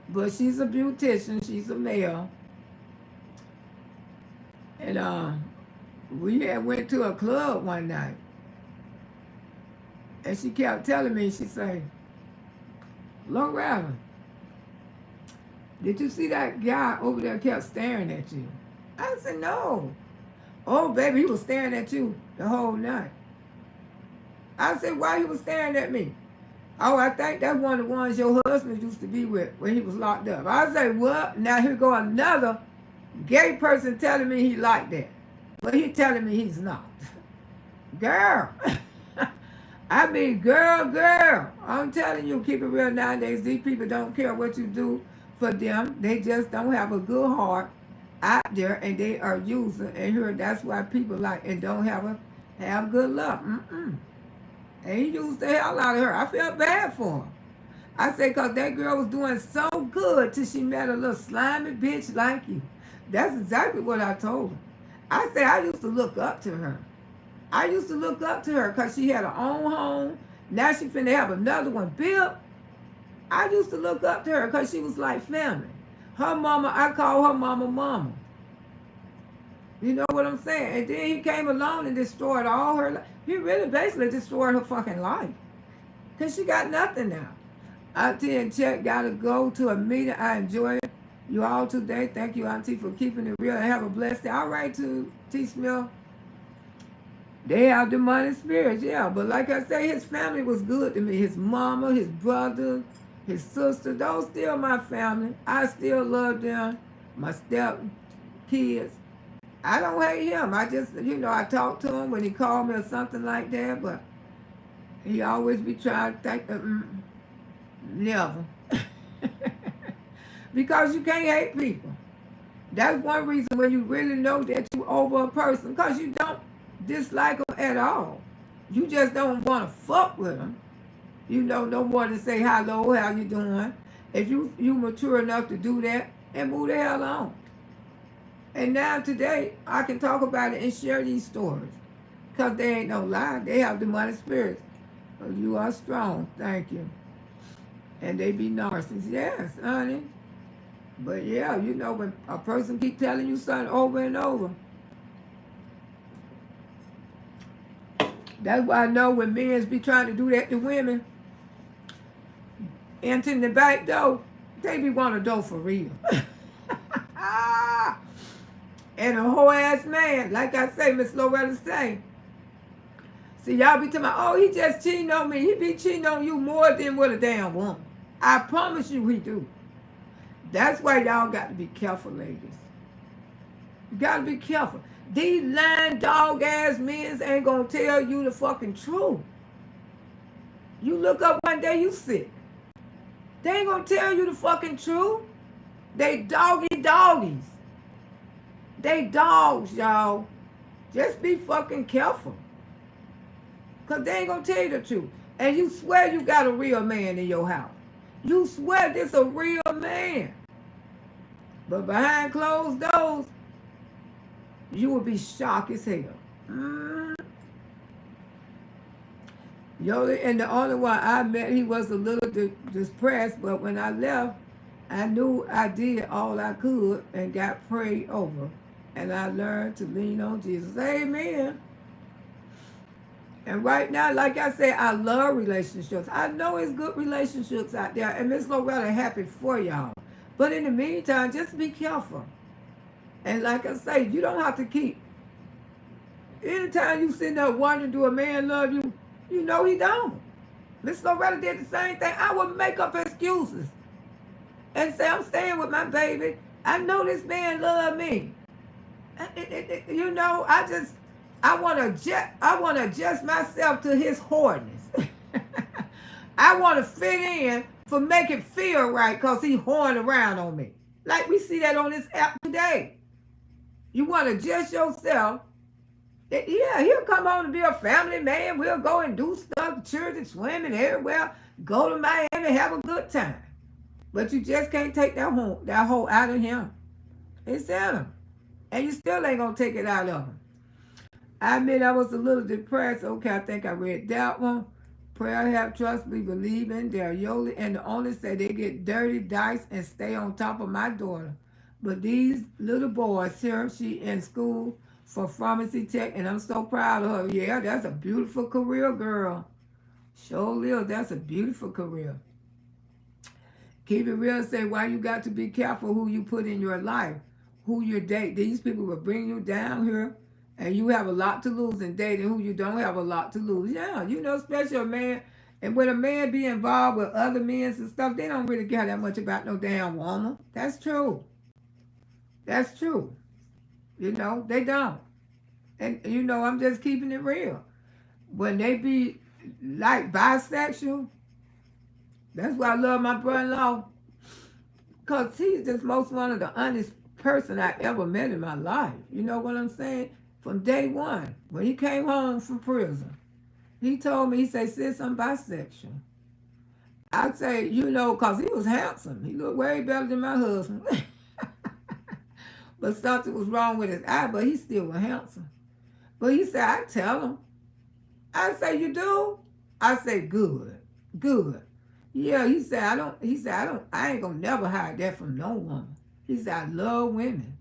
But she's a beautician. She's a male. And we had went to a club one night. And she kept telling me, she said, Loretta, did you see that guy over there kept staring at you? I said, no. Oh, baby, he was staring at you the whole night. I said, why he was staring at me? Oh, I think that's one of the ones your husband used to be with when he was locked up. I said, what? Now here go another gay person telling me he like that. But he telling me he's not. Girl. I mean, girl. I'm telling you, keep it real nowadays. These people don't care what you do for them. They just don't have a good heart out there, and they are using. And here, that's why people like and don't have good luck. And he used the hell out of her. I felt bad for him. I said, because that girl was doing so good till she met a little slimy bitch like you. That's exactly what I told her. I said, I used to look up to her. I used to look up to her because she had her own home. Now she finna have another one built. I used to look up to her because she was like family. Her mama, I call her mama. You know what I'm saying? And then he came along and destroyed all her life. He really basically destroyed her fucking life. Because she got nothing now. Auntie and Chet got to go to a meeting. I enjoy you all today. Thank you, Auntie, for keeping it real. And have a blessed day. All right, too, T. Smith. They have demonic spirits, yeah. But like I say, his family was good to me. His mama, his brother, his sister, those still my family. I still love them. My step kids. I don't hate him. I just, I talk to him when he called me or something like that, but he always be trying to think, never. Because you can't hate people. That's one reason when you really know that you over a person, because you don't dislike them at all. You just don't want to fuck with them. You know, no more than say hello, how you doing. If you mature enough to do that, and move the hell on. And now today, I can talk about it and share these stories. Because they ain't no lie. They have demonic spirits. So you are strong. Thank you. And they be narcissists. Yes, honey. But yeah, you know, when a person keep telling you something over and over, that's why I know when men be trying to do that to women, entering the back door, they be want a door for real. And a whole ass man, like I say, Miss Loretta say, see, y'all be talking about, oh, he just cheating on me. He be cheating on you more than with a damn woman. I promise you he do. That's why y'all got to be careful, ladies. You got to be careful. These lying dog-ass men ain't going to tell you the fucking truth. You look up one day, you sick. They ain't going to tell you the fucking truth. They doggies. They dogs, y'all. Just be fucking careful. Because they ain't going to tell you the truth. And you swear you got a real man in your house. You swear this a real man. But behind closed doors, you will be shocked as hell. Yoli, and the only one I met, he was a little depressed, but when I left, I knew I did all I could and got prayed over. And I learned to lean on Jesus. Amen. And right now, like I said, I love relationships. I know it's good relationships out there. And Miss Loretta, happy for y'all. But in the meantime, just be careful. And like I say, you don't have to keep. Anytime you sitting there wondering, do a man love you? You know he don't. Miss Loretta did the same thing. I would make up excuses and say, I'm staying with my baby. I know this man love me. You know, I want to adjust myself to his hardness. I want to fit in for make it feel right because he horning around on me. Like we see that on this app today. You want to adjust yourself. Yeah, he'll come home to be a family man. We'll go and do stuff, children swimming everywhere, go to Miami, have a good time. But you just can't take that whole out of him. It's in him. And you still ain't going to take it out of him. I admit I was a little depressed. Okay, I think I read that one. Prayer, have trust, we believe in. They're Yoli and the only say they get dirty dice and stay on top of my daughter. But these little boys here, she in school for pharmacy tech, and I'm so proud of her. Yeah, that's a beautiful career, girl. Sure live, that's a beautiful career. Keep it real, say why you got to be careful who you put in your life, who you date. These people will bring you down here, and you have a lot to lose in dating who you don't have a lot to lose. Yeah, you know, especially a man. And when a man be involved with other men and stuff, they don't really care that much about no damn woman. That's true. That's true. You know, they don't. And, you know, I'm just keeping it real. When they be like bisexual, that's why I love my brother-in-law. Because he's just most one of the honest person I ever met in my life. You know what I'm saying? From day one, when he came home from prison, he told me, he said, sis, I'm bisexual. I'd say, you know, because he was handsome. He looked way better than my husband. But something was wrong with his eye, but he still was handsome. But he said, I tell him. I say, you do? I say, good. Yeah, he said, I ain't gonna never hide that from no woman. He said, I love women.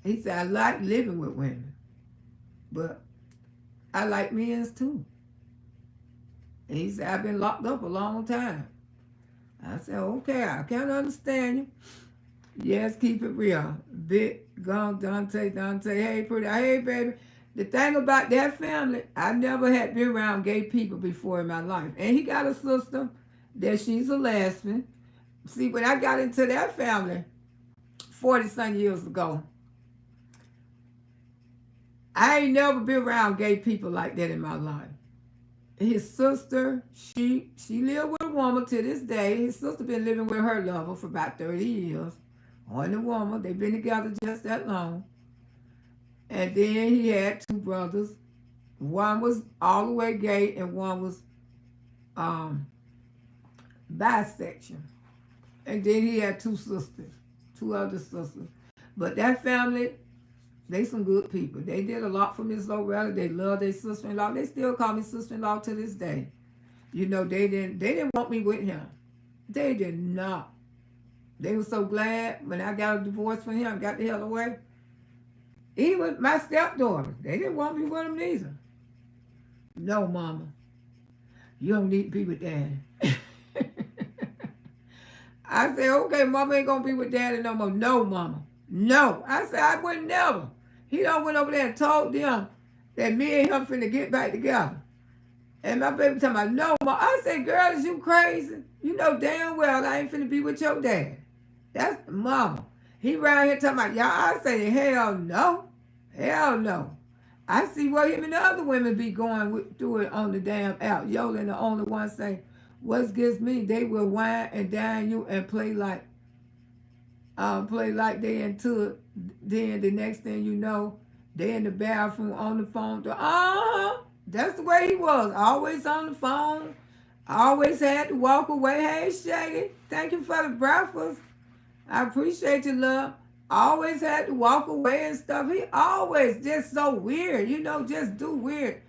He said, I like living with women. But I like men's too. And he said, I've been locked up a long time. I said, okay, I can't understand you. Yes, keep it real. Big gone, Dante, hey, pretty, hey, baby. The thing about that family, I never had been around gay people before in my life. And he got a sister that she's a lesbian. See, when I got into that family 40-some years ago, I ain't never been around gay people like that in my life. His sister, she lived with a woman to this day. His sister been living with her lover for about 30 years. On the woman, they've been together just that long. And then he had two brothers. One was all the way gay and one was um, bisection. And then he had two sisters, two other sisters. But that family, they some good people. They did a lot for Miss Loretta. They love their sister-in-law. They still call me sister-in-law to this day. You know, they didn't want me with him. They did not. They were so glad when I got a divorce from him, got the hell away. Even my stepdaughter, they didn't want me with him neither. No, mama. You don't need to be with daddy. I said, okay, mama ain't gonna be with daddy no more. No, mama. No. I said, I would never. He done went over there and told them that me and him finna get back together. And my baby talking about, no, mama. I said, girl, is you crazy? You know damn well I ain't finna be with your dad. That's mama. He right here talking about, y'all. I say, hell no. Hell no. I see what him and the other women be going through it on the damn app. Yola the only one say, what gets me, they will whine and dine you and play like they into it. Then the next thing you know, they in the bathroom on the phone. That's the way he was. Always on the phone. Always had to walk away. Hey, Shaggy, thank you for the breakfast. I appreciate your love. Always had to walk away and stuff. He always just so weird, you know, just do weird.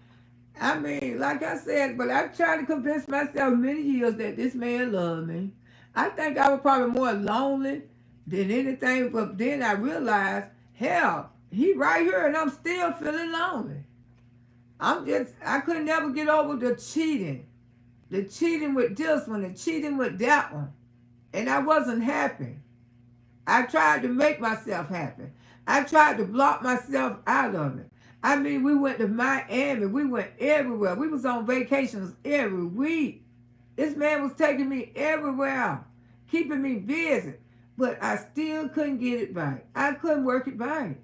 I mean, like I said, but I tried to convince myself many years that this man loved me. I think I was probably more lonely than anything, but then I realized, hell, he right here and I'm still feeling lonely. I could never get over the cheating. The cheating with this one, the cheating with that one. And I wasn't happy. I tried to make myself happy. I tried to block myself out of it. I mean, we went to Miami. We went everywhere. We was on vacations every week. This man was taking me everywhere, keeping me busy. But I still couldn't get it right. I couldn't work it right.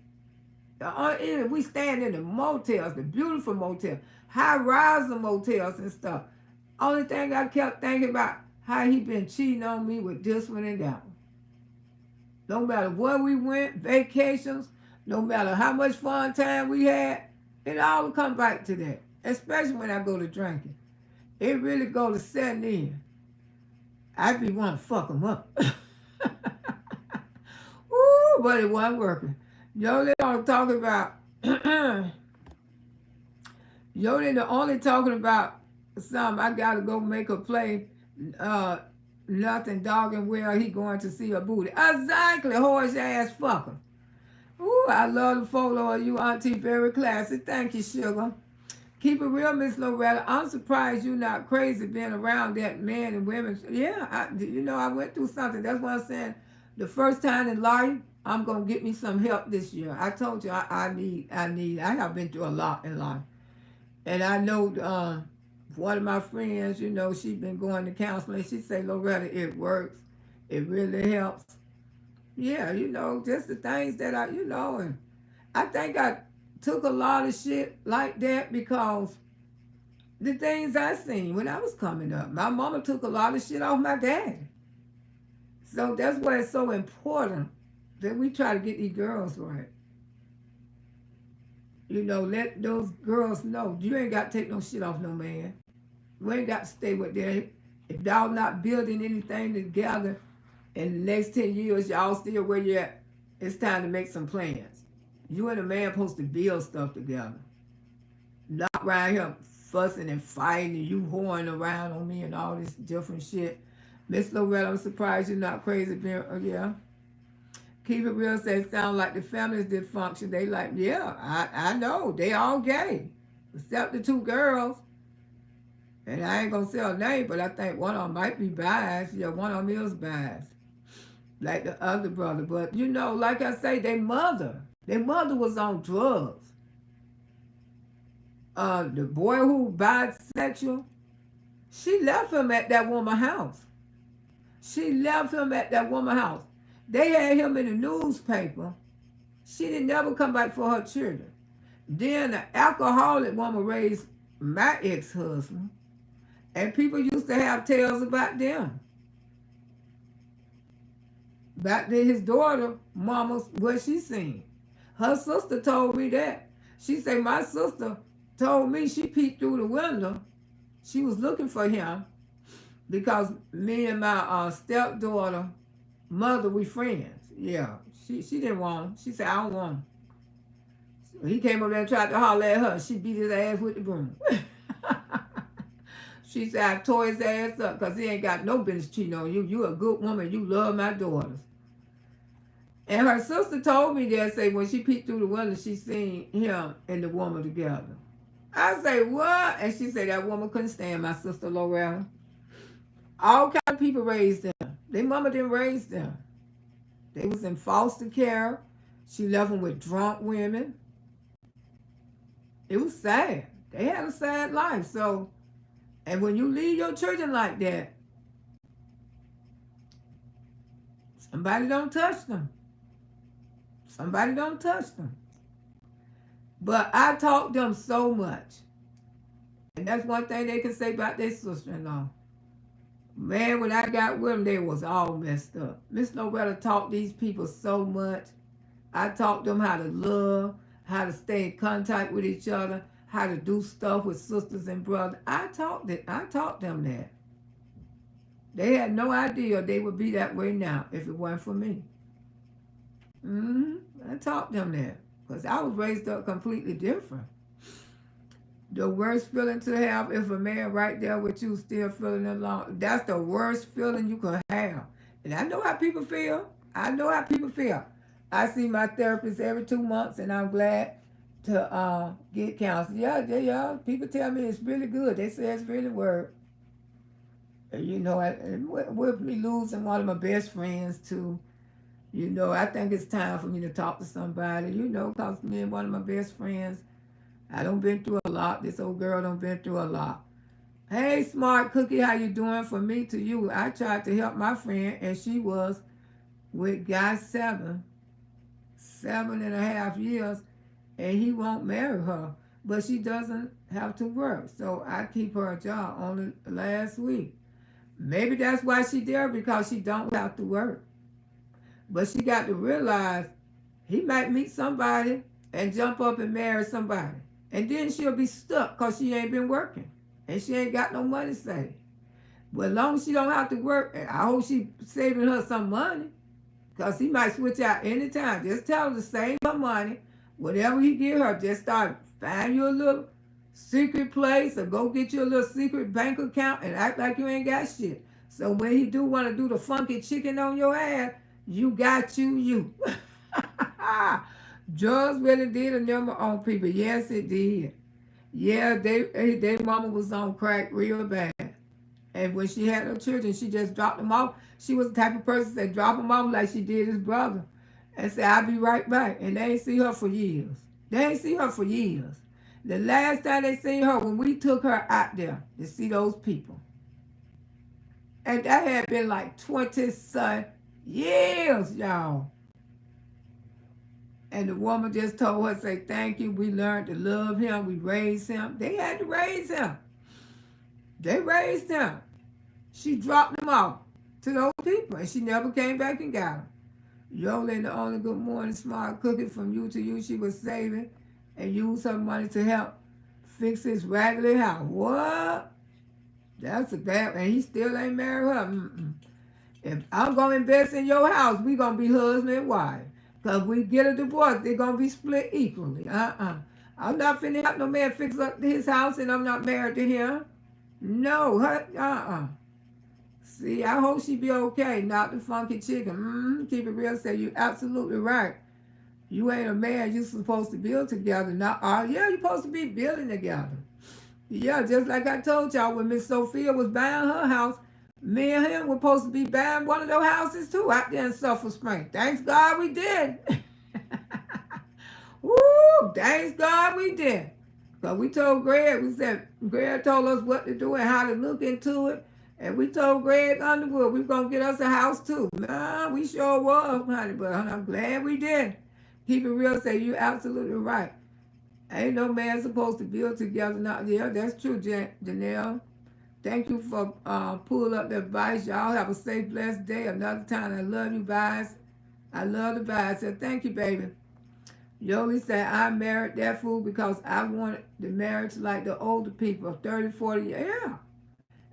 We stand in the motels, the beautiful motels, high-rise motels and stuff. Only thing I kept thinking about, how he been cheating on me with this one and that one. No matter where we went, vacations, no matter how much fun time we had, it all come back to that. Especially when I go to drinking. It really go to setting in. I be wanting to fuck him up. Ooh, but it wasn't working. Yoli only talking about, Yoli the only talking about something, I gotta go make a play, nothing dogging where he going to see a booty. Exactly, horse ass fucker. Ooh, I love the photo of you, Auntie. Very classy. Thank you, sugar. Keep it real, Miss Loretta. I'm surprised you're not crazy being around that men and women. Yeah, I went through something. That's what I'm saying. The first time in life, I'm going to get me some help this year. I told you I have been through a lot in life. And I know one of my friends, she's been going to counseling. She say, Loretta, it works. It really helps. Yeah, just the things that and I think I took a lot of shit like that because the things I seen when I was coming up. My mama took a lot of shit off my daddy. So that's why it's so important that we try to get these girls right. Let those girls know you ain't got to take no shit off no man. You ain't got to stay with them. If y'all not building anything together in the next 10 years, y'all still where you at, it's time to make some plans. You and a man supposed to build stuff together. Not around here fussing and fighting and you whoring around on me and all this different shit. Miss Loretta, I'm surprised you're not crazy being, yeah. Keep it real, say sound like the family's dysfunction. They like, yeah, I know. They all gay. Except the two girls. And I ain't gonna say her name, but I think one of them might be biased. Yeah, one of them is biased. Like the other brother. But like I say, their mother was on drugs. The boy who bisexual, she left him at that woman's house. She left him at that woman's house. They had him in the newspaper. She didn't never come back for her children. Then the alcoholic woman raised my ex-husband. And people used to have tales about them. Back then his daughter, mama, what she seen. Her sister told me that. She said, my sister told me she peeked through the window She was looking for him because me and my stepdaughter mother, we friends. Yeah, she didn't want him. She said, I don't want him. So he came over there and tried to holler at her. She beat his ass with the broom. She said, I tore his ass up because he ain't got no business cheating on you. You a good woman. You love my daughters. And her sister told me that, say, when she peeked through the window, she seen him and the woman together. I say, what? And she said that woman couldn't stand my sister Loretta. All kind of people raised them. Their mama didn't raise them. They was in foster care. She left them with drunk women. It was sad. They had a sad life. So, and when you leave your children like that, somebody don't touch them. Somebody don't touch them. But I taught them so much. And that's one thing they can say about their sister-in-law. Man, when I got with them, they was all messed up. Miss Loretta taught these people so much. I taught them how to love, how to stay in contact with each other, how to do stuff with sisters and brothers. I taught them that. They had no idea they would be that way now if it weren't for me. I taught them that because I was raised up completely different. The worst feeling to have if a man right there with you still feeling alone, that's the worst feeling you could have. And I know how people feel. I see my therapist every 2 months, and I'm glad to get counseling. Yeah. People tell me it's really good. They say it's really work. You know, with me losing one of my best friends too, you know, I think it's time for me to talk to somebody, you know, because me and one of my best friends, I done been through a lot. This old girl done been through a lot. Hey, Smart Cookie, how you doing? From me to you, I tried to help my friend, and she was with guy 7.5 years, and he won't marry her. But she doesn't have to work, so I keep her a job only last week. Maybe that's why she there, because she don't have to work. But she got to realize he might meet somebody and jump up and marry somebody. And then she'll be stuck because she ain't been working. And she ain't got no money saved. But as long as she don't have to work, I hope she saving her some money. Because he might switch out anytime. Just tell her to save her money. Whatever he give her, just start find you a little secret place or go get you a little secret bank account and act like you ain't got shit. So when he do want to do the funky chicken on your ass, you got you. Drugs really did a number on people. Yes, it did. Yeah, they mama was on crack real bad. And when she had her children, she just dropped them off. She was the type of person that drop them off like she did his brother. And say, I'll be right back. And they ain't see her for years. The last time they seen her, when we took her out there to see those people. And that had been like 20-some years, y'all. And the woman just told her, say, thank you. We learned to love him. We raised him. They had to raise him. They raised him. She dropped him off to those people, and she never came back and got him. Yolanda, the only good morning Smart Cookie from you to you, she was saving and used her money to help fix his raggedy house. What? That's a bad, and he still ain't married her. If I'm going to invest in your house, we going to be husband and wife. Because we get a divorce, they're going to be split equally. I'm not finna help no man fix up his house and I'm not married to him. No, See, I hope she be okay, not the funky chicken. Keep it real, say you absolutely right. You ain't a man, you supposed to build together. Yeah, you're supposed to be building together. Yeah, just like I told y'all when Miss Sophia was buying her house, me and him were supposed to be buying one of those houses too out there in Sulphur Springs. Thanks God we did. Woo, thanks God we did. Because we told Greg, Greg told us what to do and how to look into it. And we told Greg Underwood we were going to get us a house too. We sure was, honey, but I'm glad we did. Keep it real, say you're absolutely right. Ain't no man supposed to build together. Now, yeah, that's true, Janelle. Thank you for pulling up the advice. Y'all have a safe, blessed day. Another time, I love you guys. I love the vibes. So thank you, baby. Yoli said, I married that fool because I wanted the marriage like the older people, 30, 40 years. Yeah.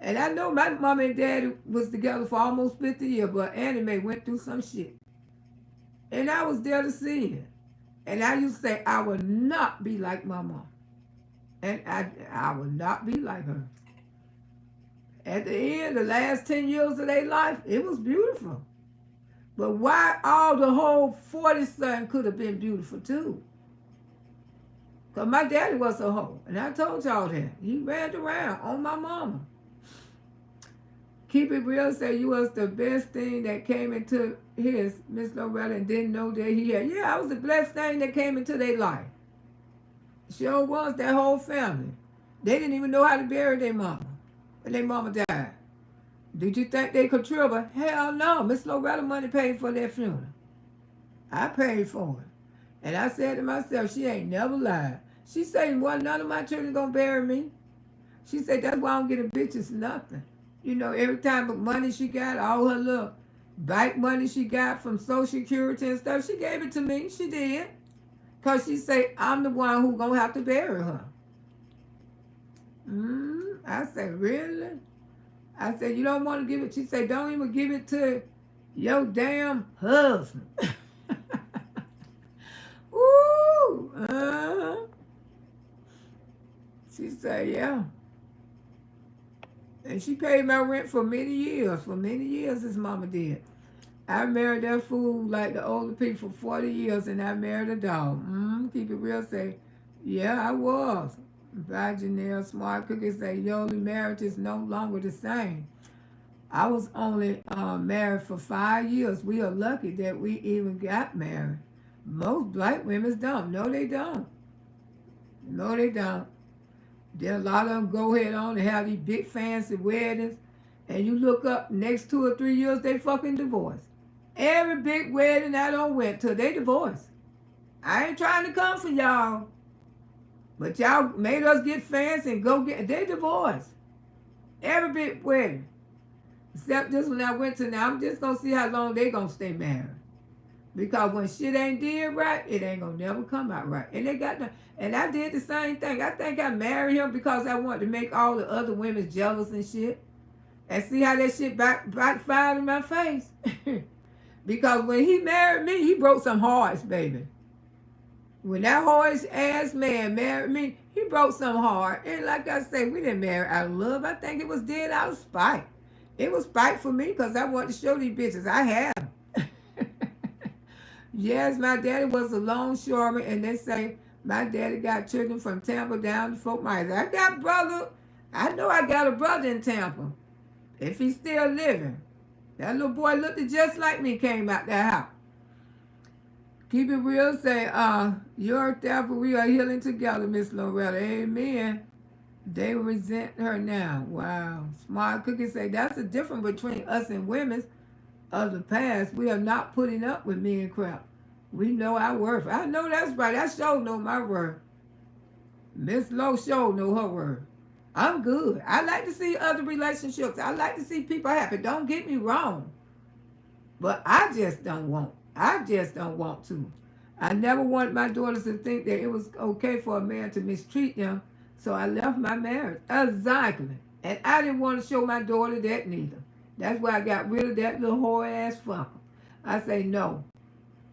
And I know my mom and daddy was together for almost 50 years, but Anime went through some shit. And I was there to see it. And I used to say, I will not be like my mom. And I will not be like her. At the end, the last 10 years of their life, it was beautiful. But why all the whole 40 something could have been beautiful too? Because my daddy was a hoe. And I told y'all that. He ran around on my mama. Keep it real, say you was the best thing that came into his, Miss Loretta, and didn't know that he had. Yeah, I was the blessed thing that came into their life. Sure was, that whole family. They didn't even know how to bury their mama. And their mama died. Did you think they could contribute? Hell no. Miss Loretta money paid for their funeral. I paid for it. And I said to myself, she ain't never lied. She said, well, none of my children gonna bury me. She said, that's why I don't get a bitches nothing. You know, every time the money she got, all her little bike money she got from Social Security and stuff, she gave it to me. She did. Because she said, I'm the one who gonna have to bury her. I said, really? I said, you don't want to give it? She said, don't even give it to your damn husband. Ooh, She said, yeah. And she paid my rent for many years. For many years, his mama did. I married that fool like the older people for 40 years, and I married a dog. Keep it real, say, yeah, I was. By Janelle Smart Cookie say, Yoli, marriage is no longer the same. I was only married for 5 years. We are lucky that we even got married. Most black women don't. No, they don't. No, they don't. Then a lot of them go ahead on and have these big fancy weddings, and you look up next 2 or 3 years, they fucking divorce. Every big wedding I don't went to, they divorce. I ain't trying to come for y'all, but y'all made us get fancy and go get, they divorce. Every big wedding. Except this one I went to now, I'm just gonna see how long they gonna stay married. Because when shit ain't did right, it ain't gonna never come out right. And they got the, and I did the same thing. I think I married him because I wanted to make all the other women jealous and shit. And see how that shit backfired in my face. Because when he married me, he broke some hearts, baby. When that horse ass man married me, he broke some heart. And like I say, we didn't marry out of love. I think it was dead out of spite. It was spite for me because I wanted to show these bitches I have. Yes, my daddy was a longshoreman, and they say my daddy got children from Tampa down to Fort Myers. I got brother. I know I got a brother in Tampa. If he's still living. That little boy looked just like me, came out that house. Keep it real, say, your therapy, we are healing together, Miss Loretta. Amen. They resent her now. Wow. Smart Cookie say, that's the difference between us and women of the past. We are not putting up with men crap. We know our worth. I know that's right. I sure know my worth. Miss Low sure know her worth. I'm good. I like to see other relationships. I like to see people happy. Don't get me wrong. But I just don't want. I just don't want to. I never wanted my daughters to think that it was okay for a man to mistreat them. So I left my marriage. Exactly. And I didn't want to show my daughter that neither. That's why I got rid of that little whore ass fucker. I say no.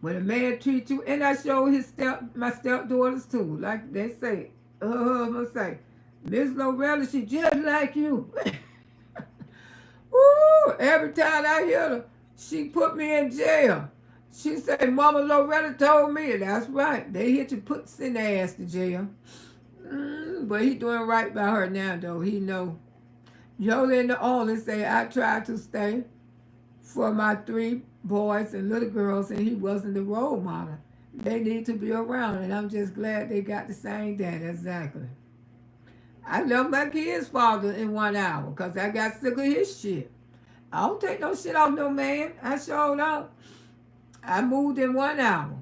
When a man treats you, and I show my stepdaughters too, like they say, her husband say, Miss Loretta, she just like you. Ooh, every time I hear her, she put me in jail. She said, Mama Loretta told me, that's right. They hit you, send their ass to jail. But he doing right by her now, though. He know. Yola and the only say, I tried to stay for my 3 boys and little girls, and he wasn't the role model. They need to be around, and I'm just glad they got the same dad. Exactly. I left my kid's father in 1 hour because I got sick of his shit. I don't take no shit off no man. I sure don't. I moved in 1 hour.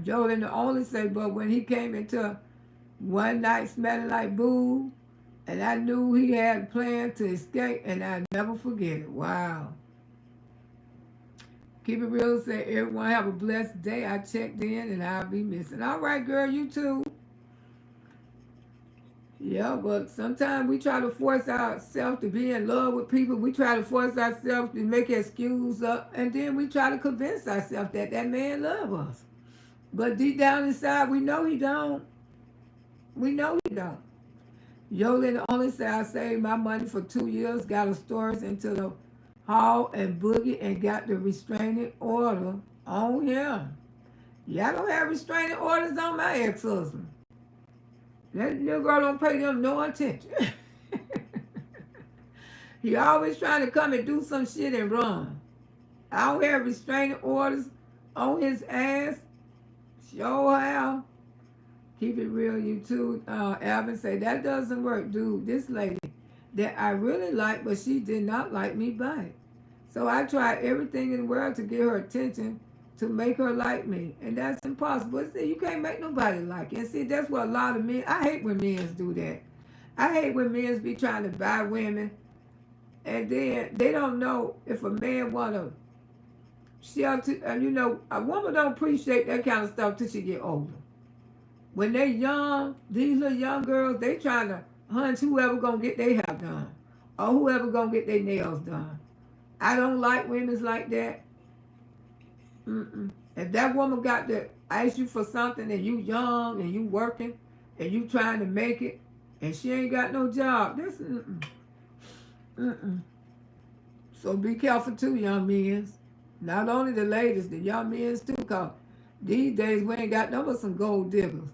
Joe and the only say, but when he came into one night smelling like boo, and I knew he had a plan to escape, and I never forget it. Wow. Keep it real. Say everyone have a blessed day. I checked in and I'll be missing. All right, girl, you too. Yeah, but sometimes we try to force ourselves to be in love with people. We try to force ourselves to make excuse up, and then we try to convince ourselves that that man love us. But deep down inside, we know he don't. We know he don't. Yoli the only say I saved my money for 2 years, got a storage into the hall and boogie, and got the restraining order on him. Yeah, I don't have restraining orders on my ex-husband. That little girl don't pay them no attention. He always trying to come and do some shit and run. I don't have restraining orders on his ass. Show how. Keep it real, you too. Alvin say, that doesn't work, dude. This lady that I really like, but she did not like me back. So I tried everything in the world to get her attention, to make her like me. And that's impossible. See, you can't make nobody like you. And see, that's what a lot of men, I hate when men do that. I hate when men be trying to buy women, and then they don't know if a man want to shelter. You know, a woman don't appreciate that kind of stuff till she get older. When they young, these little young girls, they trying to hunt whoever gonna get their hair done, or whoever gonna get their nails done. I don't like women like that. If that woman got to ask you for something and you young and you working and you trying to make it and she ain't got no job, that's So be careful too, young men. Not only the ladies, the young men too, because these days we ain't got no but some gold diggers.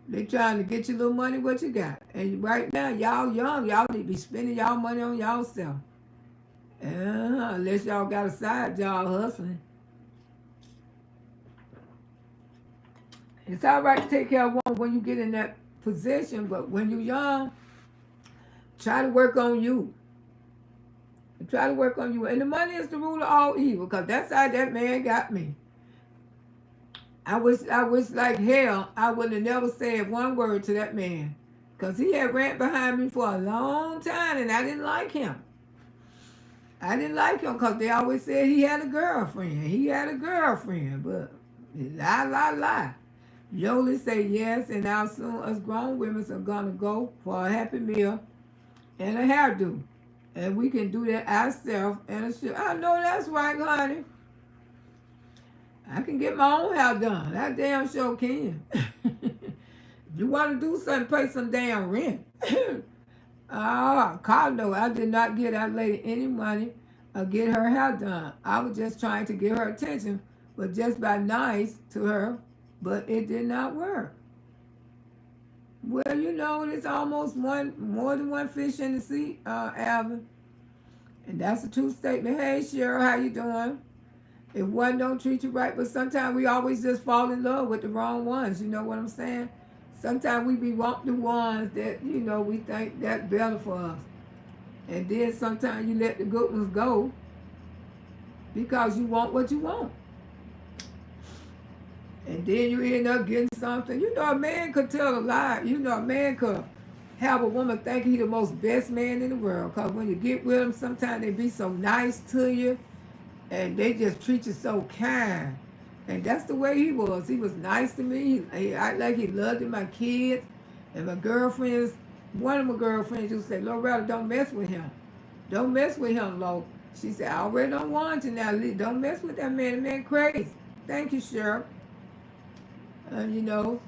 They trying to get you little money what you got. And right now, y'all young, y'all need to be spending y'all money on y'all self. Unless y'all got a side job hustling. It's all right to take care of one when you get in that position, but when you're young, try to work on you. Try to work on you. And the money is the root of all evil, because that's how that man got me. I wish like hell I would have never said one word to that man, because he had ran behind me for a long time, and I didn't like him. I didn't like him because they always said he had a girlfriend. He had a girlfriend, but lie. Yoli say yes, and now soon us grown women are going to go for a Happy Meal and a hairdo. And we can do that ourselves. And I know that's right, honey. I can get my own hair done. That damn sure can. You want to do something, pay some damn rent. Carlo, I did not get that lady any money or get her hair done. I was just trying to get her attention, but just by nice to her, but it did not work. Well, you know, it's almost more than one fish in the sea, Alvin. And that's a true statement. Hey, Cheryl, how you doing? If one don't treat you right, but sometimes we always just fall in love with the wrong ones. You know what I'm saying? Sometimes we want the ones that, you know, we think that's better for us. And then sometimes you let the good ones go because you want what you want. And then you end up getting something. You know, a man could tell a lie. You know, a man could have a woman think he's the most best man in the world. Because when you get with them, sometimes they be so nice to you. And they just treat you so kind. And that's the way he was. He was nice to me. He acted like he loved my kids. And my girlfriends, one of my girlfriends used to say, Loretta, don't mess with him. Don't mess with him, Lo. She said, I already don't want you now. Don't mess with that man. The man crazy. Thank you, Cheryl. You know.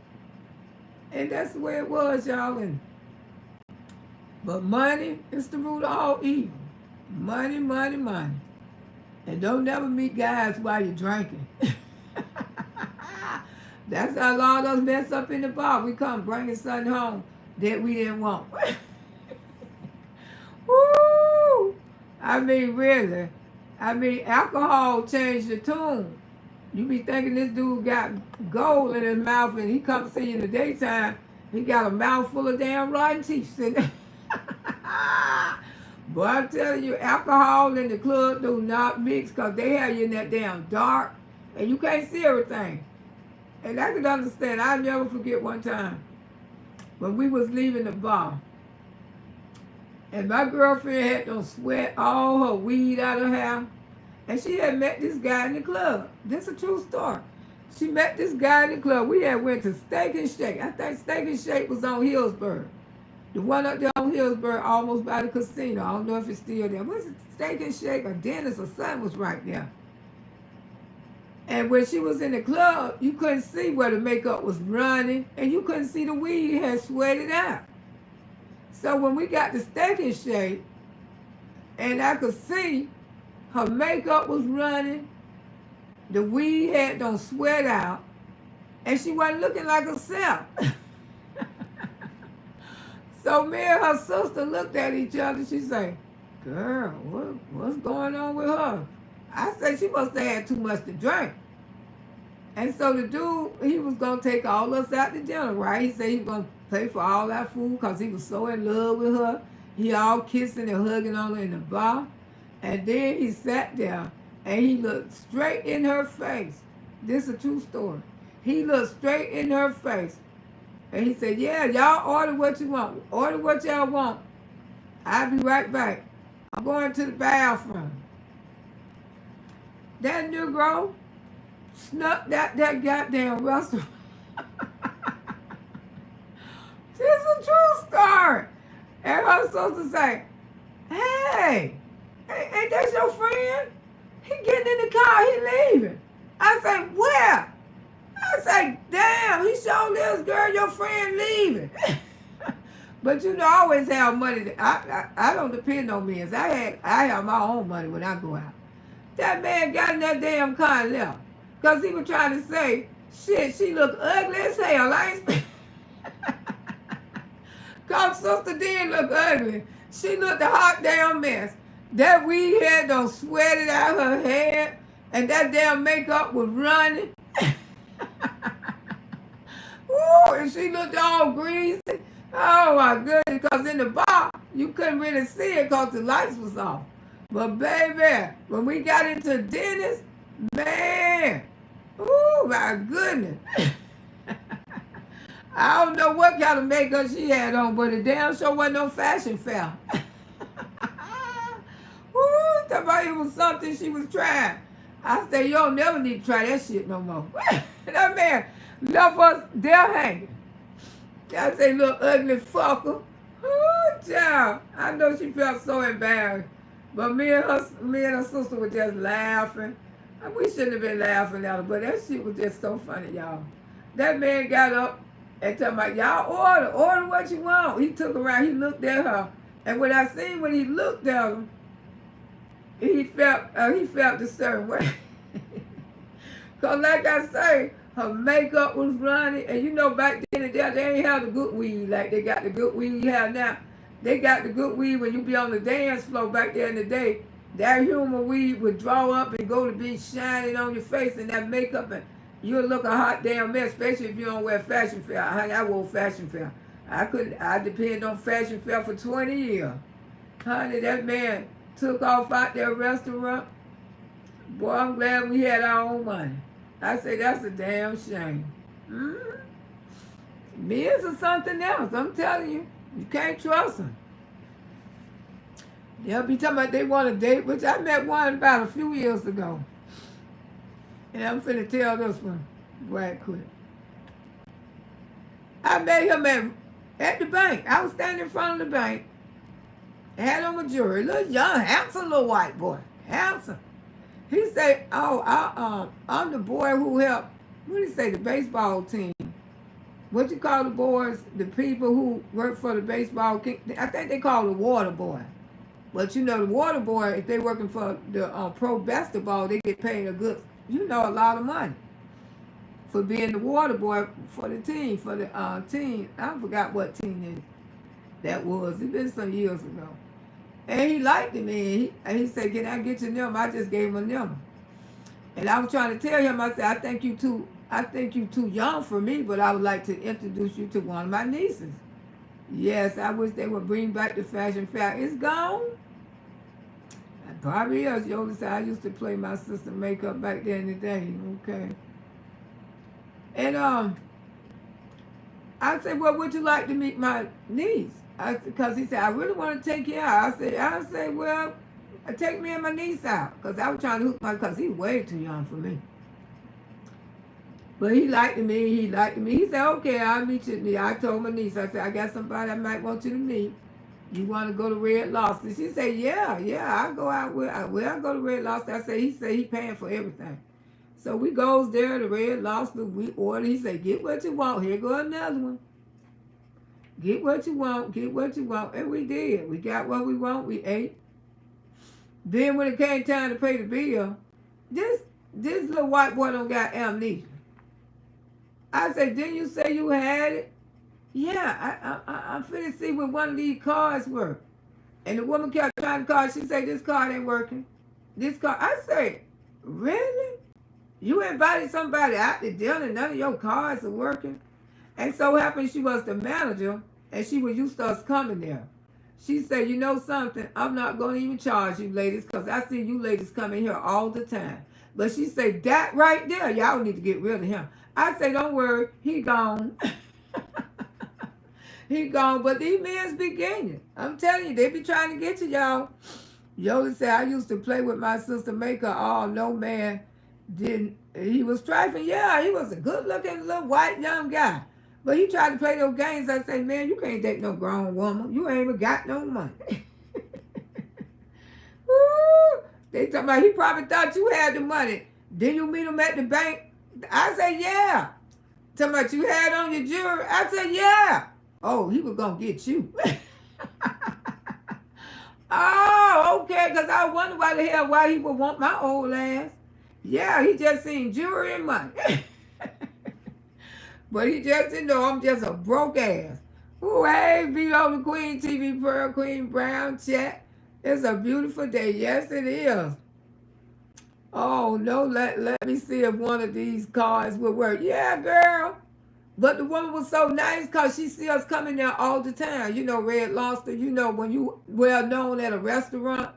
And that's the way it was, y'all. But money is the root of all evil. Money, money, money. And don't never meet guys while you're drinking. That's how a lot of us mess up in the bar. We come bringing something home that we didn't want. Woo! I mean, really. I mean, alcohol changed the tune. You be thinking this dude got gold in his mouth and he comes to see you in the daytime. He got a mouthful of damn rotten teeth in there. But I'm telling you, alcohol in the club do not mix because they have you in that damn dark and you can't see everything. And I can understand. I'll never forget one time when we was leaving the bar and my girlfriend had to sweat all her weed out of her hair And she had met this guy in the club. This is a true story. She met this guy in the club. We had went to Steak and Shake. I think Steak and Shake was on Hillsburg. The one up there on Hillsburg, almost by the casino. I don't know if it's still there. Was it Steak and Shake or Dennis or something was right there. And when she was in the club, you couldn't see where the makeup was running, and you couldn't see the weed had sweated out. So when we got to Steak and Shake, and I could see her makeup was running, the weed had don't sweat out, and she wasn't looking like herself. So me and her sister looked at each other. She said, girl, what's going on with her? I said, she must have had too much to drink. And so the dude, he was going to take all us out to dinner, right? He said he was going to pay for all that food because he was so in love with her. He all kissing and hugging on her in the bar. And then he sat there and he looked straight in her face. This is a true story. He looked straight in her face. And he said, yeah, y'all order what you want. Order what y'all want. I'll be right back. I'm going to the bathroom. That Negro snuck that goddamn restaurant. This is a true story. And her sister say, hey, ain't that your friend? He getting in the car, he leaving. I say, where? I say, damn, he showed this girl your friend leaving. But you know, I always have money. I don't depend on men. I have my own money when I go out. That man got in that damn car and left. Because he was trying to say, shit, she look ugly as hell. I ain't Because sister did look ugly. She looked a hot damn mess. That weed had done sweated out her head. And that damn makeup was running. Ooh, and she looked all greasy. Oh my goodness, because in the bar, you couldn't really see it because the lights was off. But baby, when we got into Dennis, man, ooh, my goodness. I don't know what kind of makeup she had on, but it damn sure wasn't no fashion fair. Ooh, somebody, it was something she was trying. I said, you don't never need to try that shit no more. That man left us there hanging. I say, little ugly fucker. Oh, child. I know she felt so embarrassed. But me and her sister were just laughing. We shouldn't have been laughing at her, but that shit was just so funny, y'all. That man got up and told me, y'all order what you want. He took her around, he looked at her. And what I seen when he looked at her, he felt a certain way. Because like I say, her makeup was running. And you know, back then in the day, they ain't have the good weed like they got the good weed we have now. They got the good weed when you be on the dance floor back there in the day. That human weed would draw up and go to be shining on your face and that makeup, and you'll look a hot damn mess, especially if you don't wear fashion fair. Honey, I wore fashion fair. I depend on fashion fair for 20 years. Honey, that man took off out that restaurant. Boy, I'm glad we had our own money. I say that's a damn shame. Men are something else, I'm telling you. You can't trust them. They'll be talking about they want a date, which I met one about a few years ago. And I'm finna tell this one right quick. I met him at the bank. I was standing in front of the bank. Had on my jewelry. Little young, handsome little white boy. Handsome. He said, oh, I'm the boy who helped, what did he say, the baseball team. What you call the boys, the people who work for the baseball king? I think they call the water boy. But you know, the water boy, if they working for the pro basketball, they get paid a good, a lot of money for being the water boy for the team, team. I forgot what team that was. It's been some years ago. And he liked me, and he said, can I get your number? I just gave him a number. And I was trying to tell him, I said, I think you too young for me, but I would like to introduce you to one of my nieces. Yes, I wish they would bring back the fashion fair. It's gone. It probably is. I used to play my sister makeup back then in the day. Okay. And I said, well, would you like to meet my niece? Because he said, I really want to take you out. I said, well, I take me and my niece out because I was trying to hook my, because he's way too young for me. But he liked me. He liked me. He said, okay, I'll meet you. I told my niece, I said, I got somebody I might want you to meet. You want to go to Red Lobster? She said, yeah, I go out with, I go to Red Lobster. I said, he paying for everything. So we goes there to Red Lobster. We order. He said, get what you want. Here go another one. Get what you want. Get what you want. And we did. We got what we want. We ate. Then when it came time to pay the bill, this little white boy don't got amnesia. I said, didn't you say you had it? Yeah, I'm finna see what one of these cards work. And the woman kept trying to call. She said, this card ain't working. This card. I said, really? You invited somebody out to dinner and none of your cards are working? And so happened she was the manager and she was used to us coming there. She said, you know something? I'm not going to even charge you ladies because I see you ladies coming here all the time. But she said, that right there, y'all need to get rid of him. I say, don't worry, he gone. He gone, but these men's be gaining. I'm telling you, they be trying to get you, y'all. Yola said, I used to play with my sister, make her all, no man didn't. He was trifling. Yeah, he was a good-looking little white young guy. But he tried to play those games. I say, man, you can't date no grown woman. You ain't even got no money. Woo! They talking about, he probably thought you had the money. Then you meet him at the bank? I said, yeah. Talking about you had on your jewelry? I said, yeah. Oh, he was going to get you. Oh, okay, because I wonder why he would want my old ass. Yeah, he just seen jewelry and money. But he just didn't know I'm just a broke ass. Ooh, hey, beat on the Queen TV Pearl, Queen Brown chat. It's a beautiful day. Yes, it is. Oh, no, let me see if one of these cards will work. Yeah, girl. But the woman was so nice because she see us coming there all the time. You know, Red Lobster, you know, when you well known at a restaurant.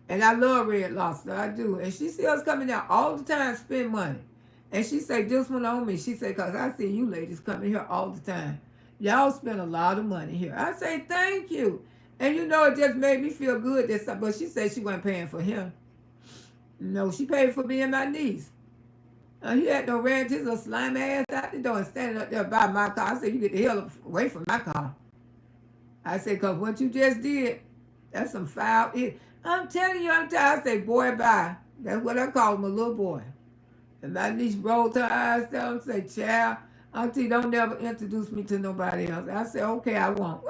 And I love Red Lobster, I do. And she see us coming there all the time, spend money. And she said, this one on me. She said, because I see you ladies coming here all the time. Y'all spend a lot of money here. I say, thank you. And you know, it just made me feel good. But she said she wasn't paying for him. No, she paid for me and my niece. He had no ran his little slimy ass out the door and standing up there by my car. I said, you get the hell away from my car. I said, because what you just did, that's some foul. I'm telling you, I say, boy, bye. That's what I call him, a little boy. And my niece rolled her eyes down and said, child, auntie, don't never introduce me to nobody else. I said, okay, I won't.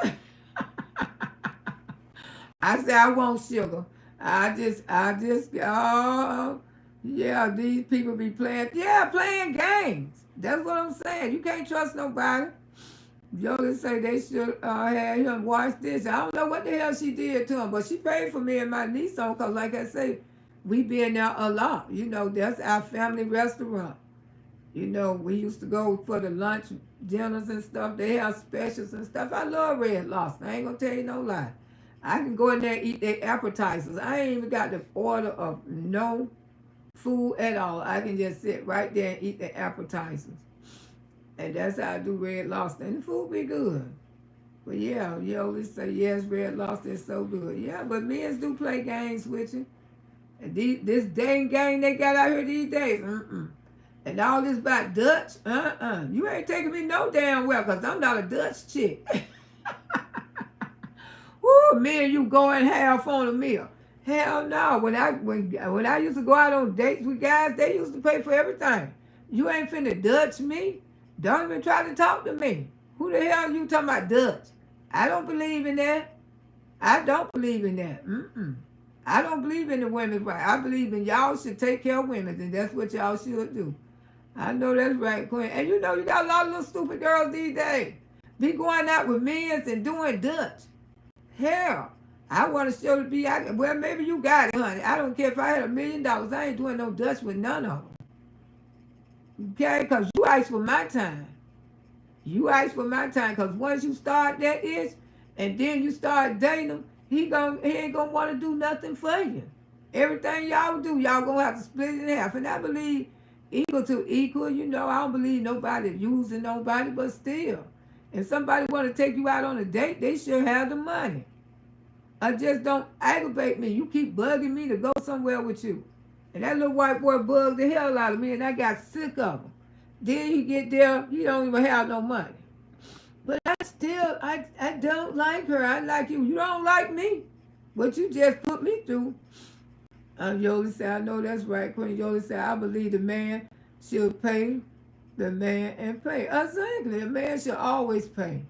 I said, I won't, sugar. I just, oh, yeah, these people be playing games. That's what I'm saying. You can't trust nobody. Yoga say they should have him wash this. I don't know what the hell she did to him, but she paid for me and my niece on, because like I say, we been there a lot. You know, that's our family restaurant. You know, we used to go for the lunch dinners and stuff. They have specials and stuff. I love Red Lobster. I ain't gonna tell you no lie. I can go in there and eat their appetizers. I ain't even got the order of no food at all. I can just sit right there and eat the appetizers. And that's how I do Red Lobster. And the food be good. But yeah, you always say, yes, Red Lobster is so good. Yeah, but men do play games with you. And this dang game they got out here these days, And all this about Dutch, You ain't taking me no damn well, because I'm not a Dutch chick. Woo, me and you going half on a meal. Hell no. When I used to go out on dates with guys, they used to pay for everything. You ain't finna Dutch me. Don't even try to talk to me. Who the hell you talking about Dutch? I don't believe in that. I don't believe in that. I don't believe in the women's right. I believe in y'all should take care of women, and that's what y'all should do. I know that's right, Queen. And you know, you got a lot of little stupid girls these days. Be going out with men and doing Dutch. Hell, I want to show to be out. Well, maybe you got it, honey. I don't care if I had $1 million. I ain't doing no Dutch with none of them. Okay? Because you asked for my time. You asked for my time. Because once you start that itch, and then you start dating him, he ain't gonna want to do nothing for you. Everything y'all do, y'all gonna have to split it in half. And I believe equal to equal. You know, I don't believe nobody using nobody, but still, if somebody want to take you out on a date, they should have the money. I just don't aggravate me. You keep bugging me to go somewhere with you. And that little white boy bugged the hell out of me, and I got sick of him. Then he get there, he don't even have no money. But I don't like her. I like you. You don't like me. What you just put me through. Yoli said, I know that's right. Queen Yoli said, I believe the man should pay the man and pay. Exactly. A man should always pay.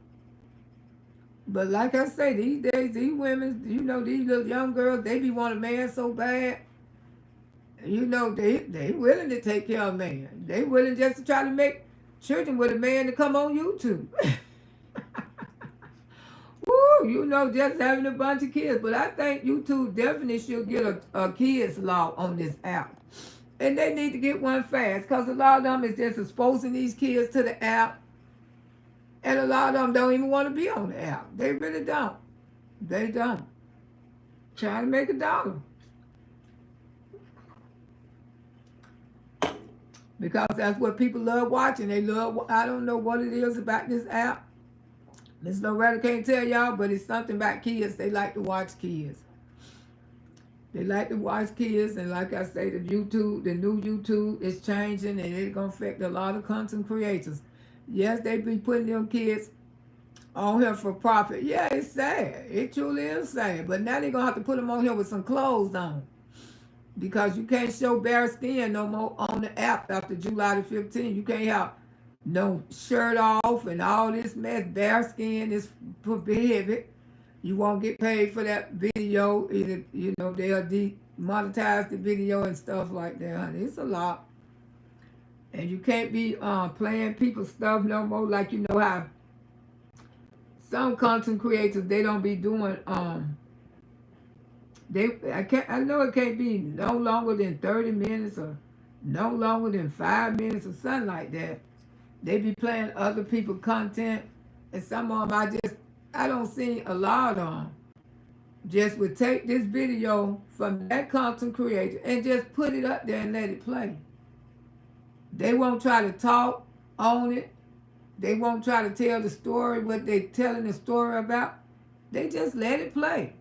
But like I say, these days, these women, you know, these little young girls, they be want a man so bad. You know, they willing to take care of a man. They willing just to try to make children with a man to come on YouTube. Woo, you know, just having a bunch of kids. But I think YouTube definitely should get a kids law on this app. And they need to get one fast, because a lot of them is just exposing these kids to the app. And a lot of them don't even want to be on the app. They really don't. They don't. Trying to make $1. Because that's what people love watching. They love, I don't know what it is about this app. Miss Loretta can't tell y'all, but it's something about kids. They like to watch kids. They like to watch kids, and like I say, the new YouTube is changing, and it's going to affect a lot of content creators. Yes, they be putting them kids on here for profit. Yeah, it's sad. It truly is sad. But now they're going to have to put them on here with some clothes on. Because you can't show bare skin no more on the app after July the 15th. You can't have no shirt off and all this mess. Bare skin is prohibited. You won't get paid for that video. Either, you know, they'll demonetize the video and stuff like that, honey. It's a lot. And you can't be playing people's stuff no more. Like, you know how some content creators, they don't be doing I know it can't be no longer than 30 minutes or no longer than 5 minutes or something like that. They be playing other people's content, and some of them I don't see a lot of them just would take this video from that content creator and just put it up there and let it play. They won't try to talk on it. They won't try to tell the story, what they telling the story about. They just let it play.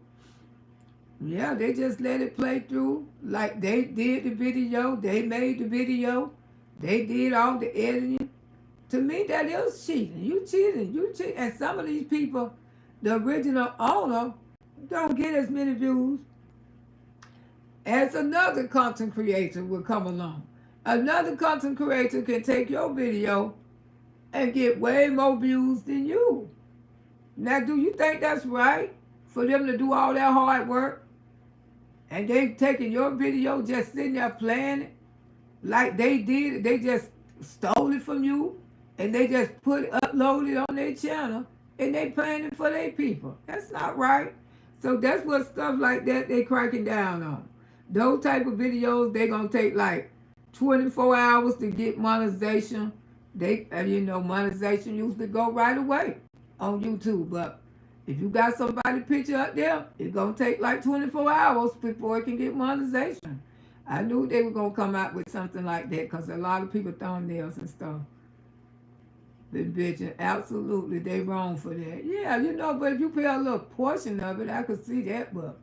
Yeah, they just let it play through like they did the video. They made the video. They did all the editing. To me, that is cheating. You cheating. And some of these people, the original owner, don't get as many views as another content creator will come along. Another content creator can take your video and get way more views than you. Now, do you think that's right for them to do all that hard work? And they taking your video, just sitting there playing it like they did. They just stole it from you, and they just upload it on their channel, and they playing it for their people. That's not right. So that's what stuff like that they cracking down on. Those type of videos, they gonna take like 24 hours to get monetization. Monetization used to go right away on YouTube, but if you got somebody's picture up there, it's going to take like 24 hours before it can get monetization. I knew they were going to come out with something like that, because a lot of people thumbnails and stuff. The bitching, absolutely, they wrong for that. Yeah, but if you pay a little portion of it, I could see that, but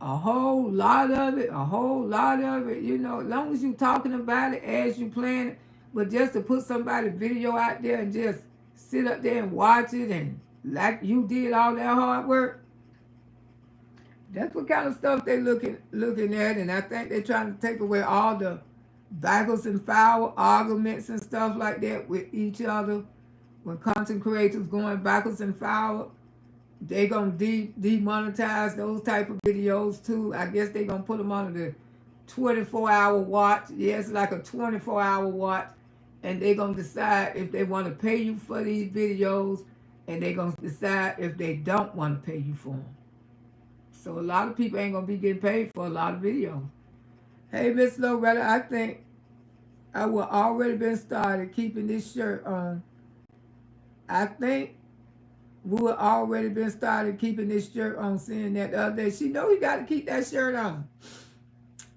a whole lot of it, as long as you talking about it as you playing it, but just to put somebody's video out there and just sit up there and watch it and like you did all that hard work, that's what kind of stuff they looking at. And I think they're trying to take away all the backwards and forward arguments and stuff like that with each other. When content creators going backwards and forward, they gonna demonetize those type of videos too. I guess they gonna put them under the 24-hour watch. Yeah, it's like a 24-hour watch, and they gonna decide if they want to pay you for these videos, and they gonna decide if they don't want to pay you for them. So a lot of people ain't gonna be getting paid for a lot of videos. Hey, Miss Loretta, I think I would already been started keeping this shirt on. I think we would already been started keeping this shirt on, seeing that the other day. She know you got to keep that shirt on.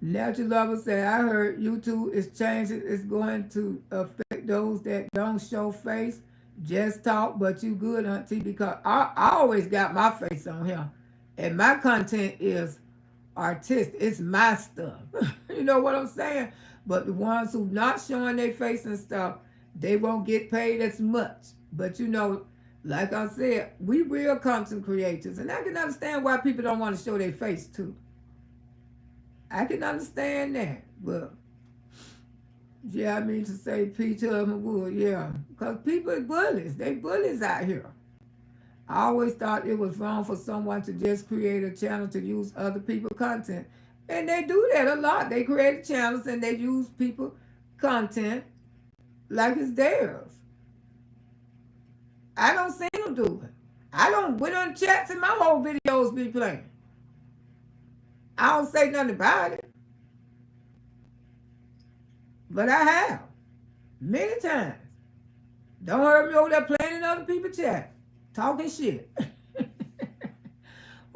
Natural Lover said, I heard YouTube is changing. It's going to affect those that don't show face. Just talk, but you good, auntie, because I always got my face on here. And my content is artistic. It's my stuff. You know what I'm saying? But the ones who not showing their face and stuff, they won't get paid as much. But you know, like I said, we real content creators. And I can understand why people don't want to show their face too. I can understand that. But yeah, I mean to say P to them wood, yeah. Because people are bullies. They bullies out here. I always thought it was wrong for someone to just create a channel to use other people's content. And they do that a lot. They create channels and they use people content like it's theirs. I don't see them do it. I don't went on chats and my whole videos be playing. I don't say nothing about it. But I have. Many times. Don't hurt me over there playing in other people's chat. Talking shit.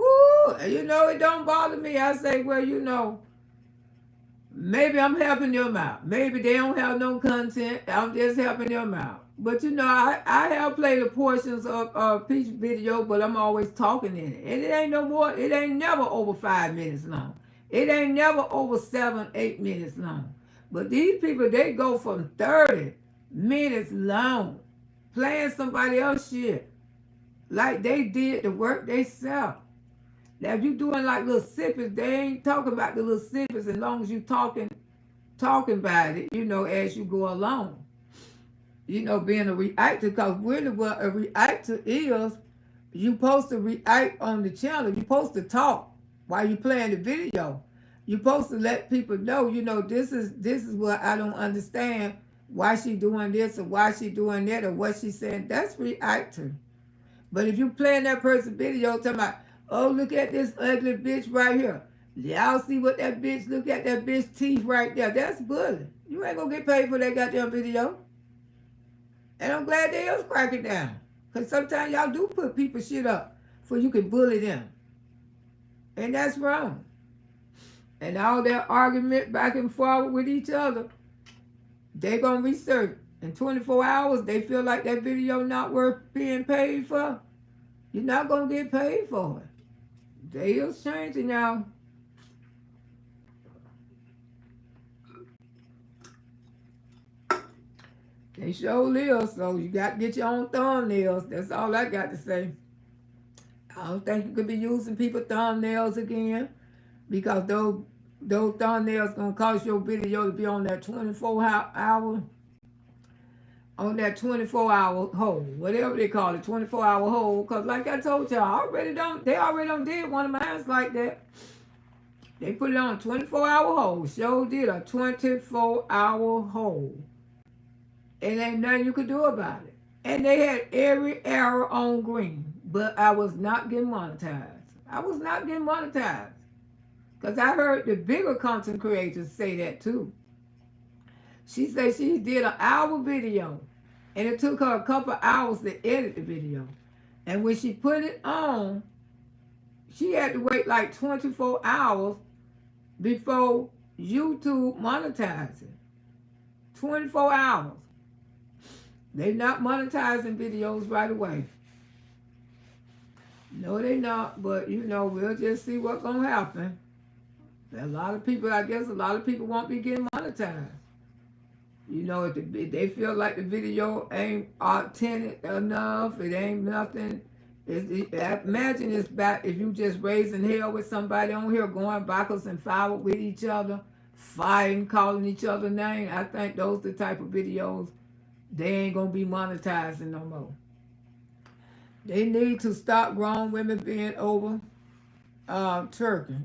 Ooh, you know, it don't bother me. I say, well, you know, maybe I'm helping them out. Maybe they don't have no content. I'm just helping them out. But, you know, I have played the portions of Peach video, but I'm always talking in it. And it ain't no more, it ain't never over 5 minutes long. It ain't never over 7, 8 minutes long. But these people, they go from 30 minutes long playing somebody else's shit. Like they did the work they sell. Now, if you doing like little snippets, they ain't talking about the little snippets as long as you talking about it, you know, as you go along. You know, being a reactor, because really what a reactor is, you supposed to react on the channel. You supposed to talk while you playing the video. You supposed to let people know, you know, this is what I don't understand, why she doing this or why she doing that or what she saying. That's reactor. But if you playing that person's video talking about, oh, look at this ugly bitch right here. Y'all see what that bitch, look at that bitch teeth right there. That's bullying. You ain't gonna get paid for that goddamn video. And I'm glad they is cracking down. Because sometimes y'all do put people shit up for you can bully them. And that's wrong. And all that argument back and forth with each other, they gonna research. In 24 hours, they feel like that video not worth being paid for. You're not gonna get paid for it. They is changing, y'all. They sure live, so you got to get your own thumbnails. That's all I got to say. I don't think you could be using people's thumbnails again, because those thumbnails gonna cause your video to be on that 24-hour hold, whatever they call it, 24-hour hold. Because like I told y'all, they already done did one of mine like that. They put it on a 24-hour hold. Sure did a 24-hour hold. And ain't nothing you could do about it. And they had every error on green. But I was not getting monetized. I was not getting monetized. Because I heard the bigger content creators say that too. She said she did an hour video. And it took her a couple hours to edit the video. And when she put it on, she had to wait like 24 hours before YouTube monetized it. 24 hours. They not monetizing videos right away. No, they not. But, you know, we'll just see what's going to happen. A lot of people won't be getting monetized. You know, if they feel like the video ain't authentic enough, it ain't nothing. Imagine it's back if you just raising hell with somebody on here, going backwards and forward with each other, fighting, calling each other names. I think those the type of videos they ain't gonna be monetizing no more. They need to stop grown women being over twerking.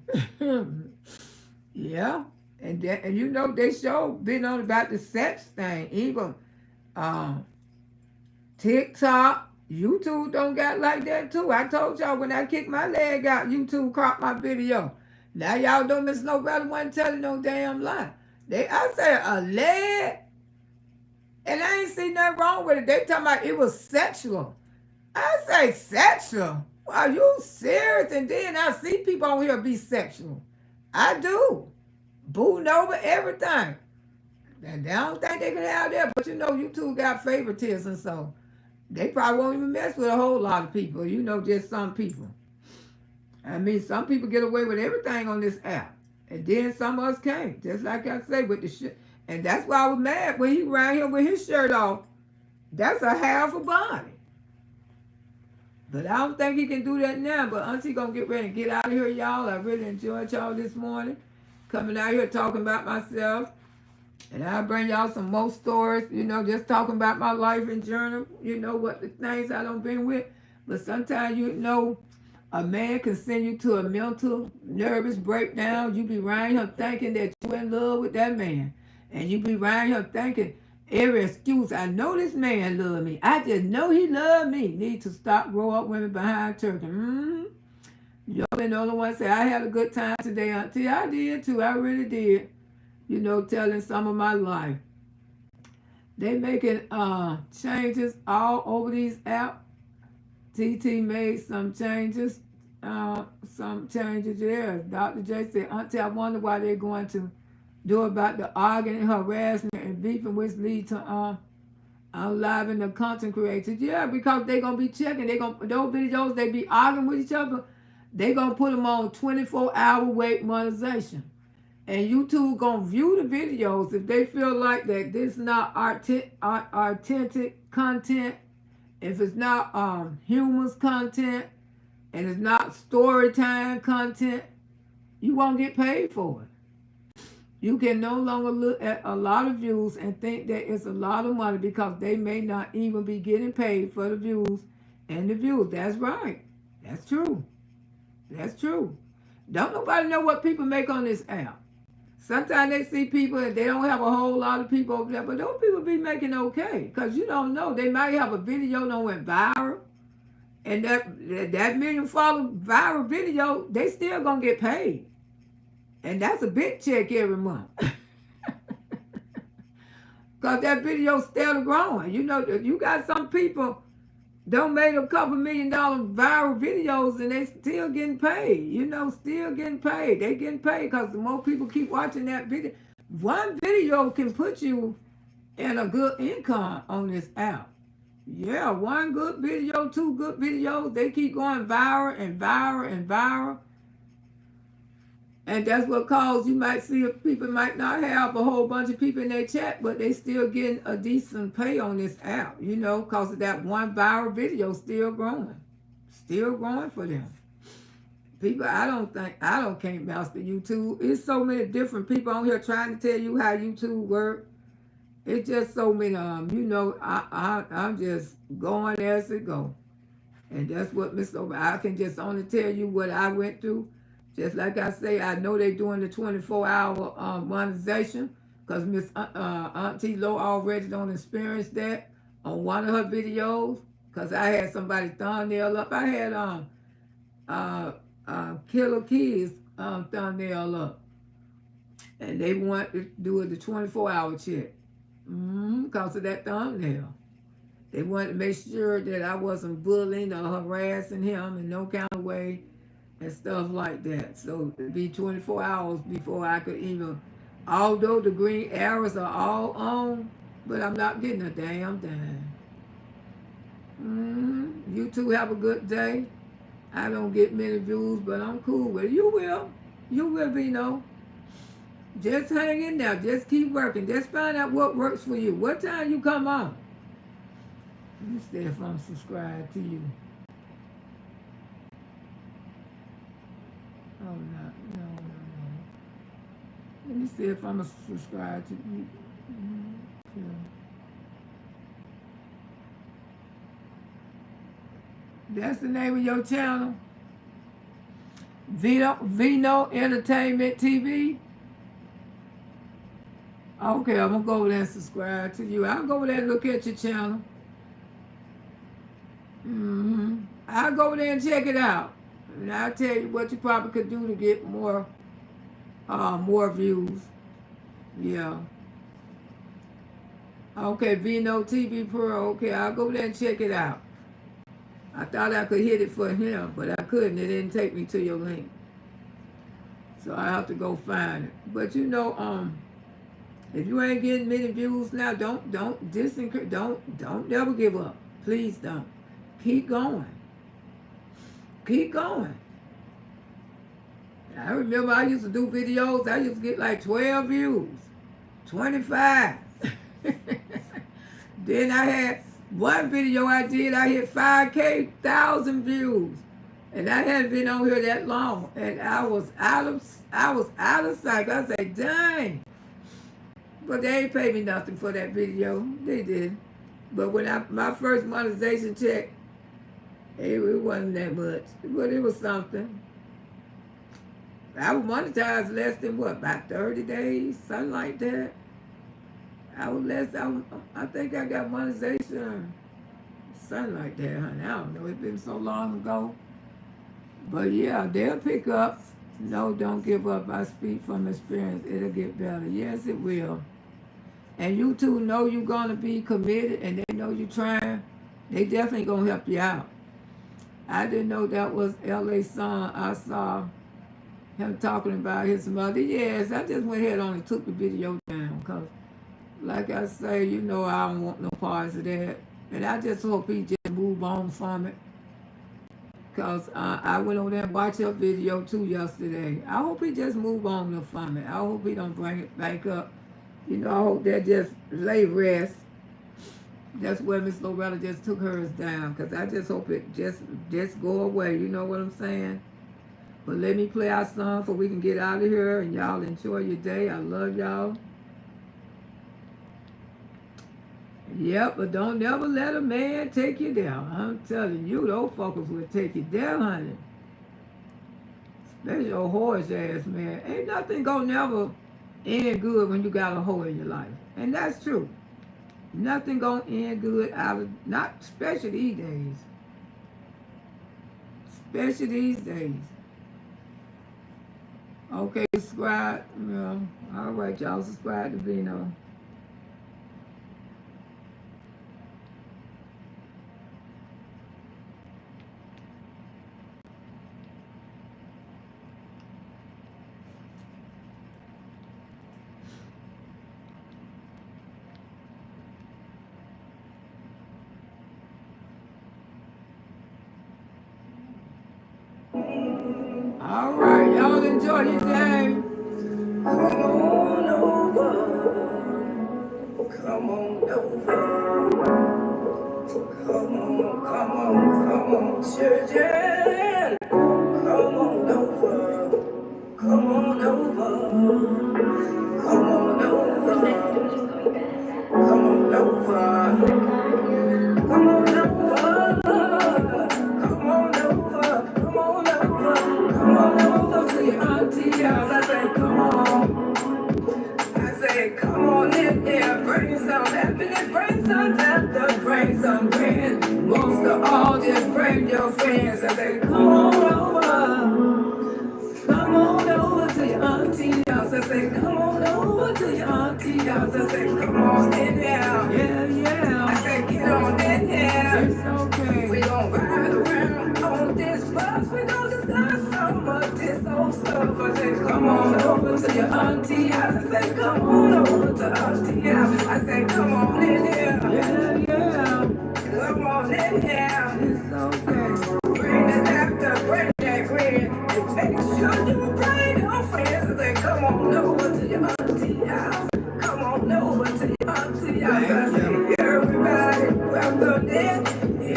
Yeah. And you know, they sure been on about the sex thing. Even TikTok, YouTube don't got like that too. I told y'all when I kicked my leg out, YouTube cropped my video. Now y'all don't miss no brother wasn't telling no damn lie. I said a leg, and I ain't seen nothing wrong with it. They talking about it was sexual. I say sexual? Are you serious? And then I see people on here be sexual. I do. Booting over everything. And I don't think they can have that, but you know, YouTube got favoritism, so they probably won't even mess with a whole lot of people, you know, just some people. I mean, some people get away with everything on this app. And then some of us can't. Just like I say with the shit. And that's why I was mad when he ran here with his shirt off. That's a half a body. But I don't think he can do that now. But Auntie gonna get ready and get out of here, y'all. I really enjoyed y'all this morning. Coming out here talking about myself. And I'll bring y'all some more stories, just talking about my life in journal, what the things I done been with. But sometimes, a man can send you to a mental, nervous breakdown. You be around here thinking that you in love with that man. And you be around here thinking every excuse. I know this man love me. I just know he love me. Need to stop grow up women behind turkey. Y'all been the only one say, I had a good time today, Auntie. I did too. I really did. Telling some of my life. They making changes all over these apps. TT made some changes. Yeah. Dr. J said, Auntie, I wonder why they're going to do about the arguing, harassment, and beefing, which lead to unliving the content creators. Yeah, because they're going to be checking. Those videos, they be arguing with each other. They're going to put them on 24-hour wait monetization. And YouTube gonna view the videos if they feel like that this is not authentic content, if it's not humorous content, and it's not story time content, you won't get paid for it. You can no longer look at a lot of views and think that it's a lot of money because they may not even be getting paid for the views and the views. That's right. That's true. That's true. Don't nobody know what people make on this app. Sometimes they see people and they don't have a whole lot of people over there, but those people be making okay. Because you don't know. They might have a video that went viral. And that million follow viral video, they still going to get paid. And that's a big check every month. Because that video still growing. You got some people don't made a couple $1 million viral videos and they still getting paid. Still getting paid. They getting paid because the more people keep watching that video. One video can put you in a good income on this app. Yeah, one good video, two good videos, they keep going viral and viral and viral. And that's what caused you might see if people might not have a whole bunch of people in their chat, but they still getting a decent pay on this app, because of that one viral video still growing. Still growing for them. People, can't master YouTube. It's so many different people on here trying to tell you how YouTube works. It's just so many I'm just going as it go. And that's what I can just only tell you what I went through. Just like I say, I know they're doing the 24-hour monetization because Miss Auntie Lo already don't experience that on one of her videos because I had somebody thumbnail up. I had Killer Kids thumbnail up. And they want to do it the 24-hour check because of that thumbnail. They wanted to make sure that I wasn't bullying or harassing him in no kind of way. And stuff like that. So it'd be 24 hours before I could even, although the green arrows are all on, but I'm not getting a damn thing. You two have a good day. I don't get many views, but I'm cool with it. You will. You will be, Just hang in there. Just keep working. Just find out what works for you. What time you come on? Let me see if I'm subscribed to you. Oh, no. Let me see if I'm subscribed to you. That's the name of your channel? Vino Entertainment TV? Okay, I'm going to go over there and subscribe to you. I'll go over there and look at your channel. I'll go over there and check it out. And I'll tell you what you probably could do to get more views. Yeah. Okay, Vino TV Pro. Okay, I'll go there and check it out. I thought I could hit it for him, but I couldn't. It didn't take me to your link. So I have to go find it. But if you ain't getting many views now, don't never give up. Please don't. Keep going. Keep going. I remember I used to do videos. I used to get like 12 views, 25. Then I had one video I did, I hit 5K, 1,000 views. And I hadn't been on here that long. And I was out of sight. I said, dang. But they ain't paid me nothing for that video. They did. But when my first monetization check, it wasn't that much. But it was something. I was monetized less than what, about 30 days, something like that. I think I got monetization, something like that, honey. I don't know, it's been so long ago. But yeah, they'll pick up. No, don't give up. I speak from experience. It'll get better. Yes, it will. And you two know you're going to be committed and they know you're trying. They definitely going to help you out. I didn't know that was LA's son. I saw him talking about his mother. Yes, I just went ahead on and took the video down because, like I say, you know I don't want no parts of that. And I just hope he just move on from it. Because I went over there and watched your video too yesterday. I hope he just move on from it. I hope he don't bring it back up. You know, I hope that just lay rest. That's where Miss Loretta just took hers down. Because I just hope it just go away. You know what I'm saying? But let me play our song so we can get out of here and y'all enjoy your day. I love y'all. Yep, but don't never let a man take you down. I'm telling you, those fuckers will take you down, honey. Especially your horse ass, man. Ain't nothing gonna never end good when you got a hoe in your life. And that's true. Nothing gonna end good out of, not especially these days. Especially these days. Okay, subscribe. All right, y'all, subscribe to Vino. All right, y'all enjoy your day. Come on over. Come on over. Come on, children. Come on over. Come on over. Come on over. Come on over. Come on over. Come on over. Come on over. Come on over to your auntie house. I say, come on. I say, come on in here. Bring some happiness. Bring some laughter. Bring some grin. Most of all, just bring your friends. I say, come on over. Come on over to your auntie house. I say, come on over to your auntie house. I say, come on in there. Yeah. I say, get on in here. It's okay. We gon' ride around on this bus. We gon' discuss some of this old stuff. I say, come on over to your auntie house. I say, come on over to auntie house. I say, come on in here. Yeah. Come on in here. It's okay. Bring the laughter, bring that grin. And make sure you bring your friends. I say, come on over to your auntie house. Come on over to your auntie house. I say, everybody welcome in.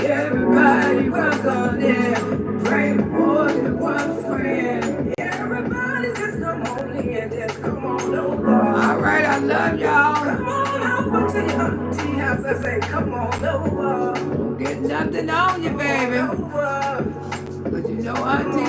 Everybody welcome in. Bring more than one friend. Everybody just come on in. Just come on over. All right, I love y'all. Come on over to your auntie house. I say, come on over. Don't get nothing on you, baby. Over. But you know auntie